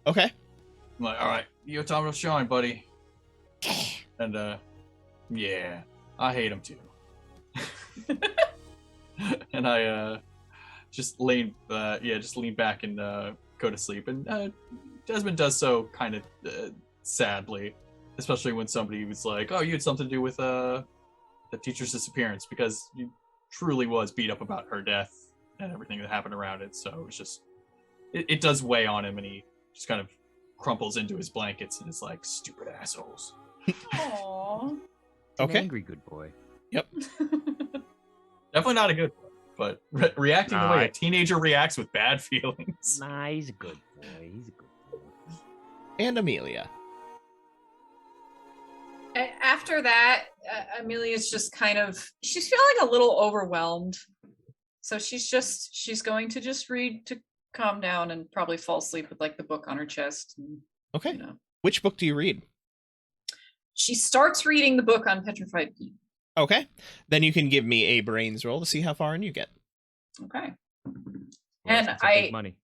Okay. I'm like, all right, your time to shine, buddy. And yeah, I hate him too. And I just lean back and go to sleep. And Desmond does so kind of sadly, especially when somebody was like, "Oh, you had something to do with the teacher's disappearance," because he truly was beat up about her death and everything that happened around it. So it's just, it does weigh on him, and he just kind of crumples into his blankets and is like, "Stupid assholes." Aww. Okay. An angry good boy. Yep. Definitely not a good one, but reacting the way a teenager reacts with bad feelings. Nah, he's a good boy. He's a good boy. And Amelia. after that, Amelia's just she's feeling a little overwhelmed. So she's going to just read to calm down and probably fall asleep with like the book on her chest. And, Okay. you know. Which book do you read? She starts reading the book on Petrified Pete. Okay. Then you can give me a brains roll to see how far in you get. Okay. Well, And that's some big money.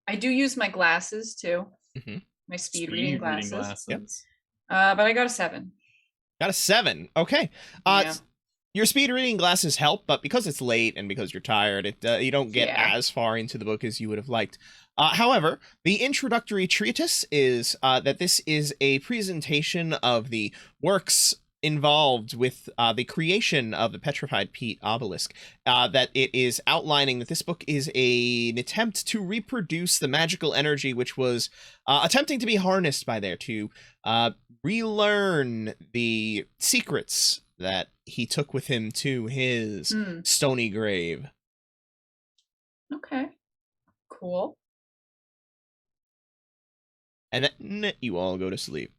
I do use my glasses too. Mhm. My speed reading glasses. Yep. But I got a 7. Got a 7. Okay. Yeah. Your speed reading glasses help, but because it's late and because you're tired, you don't get Yeah. as far into the book as you would have liked. However, the introductory treatise is that this is a presentation of the works involved with the creation of the Petrified Pete obelisk. That it is outlining that this book is an attempt to reproduce the magical energy which was attempting to be harnessed by there to relearn the secrets that he took with him to his stony grave. Okay. Cool. And then you all go to sleep.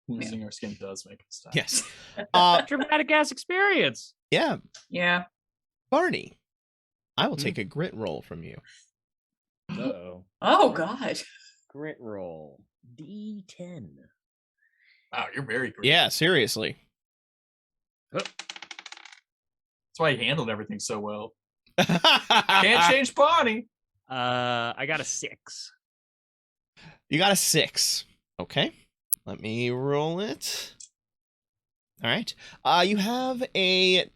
Losing our skin does make us tired. Yes. Dramatic ass experience. Yeah. Yeah. Barney, I will take a grit roll from you. Uh-oh. Oh God. Grit roll. D10. Wow, you're very great. Yeah, seriously. That's why he handled everything so well. Can't change Bonnie. I got a 6. You got a 6. Okay. Let me roll it. All right. You have a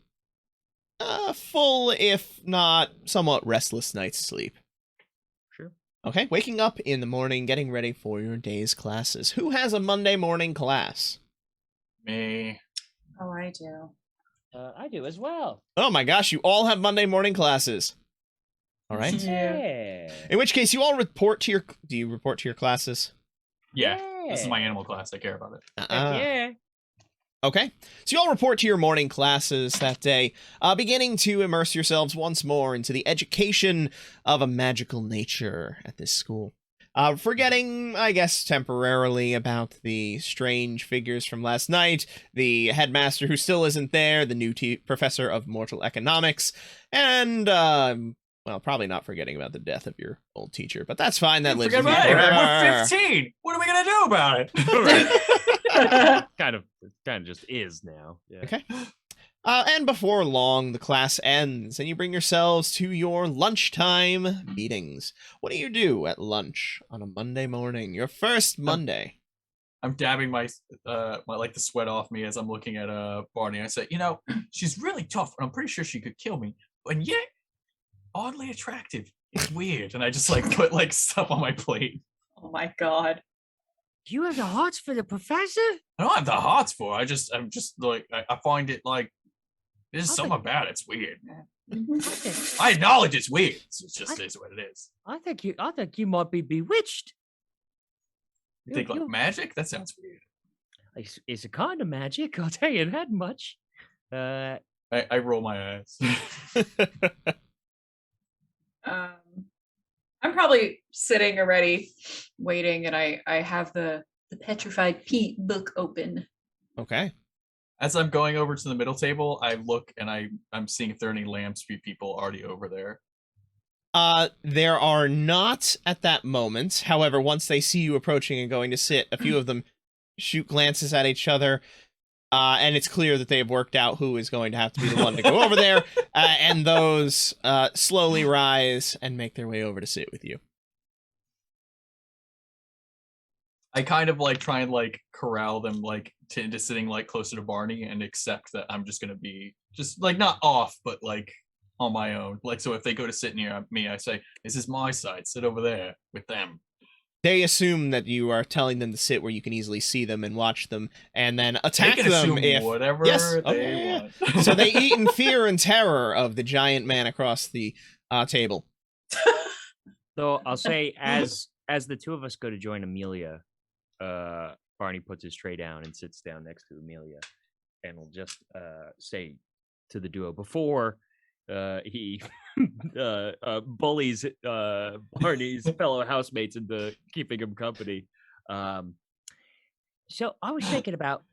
full, if not somewhat restless night's sleep. Sure. Okay. Waking up in the morning, getting ready for your day's classes. Who has a Monday morning class? Me. Oh, I do. I do as well. Oh my gosh, you all have Monday morning classes. All right. Yeah. In which case, you all report to your... Do you report to your classes? Yeah. This is my animal class. I care about it. Yeah. Okay. So you all report to your morning classes that day, beginning to immerse yourselves once more into the education of a magical nature at this school. Forgetting, I guess, temporarily about the strange figures from last night, the headmaster who still isn't there, the new professor of mortal economics, and, well, probably not forgetting about the death of your old teacher, but that's fine. That lives Forget with you about it. forever. We're 15. What are we gonna do about it? kind of just is now. Yeah. Okay. And before long, the class ends, and you bring yourselves to your lunchtime meetings. What do you do at lunch on a Monday morning? Your first Monday. I'm dabbing my like the sweat off me as I'm looking at Barney. I say, she's really tough, and I'm pretty sure she could kill me, but yet oddly attractive. It's weird, and I just like put like stuff on my plate. Oh my God. Do you have the hearts for the professor? I don't have the hearts for it. I'm just like I find it like there's Okay. something about it. It's weird. Okay. I acknowledge it's weird. It's just is what it is. I think you might be bewitched. You think like You- magic? That sounds weird. It's a kind of magic. I'll tell you that much. I roll my eyes. I'm probably sitting already, waiting, and I have the Petrified Pete book open. Okay. As I'm going over to the middle table, I look and I'm seeing if there are any Lamb Street people already over there. There are not at that moment. However, once they see you approaching and going to sit, a few of them shoot glances at each other. And it's clear that they have worked out who is going to have to be the one to go over there. And those slowly rise and make their way over to sit with you. I kind of like try and like corral them like into sitting like closer to Barney and accept that I'm just gonna be just like not off, but like on my own. Like so if they go to sit near me, I say, "This is my side. Sit over there with them." They assume that you are telling them to sit where you can easily see them and watch them, and then They attack can them assume if whatever Yes. they Oh, yeah. want. So they eat in fear and terror of the giant man across the table. So I'll say as the two of us go to join Amelia, Barney puts his tray down and sits down next to Amelia, and will just say to the duo before he bullies Barney's fellow housemates into keeping him company. So I was thinking about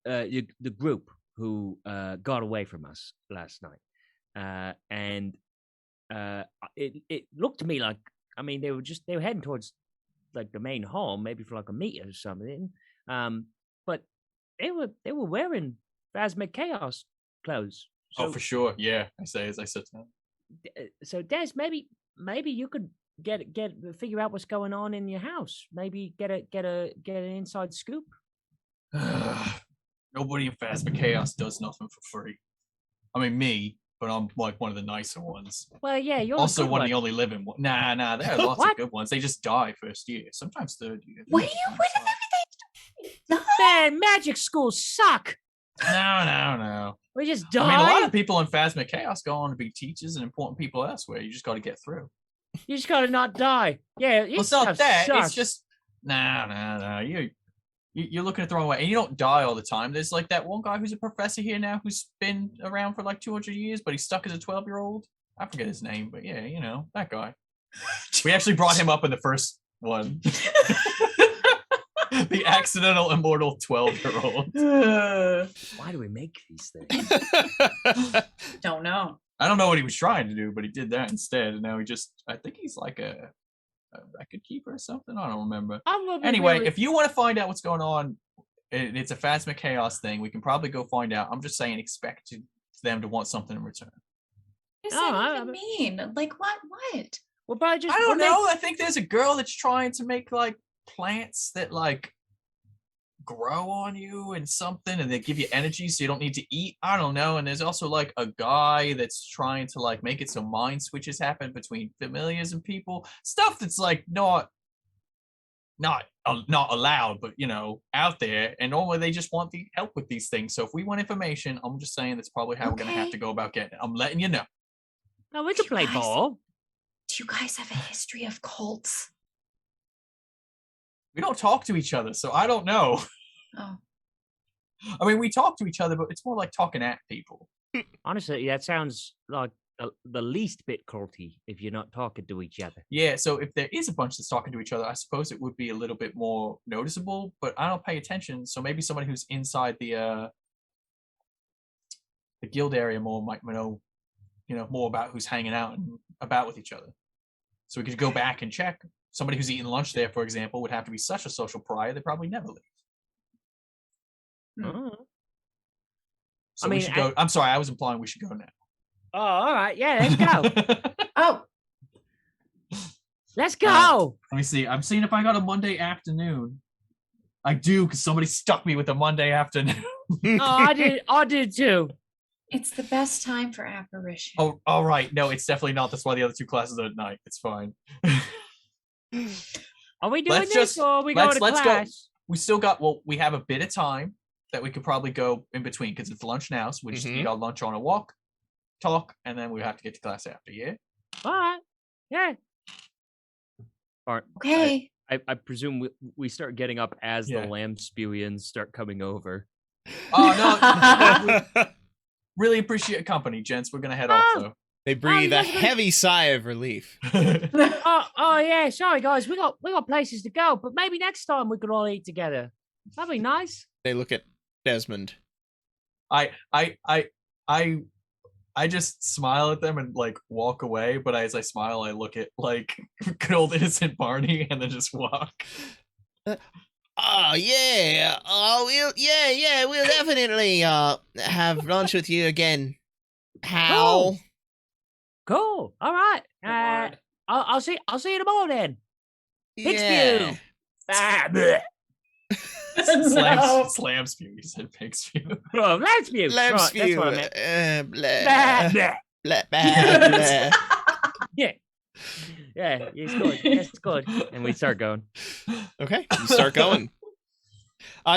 the group who got away from us last night, and it looked to me like, I mean, they were heading towards like the main hall, maybe for like a meet or something. But they were wearing Phasmic Chaos clothes. So, oh, for sure. Yeah, I say as I sit down. So Des, maybe you could figure out what's going on in your house. Maybe get an inside scoop. Nobody in Phasmic Chaos does nothing for free. I mean, me, but I'm like one of the nicer ones. Well, yeah, you're also the one of the only living ones. Nah, there are lots of good ones. They just die first year, sometimes third year. What do you? Man, magic schools suck. No. We just die. I mean, a lot of people in Phasmic Chaos go on to be teachers and important people elsewhere. You just got to get through. You just got to not die. Yeah, Well, it's not that. Sucks. It's just You're looking at the wrong way, and you don't die all the time. There's like that one guy who's a professor here now who's been around for like 200 years, but he's stuck as a 12-year-old. I forget his name, but yeah, you know, that guy. We actually brought him up in the first one. The accidental immortal 12-year-old. Why do we make these things? Don't know. I don't know what he was trying to do, but he did that instead, and now I think he's like a record keeper or something. I don't remember. Anyway, if you want to find out what's going on, it's a Phasmic Chaos thing. We can probably go find out. I'm just saying, expect them to want something in return. What does that even mean? Like what? Well, probably just. I don't know. I think there's a girl that's trying to make like plants that like grow on you and something, and they give you energy so you don't need to eat. I don't know. And there's also like a guy that's trying to like make it so mind switches happen between familiars and people. Stuff that's like not allowed, but you know, out there. And normally they just want the help with these things. So if we want information, I'm just saying that's probably how we're gonna have to go about getting it. I'm letting you know. No, we can play ball. Do you guys have a history of cults? We don't talk to each other, so I don't know. Oh. I mean, we talk to each other, but it's more like talking at people. Honestly, that sounds like the least bit culty if you're not talking to each other. Yeah, so if there is a bunch that's talking to each other, I suppose it would be a little bit more noticeable, but I don't pay attention, so maybe somebody who's inside the guild area more might know, you know, more about who's hanging out and about with each other. So we could go back and check. Somebody who's eating lunch there, for example, would have to be such a social pariah they probably never leave. So we should go. I'm sorry, I was implying we should go now. Oh, all right. Yeah, let's go. Oh. Let's go. Let me see. I'm seeing if I got a Monday afternoon. I do, because somebody stuck me with a Monday afternoon. I did too. It's the best time for apparition. Oh, all right. No, it's definitely not. That's why the other two classes are at night. It's fine. Are we doing this, or are we going to class? Go. We still got. Well, we have a bit of time that we could probably go in between, because it's lunch now, so we just eat our lunch on a walk, talk, and then we have to get to class after. Yeah. All right. Yeah. All right. Okay. I presume we start getting up as the lamb spewians start coming over. Oh no! Really appreciate company, gents. We're gonna head off though. They breathe a heavy sigh of relief. oh yeah, sorry guys, we got places to go, but maybe next time we could all eat together. That'd be nice. They look at Desmond. I just smile at them and like walk away, but as I smile, I look at like good old innocent Barney and then just walk. Oh yeah, we'll definitely have lunch with you again, pal. Cool. All right. I'll see you tomorrow then. Big Yeah. spew. Slam spew. You said pig spew. Oh, lamb spew. Lamb Right, spew. that's what I meant. Blah, Blah, blah, blah, blah. Yeah. Yeah, it's good. That's good. And we start going. Okay, you start going.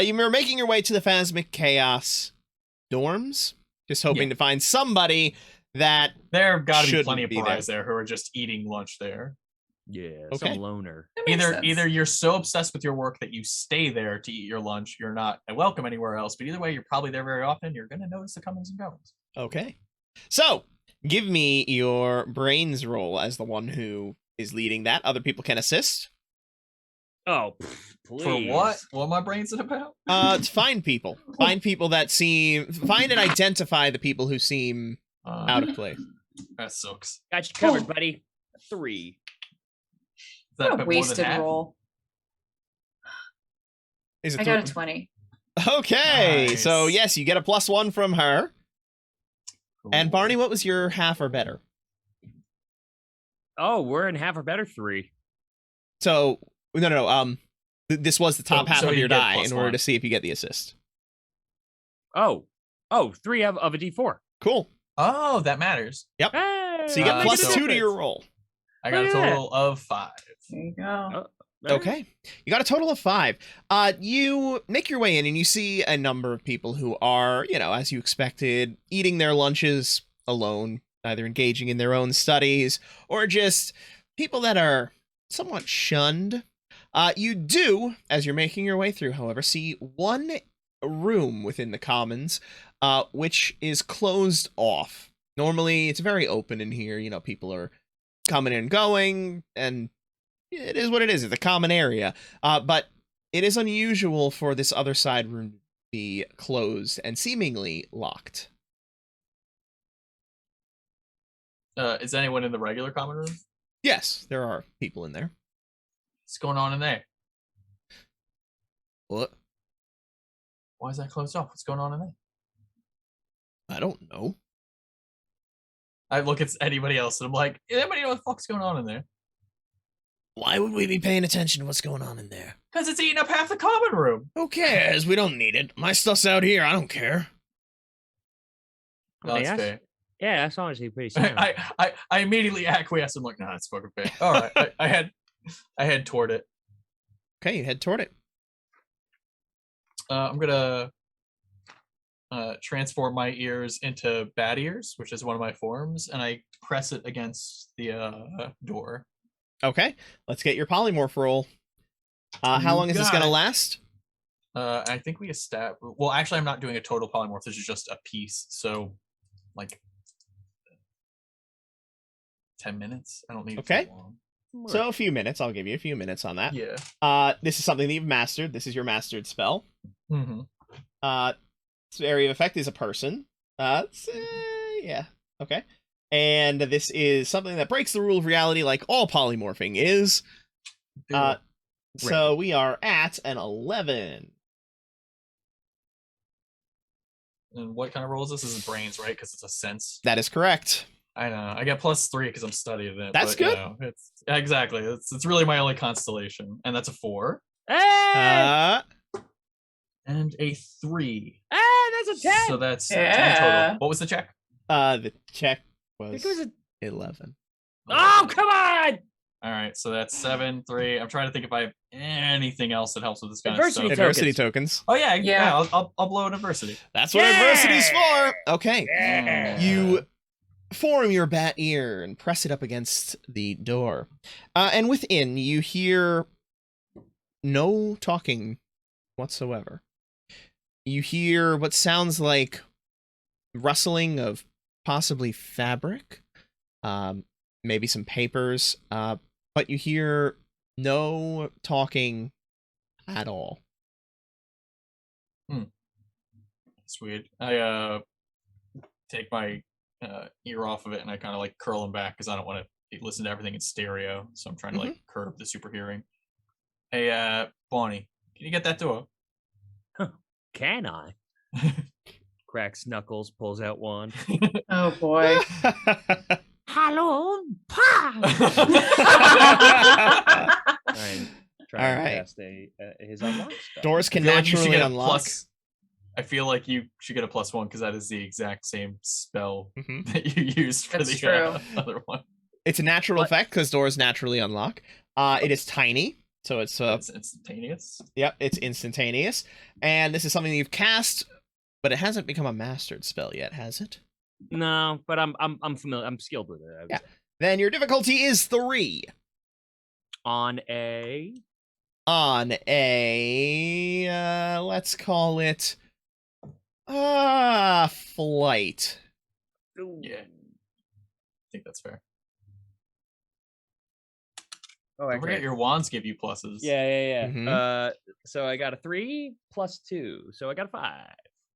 You were making your way to the Phasmic Chaos dorms, just hoping to find somebody that there got to be shouldn't plenty of be pariahs there who are just eating lunch there. Yeah, Okay. some loner. Either you're so obsessed with your work that you stay there to eat your lunch, you're not welcome anywhere else. But either way, you're probably there very often. You're going to notice the comings and goings. Okay. So, give me your brains roll as the one who is leading that. Other people can assist. Oh, please. For what? What my brain's about? To find people. Find people that find and identify the people who seem out of place. That sucks. Got you covered, buddy. 3. Is that What a more wasted than half? roll. Is it I got a 20. Okay, Nice. so yes, you get a +1 from her. And Cool. Barney, what was your half or better? Oh, we're in half or better 3. So no. This was the top half so of you your get die in order +1. to see if you get the assist. Oh, 3 of a D4. Cool. Oh, that matters. Hey, So you get Uh, plus so- 2 to your roll. I got a Look at that. total of 5. There you go. Okay. You got a total of 5. You make your way in and you see a number of people who are, as you expected, eating their lunches alone, either engaging in their own studies or just people that are somewhat shunned. You do, as you're making your way through, however, see one room within the commons, which is closed off. Normally, it's very open in here. People are coming and going, and it is what it is. It's a common area. But it is unusual for this other side room to be closed and seemingly locked. Is anyone in the regular common room? Yes, there are people in there. What's going on in there? What? Why is that closed off? What's going on in there? I don't know. I look at anybody else and I'm like, anybody know what the fuck's going on in there? Why would we be paying attention to what's going on in there? Because it's eating up half the common room. Who cares? We don't need it. My stuff's out here. I don't care. No, that's fair. Yeah, that's honestly pretty sound. I immediately acquiesce. I'm like, nah, that's fucking fair. All right, I head toward it. Okay, you head toward it. I'm gonna transform my ears into bat ears, which is one of my forms, and I press it against the door. Okay, let's get your polymorph roll. How long is this got going to it. last? I think we established. Well, actually, I'm not doing a total polymorph. This is just a piece. So, like, 10 minutes. I don't need Okay. it too long. So a few minutes. I'll give you a few minutes on that. Yeah. This is something that you've mastered. This is your mastered spell. Mm-hmm. Its area of effect is a person. Yeah. Okay. And this is something that breaks the rule of reality like all polymorphing is. So we are at an 11. And what kind of roll is this? This is brains, right? Because it's a sense. That is correct. I know. I get +3 because I'm studying it. That's but, good. It's exactly. It's really my only constellation, and that's a 4 Hey! and a 3. That's a 10. So that's 10 Yeah. total. What was the check? The check I was think it was 11. Oh, come on! All right, so that's 7, 3. I'm trying to think if I have anything else that helps with this kind Adversity of stuff. Adversity tokens. Oh yeah, Yeah. I'll blow an adversity. That's what Yeah! adversity's for. Okay. Yeah. You form your bat ear and press it up against the door. And within, you hear no talking whatsoever. You hear what sounds like rustling of possibly fabric, maybe some papers, but you hear no talking at all. It's weird. I take my ear off of it and I kind of like curl them back because I don't want to listen to everything in stereo. So I'm trying to like curb the super hearing. Hey, Bonnie, can you get that door? Can I? Cracks knuckles, pulls out wand. Oh boy. Hello, pa! Trying All right. to cast his unlock spell. Doors can I feel like you should naturally get a unlock. plus- I feel like you should get a +1 because that is the exact same spell Mhm. that you used for That's the true. other one. It's a natural What? effect because doors naturally unlock. It is tiny, so it's It's instantaneous. yep, it's instantaneous. And this is something you've cast, but it hasn't become a mastered spell yet, has it? No, but I'm familiar. I'm skilled with it. I would Yeah. say. Then your difficulty is 3. On a On a let's call it flight. Yeah. I think that's fair. Oh, Don't forget your wands give you pluses. Yeah. Mhm. So I got a 3 plus 2, so I got a 5.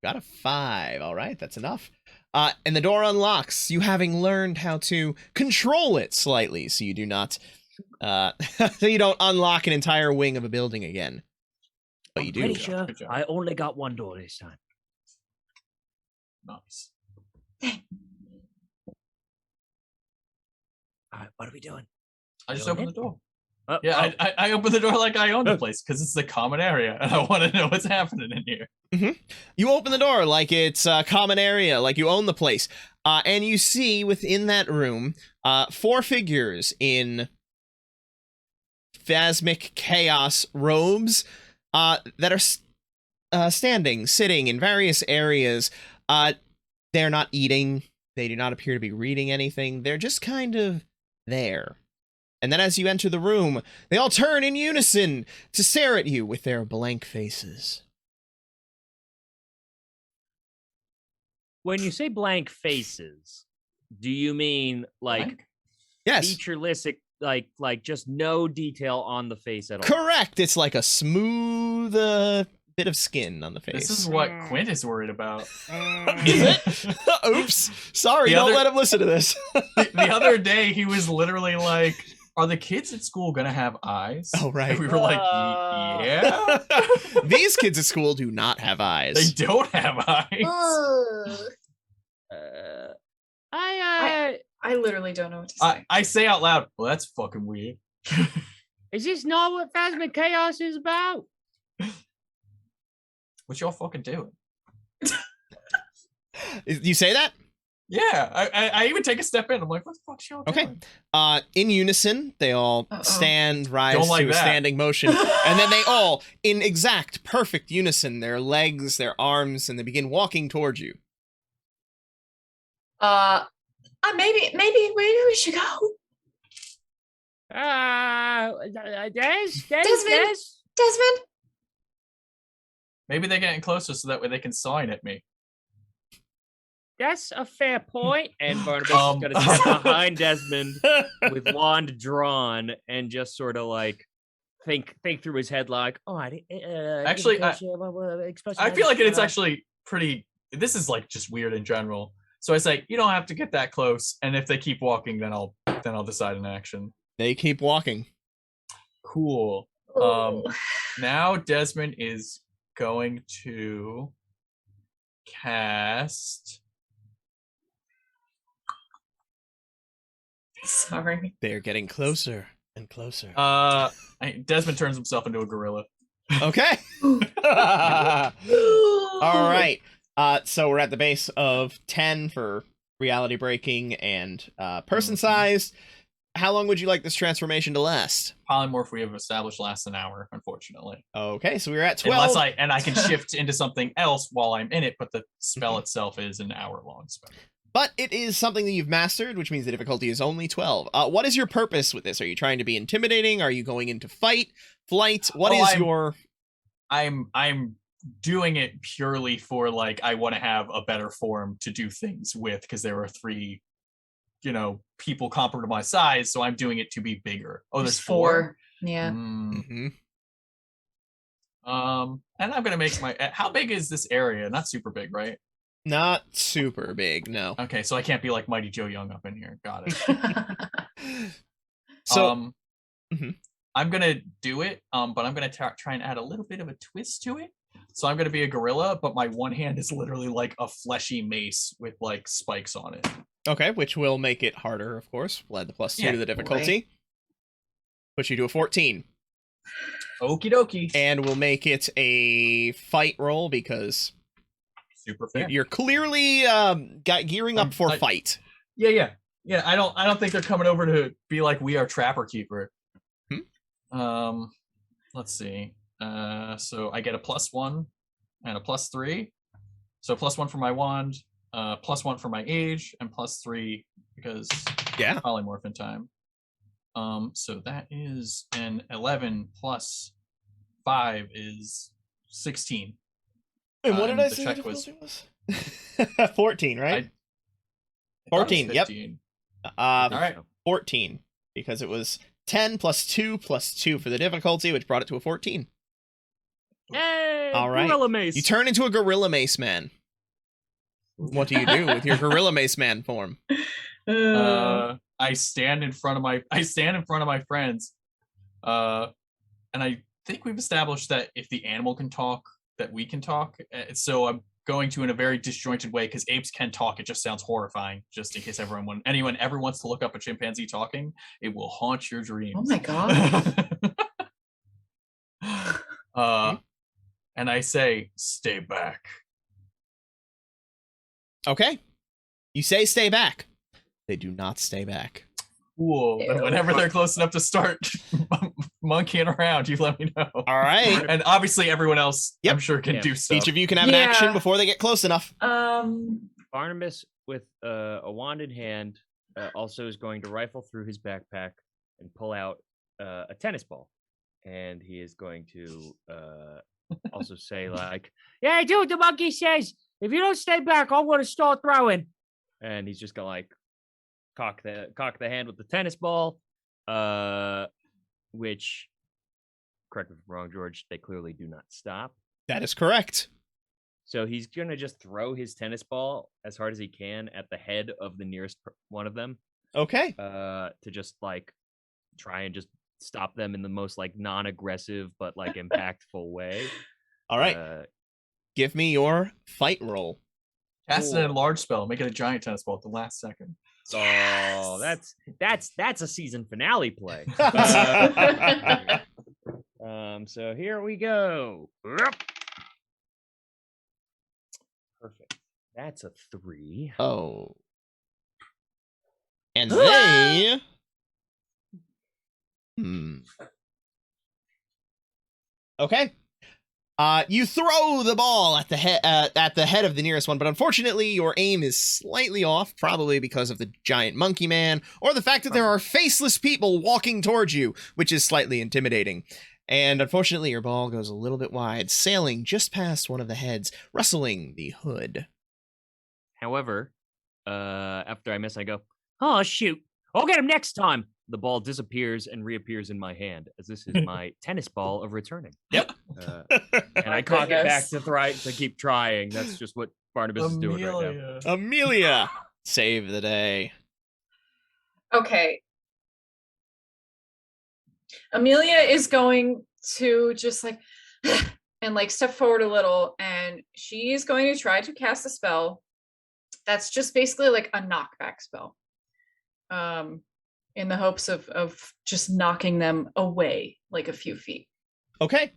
Got a 5. All right, that's enough. And the door unlocks, you having learned how to control it slightly, so you do not, so you don't unlock an entire wing of a building again. But you do. Pretty Good sure job. I only got one door this time. Nice. All right, what are we doing? I just Go opened in. the door. Oh, Yeah, oh. I opened the door like I own the place because it's the common area and I want to know what's happening in here. You open the door like it's a common area, like you own the place. And you see within that room 4 figures in Phasmic chaos robes that are sitting in various areas. They're not eating. They do not appear to be reading anything. They're just kind of there. And then as you enter the room, they all turn in unison to stare at you with their blank faces. When you say blank faces, do you mean like Blank? Yes, featureless, like just no detail on the face at all? correct. It's like a smooth bit of skin on the face. This is what Quint is worried about. Is it? Oops. Sorry, The don't other- let him listen to this. The other day, he was literally like, "Are the kids at school gonna have eyes?" Oh, right. And we were like, "Yeah." These kids at school do not have eyes. They don't have eyes. I literally don't know what to say. I say out loud, "Well, that's fucking weird." Is this not what Phasmic Chaos is about? What y'all fucking doing? You say that? Yeah, I even take a step in. I'm like, "What the fuck y'all Okay. doing?" In unison, they all stand, rise Don't like to a that. standing motion, and then they all, in exact, perfect unison, their legs, their arms, and they begin walking towards you. Maybe we should go. Des? Desmond. Maybe they're getting closer so that way they can sign at me. That's a fair point. And Barnabas Um, is going to sit behind Desmond with wand drawn and just sort of like think through his head like, oh, Actually, I feel like it's actually pretty. This is like just weird in general. So I say, you don't have to get that close, and if they keep walking, then I'll decide an action. They keep walking. Cool. Now Desmond is going to cast. Sorry. They're getting closer and closer. Desmond turns himself into a gorilla. Okay. All right. So we're at the base of 10 for reality breaking and person size. How long would you like this transformation to last? Polymorph we have established lasts an hour, unfortunately. Okay, so we're at 12. Unless I can shift into something else while I'm in it, but the spell itself is an hour-long spell. But it is something that you've mastered, which means the difficulty is only 12. What is your purpose with this? Are you trying to be intimidating? Are you going into flight? What is your... I'm doing it purely for like I want to have a better form to do things with because there are 3, people comparable to my size, so I'm doing it to be bigger. Oh, there's 4. Yeah. Mhm. And I'm gonna make my. How big is this area? Not super big, right? Not super big, no. Okay, so I can't be like Mighty Joe Young up in here. Got it. So, mhm. I'm gonna do it, but I'm gonna try and add a little bit of a twist to it. So I'm gonna be a gorilla, but my one hand is literally like a fleshy mace with like spikes on it. Okay, which will make it harder, of course. We'll add the +2 to the difficulty. Push you to a 14. Okie dokie. And we'll make it a fight roll because Super fair. you're clearly gearing up for fight. Yeah. I don't think they're coming over to be like we are Trapper Keeper. Let's see. So I get a +1 and a +3. So +1 for my wand, +1 for my age, and +3 because polymorph in time. So that is an 11 plus 5 is 16. And what did I the say check the was- difficulty was? 14, right? I thought it was 14, yep. 15. All right. 14, because it was 10 plus 2 plus 2 for the difficulty, which brought it to a 14. Hey, All right. gorilla mace. You turn into a gorilla mace man. What do you do with your gorilla mace man form? I stand in front of my friends. And I think we've established that if the animal can talk, that we can talk. So I'm going to in a very disjointed way because apes can talk. It just sounds horrifying. Just in case anyone ever wants to look up a chimpanzee talking, it will haunt your dreams. Oh my god. And I say, stay back. Okay. You say stay back. They do not stay back. Cool. And whenever they're close enough to start monkeying around, you let me know. All right. And obviously everyone else, I'm sure, can do so. Each of you can have an action before they get close enough. Barnabas, with a wand in hand, also is going to rifle through his backpack and pull out a tennis ball. And he is going to also say, like, "Yeah, do what the monkey says. If you don't stay back, I'm going to start throwing." And he's just going to, like, cock the hand with the tennis ball, which, correct me if I'm wrong, George, they clearly do not stop. That is correct. So he's going to just throw his tennis ball as hard as he can at the head of the nearest one of them. Okay. To just, like, try and just stop them in the most, like, non-aggressive but, like, impactful way. All right. Give me your fight roll. Cast it in a large spell. Make it a giant tennis ball at the last second. Oh, that's a season finale play. So here we go. Perfect. That's a 3. Oh. And they... Okay. You throw the ball at the head of the nearest one, but unfortunately your aim is slightly off, probably because of the giant monkey man, or the fact that there are faceless people walking towards you, which is slightly intimidating. And unfortunately your ball goes a little bit wide, sailing just past one of the heads, rustling the hood. However, after I miss, I go, "Oh, shoot. I'll get him next time." The ball disappears and reappears in my hand, as this is my tennis ball of returning. Yep. And I cock it back to keep trying. That's just what Barnabas is doing right now. Amelia, save the day. Okay. Amelia is going to just like and like step forward a little, and she's going to try to cast a spell that's just basically like a knockback spell. In the hopes of just knocking them away like a few feet. Okay.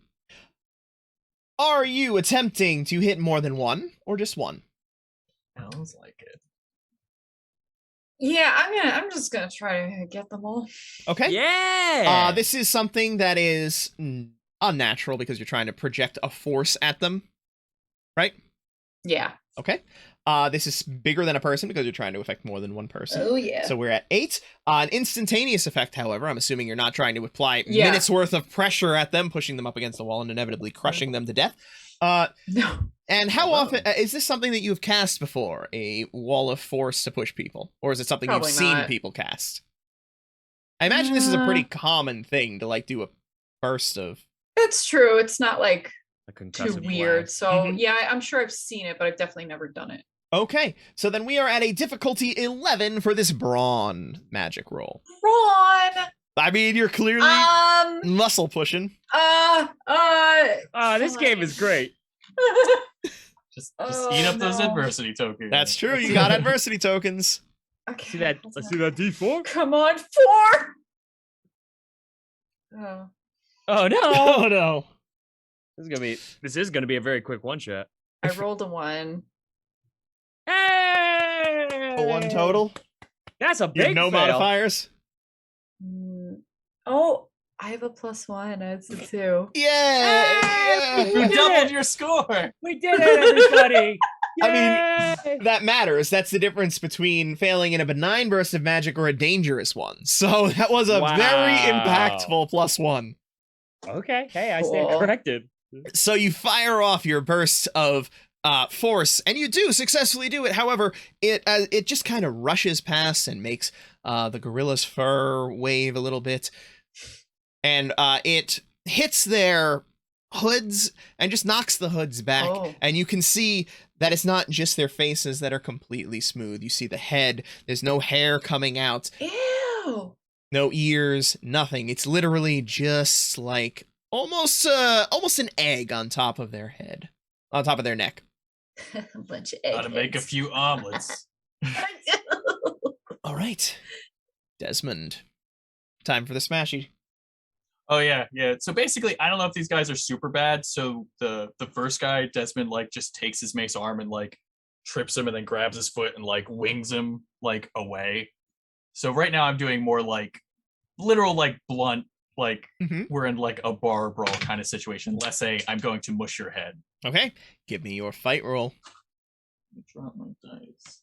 Are you attempting to hit more than one or just one? Sounds like it. Yeah, I'm just gonna try to get them all. Okay. Yeah. This is something that is unnatural because you're trying to project a force at them, right? Yeah. Okay. This is bigger than a person because you're trying to affect more than one person. Oh, yeah. So we're at 8. An instantaneous effect, however, I'm assuming you're not trying to apply minutes worth of pressure at them, pushing them up against the wall and inevitably crushing them to death. No. And how often, is this something that you've cast before? A wall of force to push people? Or is it something Probably you've seen not. people cast? I imagine this is a pretty common thing to, like, do a burst of... That's true. It's not like A too concussive weird. blast. So yeah, I'm sure I've seen it, but I've definitely never done it. Okay, so then we are at a difficulty 11 for this brawn magic roll. Ron! I mean, you're clearly muscle pushing. This game is great. Just eat up those adversity tokens. That's true, you got adversity tokens. Okay. See that? Let's see that D4. Come on, 4! Oh. Oh no! Oh no. This is gonna be a very quick one shot. I rolled a 1. Hey! A 1 total. That's a You have big no fail. modifiers. Oh, I have a +1. That's a 2. Yeah! You doubled your score. We did it, everybody! I mean, that matters. That's the difference between failing in a benign burst of magic or a dangerous one. So that was a very impactful +1. Okay, hey, I stand Cool. corrected. So you fire off your burst of force, and you do successfully do it. However, it just kind of rushes past and makes the gorilla's fur wave a little bit. And it hits their hoods and just knocks the hoods back. Oh. And you can see that it's not just their faces that are completely smooth. You see the head. There's no hair coming out. Ew. No ears, nothing. It's literally just like almost an egg on top of their head, on top of their neck. A bunch of eggs. Gotta make a few omelets. All right, Desmond, time for the smashy. Oh yeah. So basically, I don't know if these guys are super bad. So the first guy, Desmond, like just takes his mace arm and like trips him and then grabs his foot and like wings him like away. So right now I'm doing more like literal like blunt, like we're in like a bar brawl kind of situation. Less I'm going to mush your head. Okay, give me your fight roll. Let me drop my dice.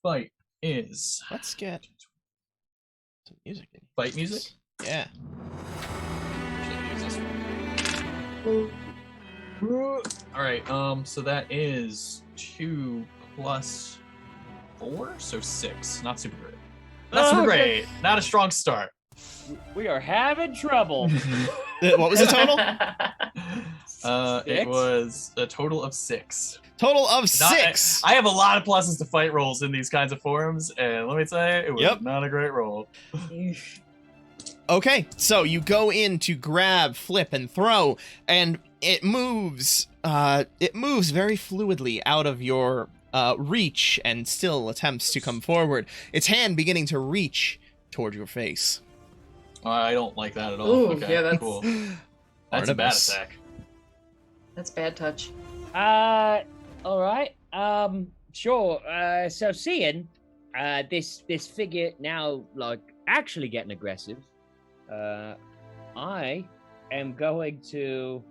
Fight is Let's get some music in. fight music. Yeah. All right. So that is 2 plus 4, so 6. Not super great. Not super great. Not a strong start. We are having trouble. What was the total? It was a total of 6. Total of 6. I have a lot of pluses to fight rolls in these kinds of forums, and let me tell you, it was not a great roll. Okay, so you go in to grab, flip, and throw, and it moves. It moves very fluidly out of your reach, and still attempts to come forward. Its hand beginning to reach toward your face. I don't like that at all. Ooh, okay, yeah, that's- cool. That's a bad Barnabas. attack. That's bad touch. All right. Sure. So seeing this figure now like actually getting aggressive, I am going to.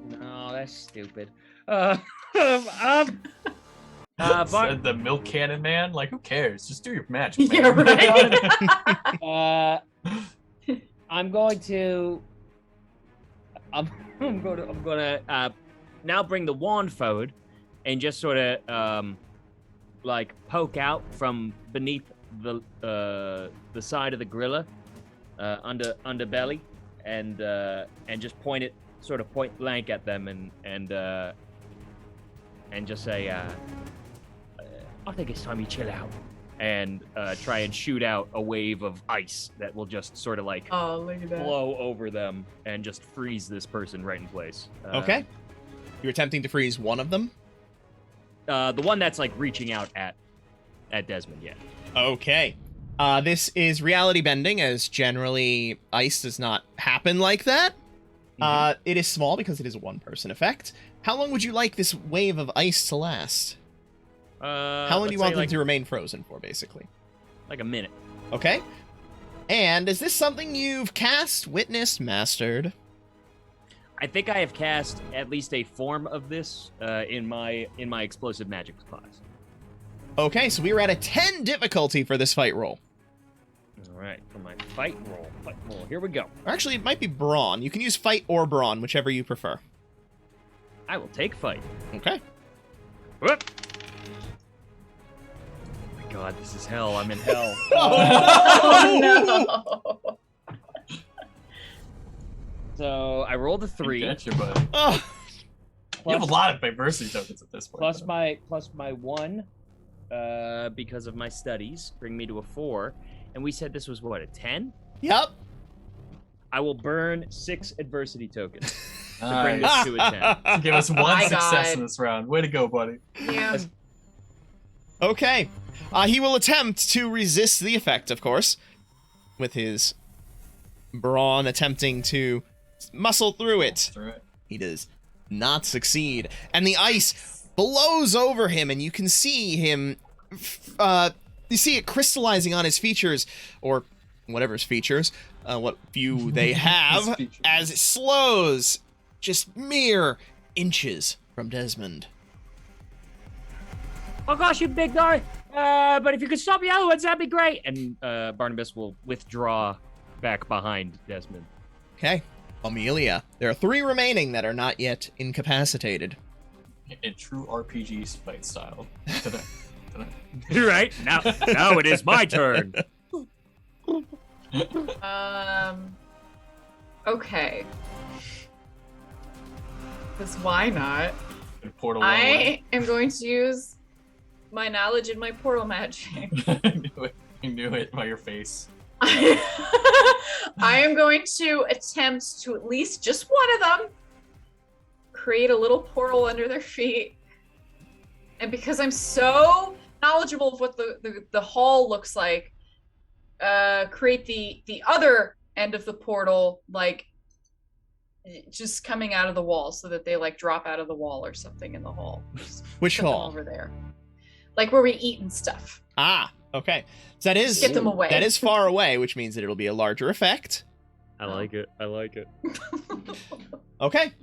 No, that's stupid. Said the milk cannon man. Like, who cares? Just do your magic, man. Yeah, right. I'm going to. I'm gonna now bring the wand forward and just sort of like poke out from beneath the side of the gorilla underbelly and just point it sort of point blank at them and just say I think it's time you chill out and try and shoot out a wave of ice that will just sort of like Oh, look at that. blow over them and just freeze this person right in place. Okay. You're attempting to freeze one of them? The one that's like reaching out at Desmond, yeah. Okay. This is reality bending, as generally ice does not happen like that. It is small because it is a one-person effect. How long would you like this wave of ice to last? How long do you want them to remain frozen for, basically? Like a minute. Okay. And is this something you've cast, witnessed, mastered? I think I have cast at least a form of this in my explosive magic class. Okay, so we were at a 10 difficulty for this fight roll. All right, for my fight roll. Here we go. Or actually, it might be brawn. You can use fight or brawn, whichever you prefer. I will take fight. Okay. Whoop. Oh my god, this is hell. I'm in hell. Oh, no. So I rolled a 3. Gotcha, buddy. Oh, You have a lot of diversity tokens at this point. Plus though. my 1 because of my studies bring me to a 4. And we said this was what, a 10? yep. I will burn 6 adversity tokens to Nice. bring this to a 10. Give us one My success God. in this round. Way to go, buddy. Yeah. Okay. He will attempt to resist the effect, of course, with his brawn attempting to muscle through it. That's right. He does not succeed. And the ice blows over him, and you can see him, you see it crystallizing on his features, or whatever his features, what few they have, His features. as it slows just mere inches from Desmond. Oh gosh, you big guy! But if you could stop the other ones, that'd be great. And Barnabas will withdraw back behind Desmond. Okay. Amelia. There are 3 remaining that are not yet incapacitated. in true RPG fight style. You're right. Now it is my turn. Okay. Because why not? Portal one way. I am going to use my knowledge in my portal magic. I knew it by your face. I am going to attempt to at least just one of them create a little portal under their feet. And because I'm so knowledgeable of what the hall looks like, create the other end of the portal, like just coming out of the wall so that they like drop out of the wall or something in the hall. Just Which put them hall? over there. Like where we eat and stuff. Ah, okay. So that is Get them away. that is far away, which means that it'll be a larger effect. I like it. Okay.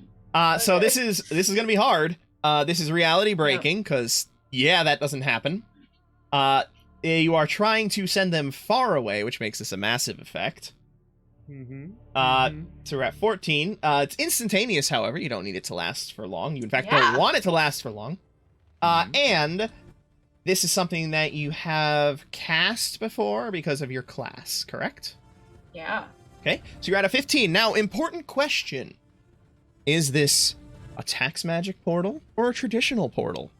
So this is gonna be hard. This is reality breaking because that doesn't happen. You are trying to send them far away, which makes this a massive effect. So we're at 14. It's instantaneous, however. You don't need it to last for long. You in fact don't want it to last for long. And this is something that you have cast before because of your class, correct? Yeah. Okay, so you're at a 15. Now, important question. Is this a tax magic portal or a traditional portal?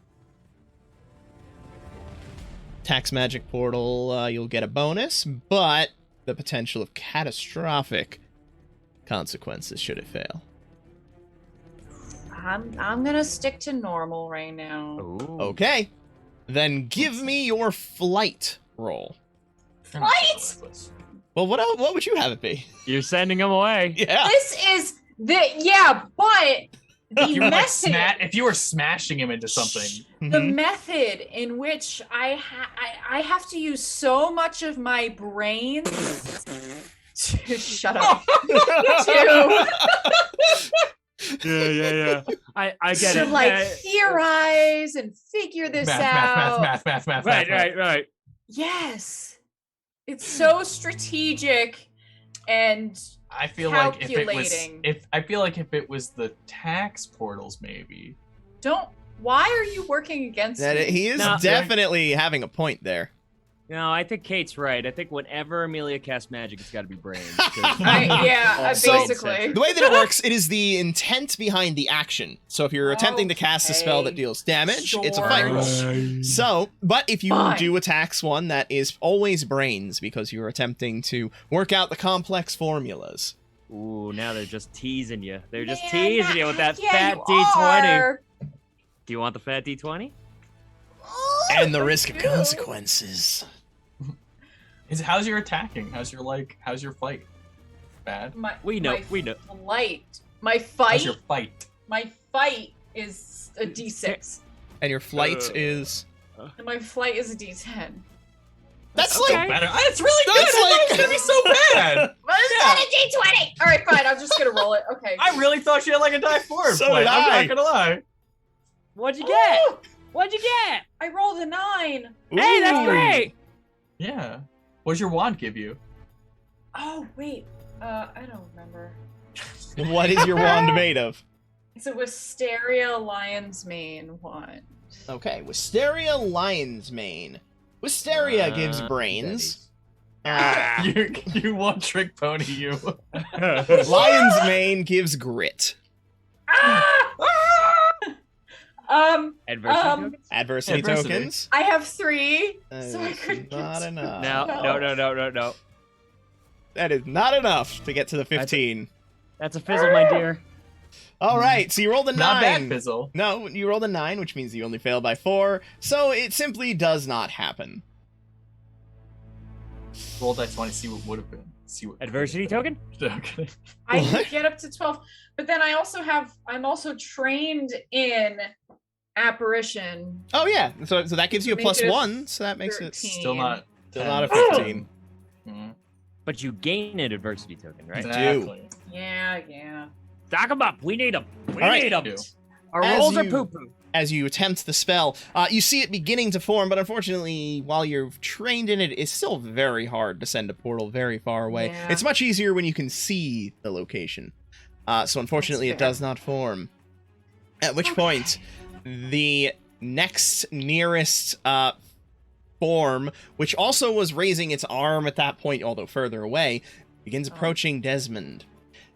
Tax magic portal, you'll get a bonus, but the potential of catastrophic consequences should it fail. I'm gonna stick to normal right now. Ooh. Okay, then give me your flight roll. Flight? Well, what would you have it be? You're sending them away. Yeah. This is but the method. If you were smashing him into something. The Mhm. method in which I have to use so much of my brains to shut up to Yeah. I get to it. like theorize and figure this out. Math. Right. Yes, it's so strategic and I feel like calculating. if it was the tax portals, maybe. Why are you working against That me? he is No. definitely having a point there. No, I think Kate's right. I think whenever Amelia casts magic, it's got to be brains. 'cause So- basically. The way that it works, it is the intent behind the action. So if you're attempting to cast a spell that Okay. deals damage, it's a fight roll. Sure. So, but if you Fine. do a tax one, that is always brains because you're attempting to work out the complex formulas. Ooh, now they're just teasing you. They're just Man, teasing you with that yeah, fat you D20. are. Do you want the fat D20? And the risk of consequences. How's your attacking? How's your fight? Bad? We know. My How's fight. your fight? My fight is a D6. And your flight is... And my flight is a D10. That's Okay. like... Better. It's really good. That's I thought it was like- gonna be so bad. But it's not a D20. All right, fine. I'm just gonna roll it. Okay. I really thought she had like a die 4 So play. did I'm I. not gonna lie. What'd you get? Oh, What'd you get? I rolled a 9. Hey, that's Ooh. great. Yeah. What does your wand give you? Oh wait. I don't remember. What is your wand made of? It's a Wisteria Lion's Mane wand. Okay, Wisteria Lion's Mane. Wisteria gives brains. Ah. You one trick pony, you. Lion's Mane gives grit. Adversity Um, tokens? Adversity Adversity. tokens. I have 3, so I That's could not get enough. No. That is not enough to get to the 15. That's a fizzle, my dear. All right, so you rolled a 9. Not bad, Fizzle. No, you rolled a 9, which means you only failed by 4. So it simply does not happen. Roll die 20, see what would have been. See what Adversity token? Okay. I What? can get up to 12, but then I'm also trained in apparition. Oh yeah, so that gives you a Make plus it a 1, so that makes it 13. Still not. still not a 10. 15. Mhm. But you gain an adversity token, right? Exactly. Yeah. Stack them up. We need them. We All right. need them. You. Our As rolls are you- poo-poo. As you attempt the spell, you see it beginning to form, but unfortunately, while you're trained in it, it's still very hard to send a portal very far away. Yeah. It's much easier when you can see the location. So unfortunately, it fair. does not form. At which point, the next nearest form, which also was raising its arm at that point, although further away, begins approaching Desmond.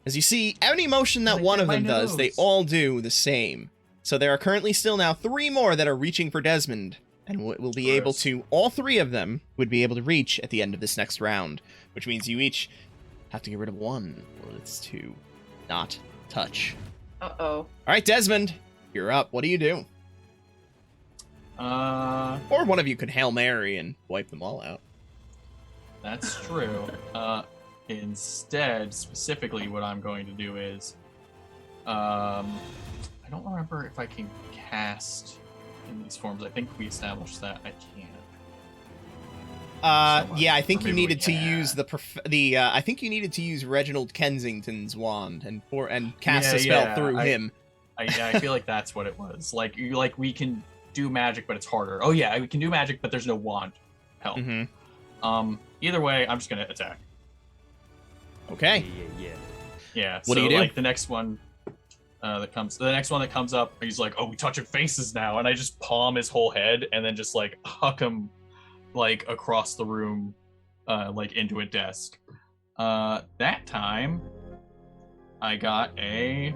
As you see, any motion that one of them does, they all do the same. So there are currently still now 3 more that are reaching for Desmond, and will be able to, all 3 of them would be able to reach at the end of this next round, which means you each have to get rid of 1, or it's to not touch. Uh-oh. All right, Desmond, you're up. What do you do? Or one of you could Hail Mary and wipe them all out. That's true. Instead, specifically, what I'm going to do is, I don't remember if I can cast in these forms. I think we established that I can. Yeah, I think you needed to can. use I think you needed to use Reginald Kensington's wand and cast a spell through him. I feel like that's what it was. Like we can do magic, but it's harder. Oh yeah, we can do magic, but there's no wand help. Mm-hmm. Either way, I'm just gonna attack. Okay. Yeah. What so, do you do? Like the next one that comes up, he's like, "Oh, we touching faces now," and I just palm his whole head and then just like huck him like across the room, like into a desk. That time, I got a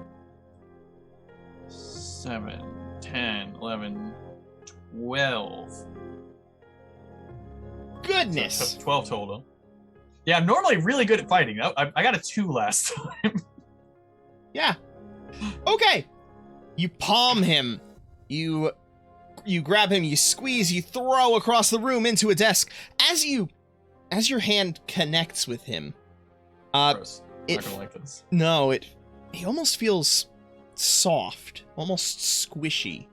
7, 10, 11, 12. Goodness. So 12 total. Yeah, I'm normally really good at fighting. I got a 2 last time. Yeah. Okay. You palm him. You grab him, you squeeze, you throw across the room into a desk. As your hand connects with him, Gross. I'm not gonna like this. No, he almost feels soft, almost squishy.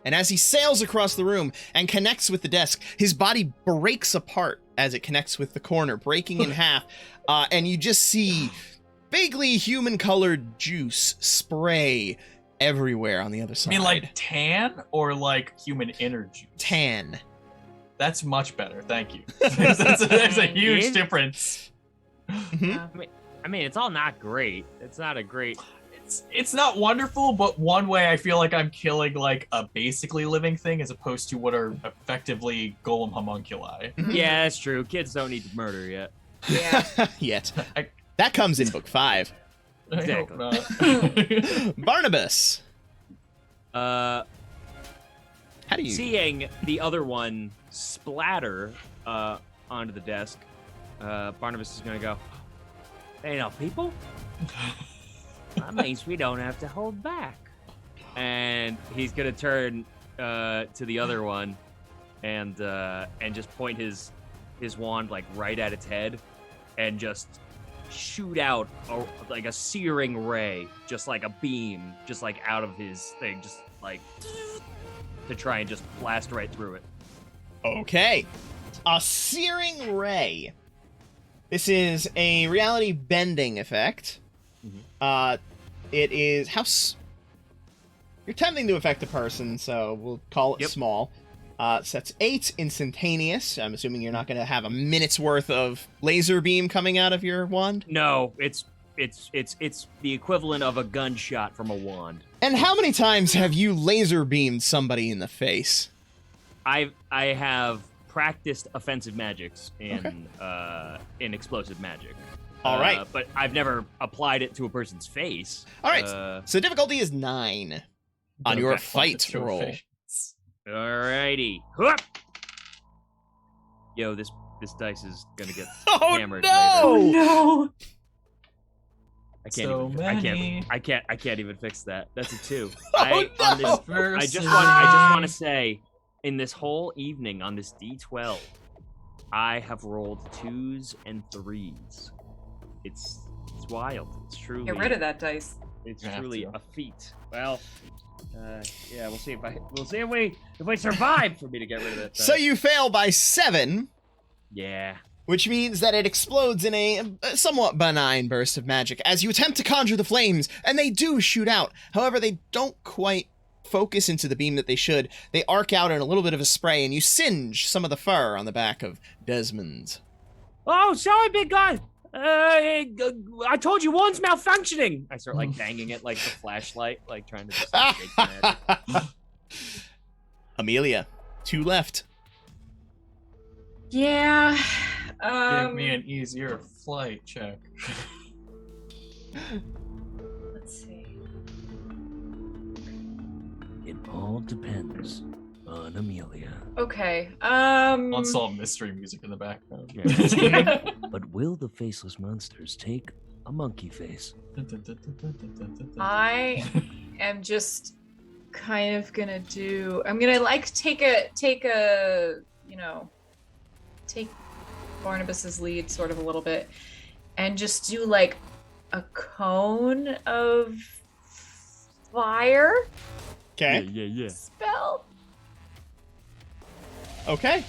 And as he sails across the room and connects with the desk, his body breaks apart as it connects with the corner, breaking in half. And you just see vaguely human-colored juice spray everywhere on the other side. I mean, like tan or like human energy? Tan. That's much better. Thank you. There's a huge difference. Mm-hmm. I mean, it's all not great. It's not a great. It's not wonderful, but one way I feel like I'm killing like a basically living thing as opposed to what are effectively golem homunculi. Yeah, that's true. Kids don't need to murder yet. Yeah. Yet. That comes in book 5. Exactly. I hope not. Barnabas. How do you... Seeing the other one splatter onto the desk, Barnabas is gonna go, "Hey, now, people, that means we don't have to hold back." And he's gonna turn to the other one and just point his wand like right at its head and just shoot out like a searing ray, just like a beam, just like out of his thing, just like to try and just blast right through it. Okay. A searing ray. This is a reality bending effect. Mm-hmm. It is you're attempting to affect a person, so we'll call it small. Sets 8 instantaneous. I'm assuming you're not going to have a minute's worth of laser beam coming out of your wand. No, it's the equivalent of a gunshot from a wand. And how many times have you laser beamed somebody in the face? I have practiced offensive magics in explosive magic. All right, but I've never applied it to a person's face. All right, so difficulty is 9 on your fight roll. Alrighty. Yo, this dice is gonna get hammered later. Oh no! I can't even fix that. That's a 2. Oh, I just want to say, in this whole evening on this D12, I have rolled 2s and 3s. It's wild. It's truly. Get rid of that dice. It's truly a feat. Well, yeah, we'll see if I survive for me to get rid of it. So you fail by 7. Yeah. Which means that it explodes in a somewhat benign burst of magic as you attempt to conjure the flames, and they do shoot out. However, they don't quite focus into the beam that they should. They arc out in a little bit of a spray, and you singe some of the fur on the back of Desmond. Oh, sorry, big guy. I told you one's malfunctioning. I start like banging it like the flashlight, like trying to just like, shake Amelia, 2 left. Yeah. Give me an easier flight check. Let's see. It all depends on Amelia. Okay. Unsolved mystery music in the background. Yeah. But will the faceless monsters take a monkey face? I am just kind of gonna do. I'm gonna like take a take Barnabas's lead sort of a little bit, and just do like a cone of fire Okay. Yeah. spell. Okay.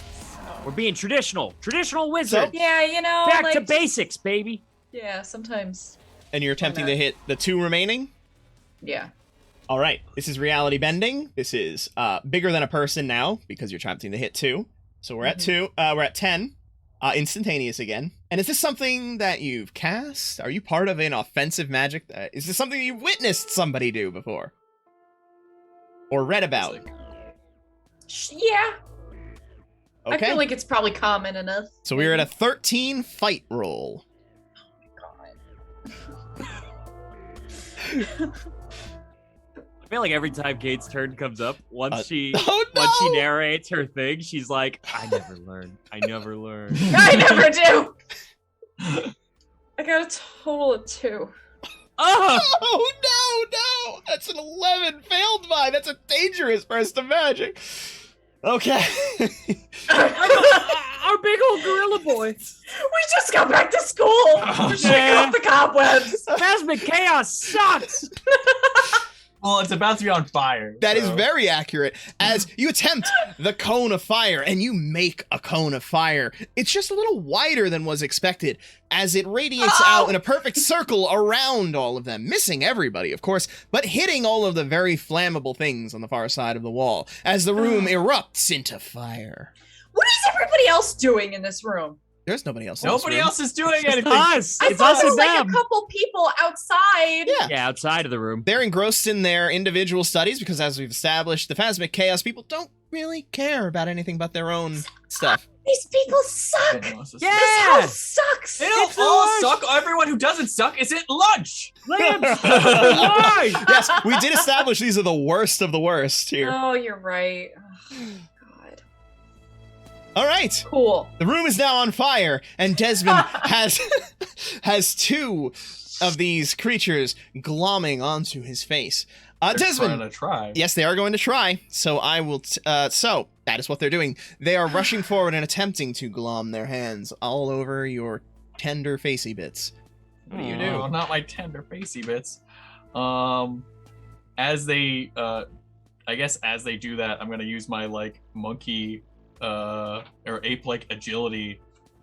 We're being traditional So- wizard. Yeah, you know, Back like, to basics, baby. yeah, sometimes. And you're attempting not? to hit the 2 remaining? Yeah. All right. This is reality bending. This is bigger than a person now because you're attempting to hit 2. So we're at 2. We're at 10. Instantaneous again. And is this something that you've cast? Are you part of an offensive magic? Is this something you've witnessed somebody do before? Or read about? Yeah. I Okay. feel like it's probably common enough. So we're at a 13 fight roll. I feel like every time Kate's turn comes up, once she Oh no! once she narrates her thing, she's like, I never learn. I never learn. I never do. I got a total of 2. Oh! Oh no! That's an 11 failed by. That's a dangerous burst of magic. Okay. Our big old gorilla boy. We just got back to school. We're shaking yeah. off the cobwebs. Phasmic chaos sucks. Well, it's about to be on fire. That is so- very accurate. As you attempt the cone of fire, and you make a cone of fire, it's just a little wider than was expected, as it radiates out in a perfect circle around all of them, missing everybody, of course, but hitting all of the very flammable things on the far side of the wall, as the room erupts into fire. What is everybody else doing in this room? There's nobody else in this Nobody room. else is doing It's anything. us. I It's thought us there was and like them. a couple people outside. Yeah. Yeah, outside of the room. They're engrossed in their individual studies because, as we've established, the Phasmic Chaos people don't really care about anything but their own stuff. These people suck. This Yeah. house sucks. They don't It's all lunch. suck. Everyone who doesn't suck is at lunch. Lambs. Why? Yes, we did establish these are the worst of the worst here. Oh, you're right. Oh, God. All right. Cool. The room is now on fire, and Desmond has 2 of these creatures glomming onto his face. They're Desmond, trying to try. yes, they are going to try. So I will. So that is what they're doing. They are rushing forward and attempting to glom their hands all over your tender facey bits. What do you No, do? not my tender facey bits. As they, I guess as they do that, I'm gonna use my like monkey, or ape-like agility,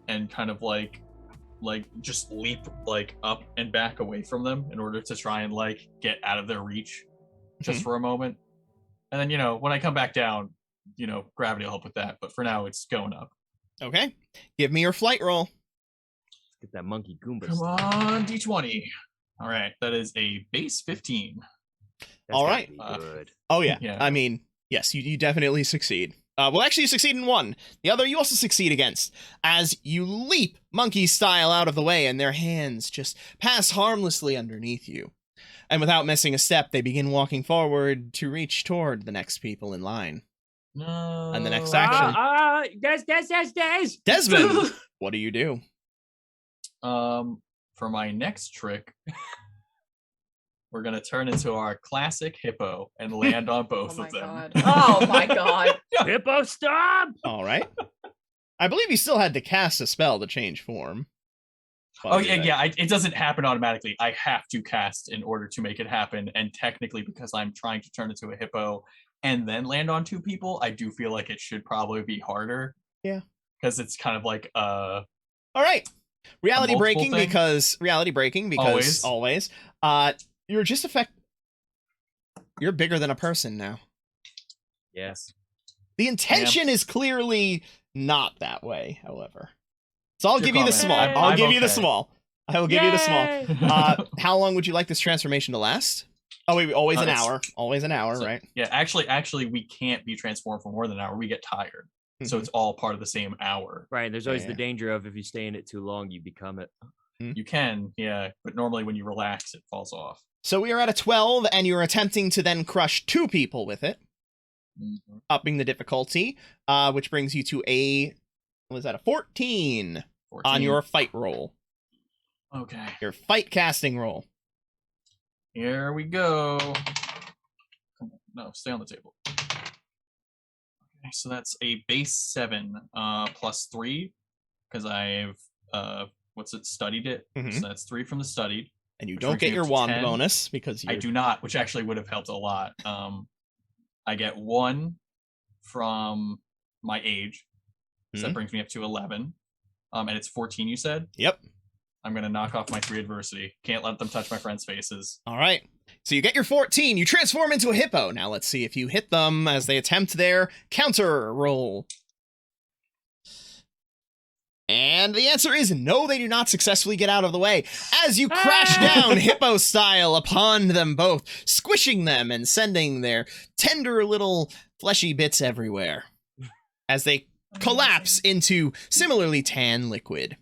and kind of like just leap like up and back away from them in order to try and like get out of their reach, just for a moment. And then when I come back down, gravity will help with that. But for now, it's going up. Okay, give me your flight roll. Get that monkey Goomba. Come stuff. on, D20. All right, that is a base 15. That's All gotta right. be good. Oh yeah. Yeah. I mean, yes, you definitely succeed. Well, actually, you succeed in one. The other you also succeed against, as you leap monkey style out of the way, and their hands just pass harmlessly underneath you. And without missing a step, they begin walking forward to reach toward the next people in line. No. And the next action. Des. Desmond, what do you do? For my next trick, we're gonna turn into our classic hippo and land on Oh both my of them. God. Oh my God. Hippo stomp. All right. I believe you still had to cast a spell to change form. Oh yeah. It doesn't happen automatically. I have to cast in order to make it happen. And technically, because I'm trying to turn into a hippo and then land on 2 people, I do feel like it should probably be harder. Yeah. Because it's kind of like All right. Reality breaking thing? because always. You're just you're bigger than a person now. Yes. The intention is clearly not that way, however. So I'll Your give you the comment. small. I'm I'll give you the okay. small. I will give you the small. How long would you like this transformation to last? Oh, wait, always an It's- hour. Always an hour, So- right? Yeah, actually, we can't be transformed for more than an hour. We get tired. So Mhm. it's all part of the same hour. Right. There's always Yeah. the danger of if you stay in it too long, you become it. You can, yeah, but normally when you relax, it falls off. So we are at a 12, and you're attempting to then crush 2 people with it, Mhm. upping the difficulty, which brings you to a 14 on 14. your fight roll, Okay, your fight casting roll. here we go. Come on. No, stay on the table. Okay, so that's a base 7 plus 3 because I've studied it. Mhm. So that's 3 from the studied. And you Which don't brings get me your up to wand 10. bonus because you I do not, which actually would have helped a lot. I get 1 from my age, so that Mhm. brings me up to 11. And it's 14. You said. Yep. I'm gonna knock off my 3 adversity. Can't let them touch my friends' faces. All right. So you get your 14. You transform into a hippo. Now let's see if you hit them as they attempt their counter roll. And the answer is no, they do not successfully get out of the way as you crash down hippo style upon them both, squishing them and sending their tender little fleshy bits everywhere as they collapse into similarly tan liquid.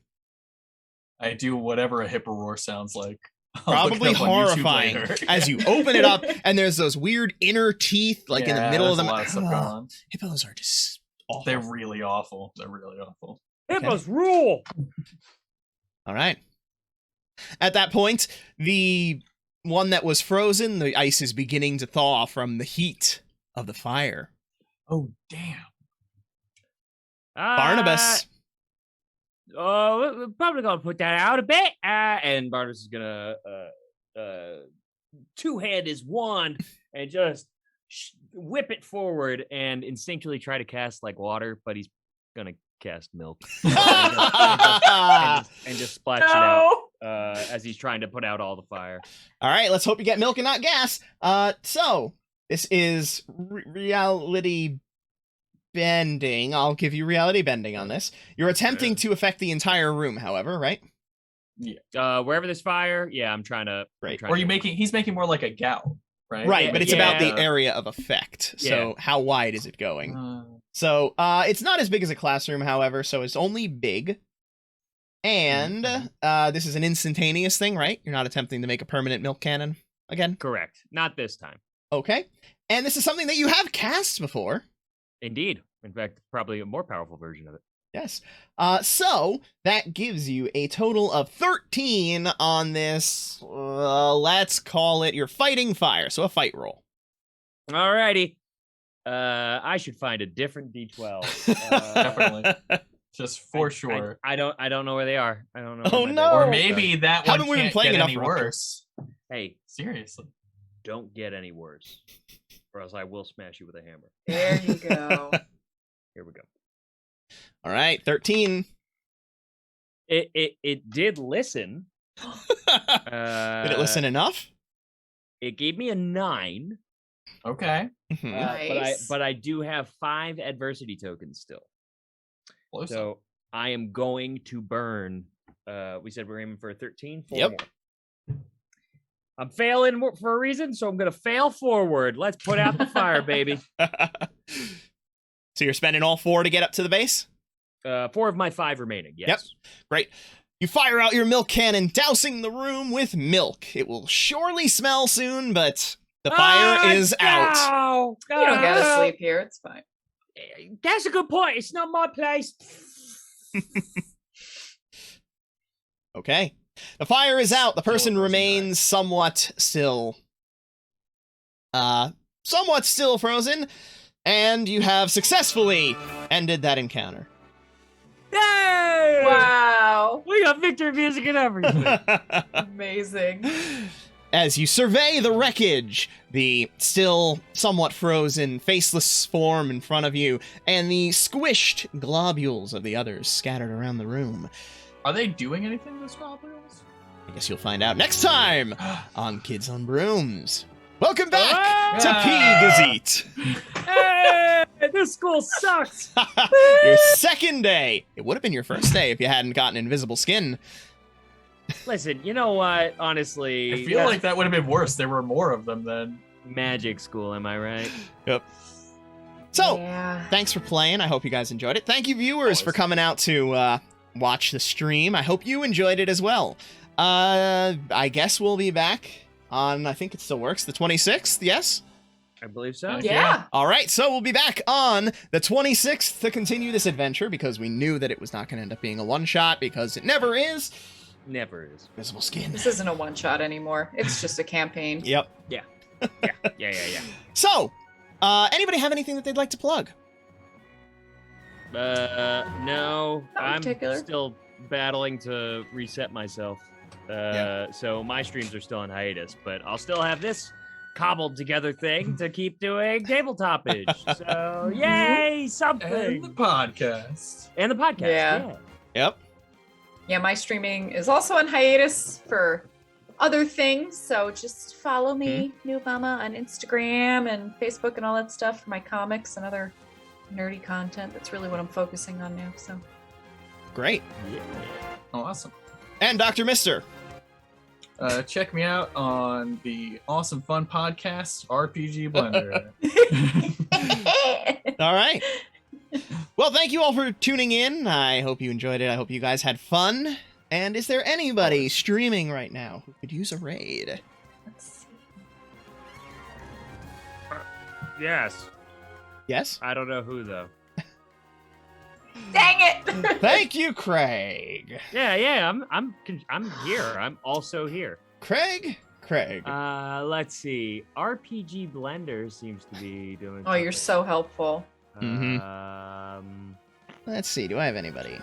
I do whatever a hippo roar sounds like. I'll look it Probably up on YouTube horrifying later. as you open it up and there's those weird inner teeth like in the Yeah, middle of there's them. a lot of stuff going on. Hippos are just awful. They're really awful. They're really awful. Hippos rule. All right. At that point, the one that was frozen, the ice is beginning to thaw from the heat of the fire. Oh damn! Barnabas. We're probably gonna put that out a bit. And Barnabas is gonna two-hand his wand and just whip it forward and instinctually try to cast like water, but he's gonna cast milk and just splash it out as he's trying to put out all the fire. All right, let's hope you get milk and not gas. So this is reality bending. I'll give you reality bending on this. You're attempting to affect the entire room, however, right? Wherever there's fire, yeah, I'm trying to. Right. Or he's making more like a gout, right? Right, but it's about the Yeah. area of effect. So Yeah. how wide is it going? Uh, So it's not as big as a classroom, however, so it's only big. And this is an instantaneous thing, right? You're not attempting to make a permanent milk cannon again? Correct. Not this time. Okay. And this is something that you have cast before. Indeed. In fact, probably a more powerful version of it. Yes. So that gives you a total of 13 on this. Let's call it your fighting fire. So a fight roll. Alrighty. I should find a different D12. Definitely. Just for sure. I don't know where they are. I don't know. Oh, where my no. dice Or are. maybe that Haven't one we been can't playing get enough any Rupture? worse. Hey, Seriously. don't get any worse, or else I will smash you with a hammer. There you go. Here we go. All right, 13. It did listen. Did it listen enough? It gave me a 9. Okay. Mhm. Nice. But I do have 5 adversity tokens still. Close. So I am going to burn. We said we're aiming for a 13. 4 Yep. more. I'm failing for a reason, so I'm gonna fail forward. Let's put out the fire, baby. So you're spending all 4 to get up to the base? 4 of my 5 remaining. Yes. Great. You fire out your milk cannon, dousing the room with milk. It will surely smell soon, but the fire is out. out. You don't gotta sleep here. It's fine. That's a good point. It's not my place. Okay. The fire is out. The Still a person person remains somewhat still. Somewhat still frozen, and you have successfully ended that encounter. Yay! Wow. We got victory music and everything. Amazing. As you survey the wreckage, the still somewhat frozen, faceless form in front of you, and the squished globules of the others scattered around the room. Are they doing anything, those globules? I guess you'll find out next time on Kids on Brooms. Welcome back to P-Gazette. Hey, this school sucks. Your second day. It would have been your first day if you hadn't gotten invisible skin. Listen, you know what? Honestly, I feel like that would have been worse. There were more of them then. magic school. Am I right? Yep. So, Yeah. thanks for playing. I hope you guys enjoyed it. Thank you, viewers, for coming out to watch the stream. I hope you enjoyed it as well. I guess we'll be back on, I think it still works, the 26th, yes? I believe so. Yeah. All right, so we'll be back on the 26th to continue this adventure because we knew that it was not going to end up being a one-shot because it never is. Never is. Visible skin. This isn't a one shot anymore. It's just a campaign. Yep. Yeah. So, anybody have anything that they'd like to plug? No. Not I'm particular. still battling to reset myself. So my streams are still on hiatus, but I'll still have this cobbled together thing to keep doing tabletopage. So yay, something. And the podcast. And the podcast. Yeah. Yep. Yeah, my streaming is also on hiatus for other things, so just follow me, New Mama, on Instagram and Facebook and all that stuff for my comics and other nerdy content. That's really what I'm focusing on now. So Great. Yeah. Oh, awesome. And Dr. Mister. Check me out on the awesome fun podcast, RPG Blender. All right. Well, thank you all for tuning in. I hope you enjoyed it. I hope you guys had fun. And is there anybody streaming right now who could use a raid? Let's see. Yes. Yes? I don't know who though. Dang it! Thank you, Craig. Yeah. I'm here. I'm also here. Craig? Let's see. RPG Blender seems to be doing. Oh, you're so helpful. Mhm. Um. Let's see. Do I have anybody?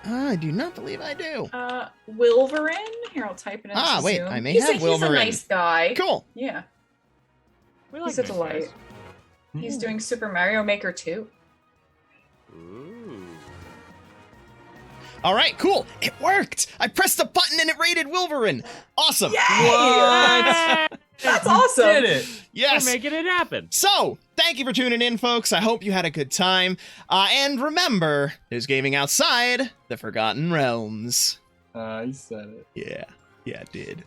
I do not believe I do. Wilverin? Here, I'll type it in. Wait, Zoom. I may he's have He's Wilverin. a nice guy. Cool. Yeah. We He's a these delight. guys. He's doing Super Mario Maker 2. Ooh. All right, cool. It worked. I pressed a button and it raided Wilverin. Awesome. What? That's awesome. Did it? Yes. We're making it happen. So, thank you for tuning in, folks. I hope you had a good time. And remember, there's gaming outside the Forgotten Realms. You said it. Yeah, it did.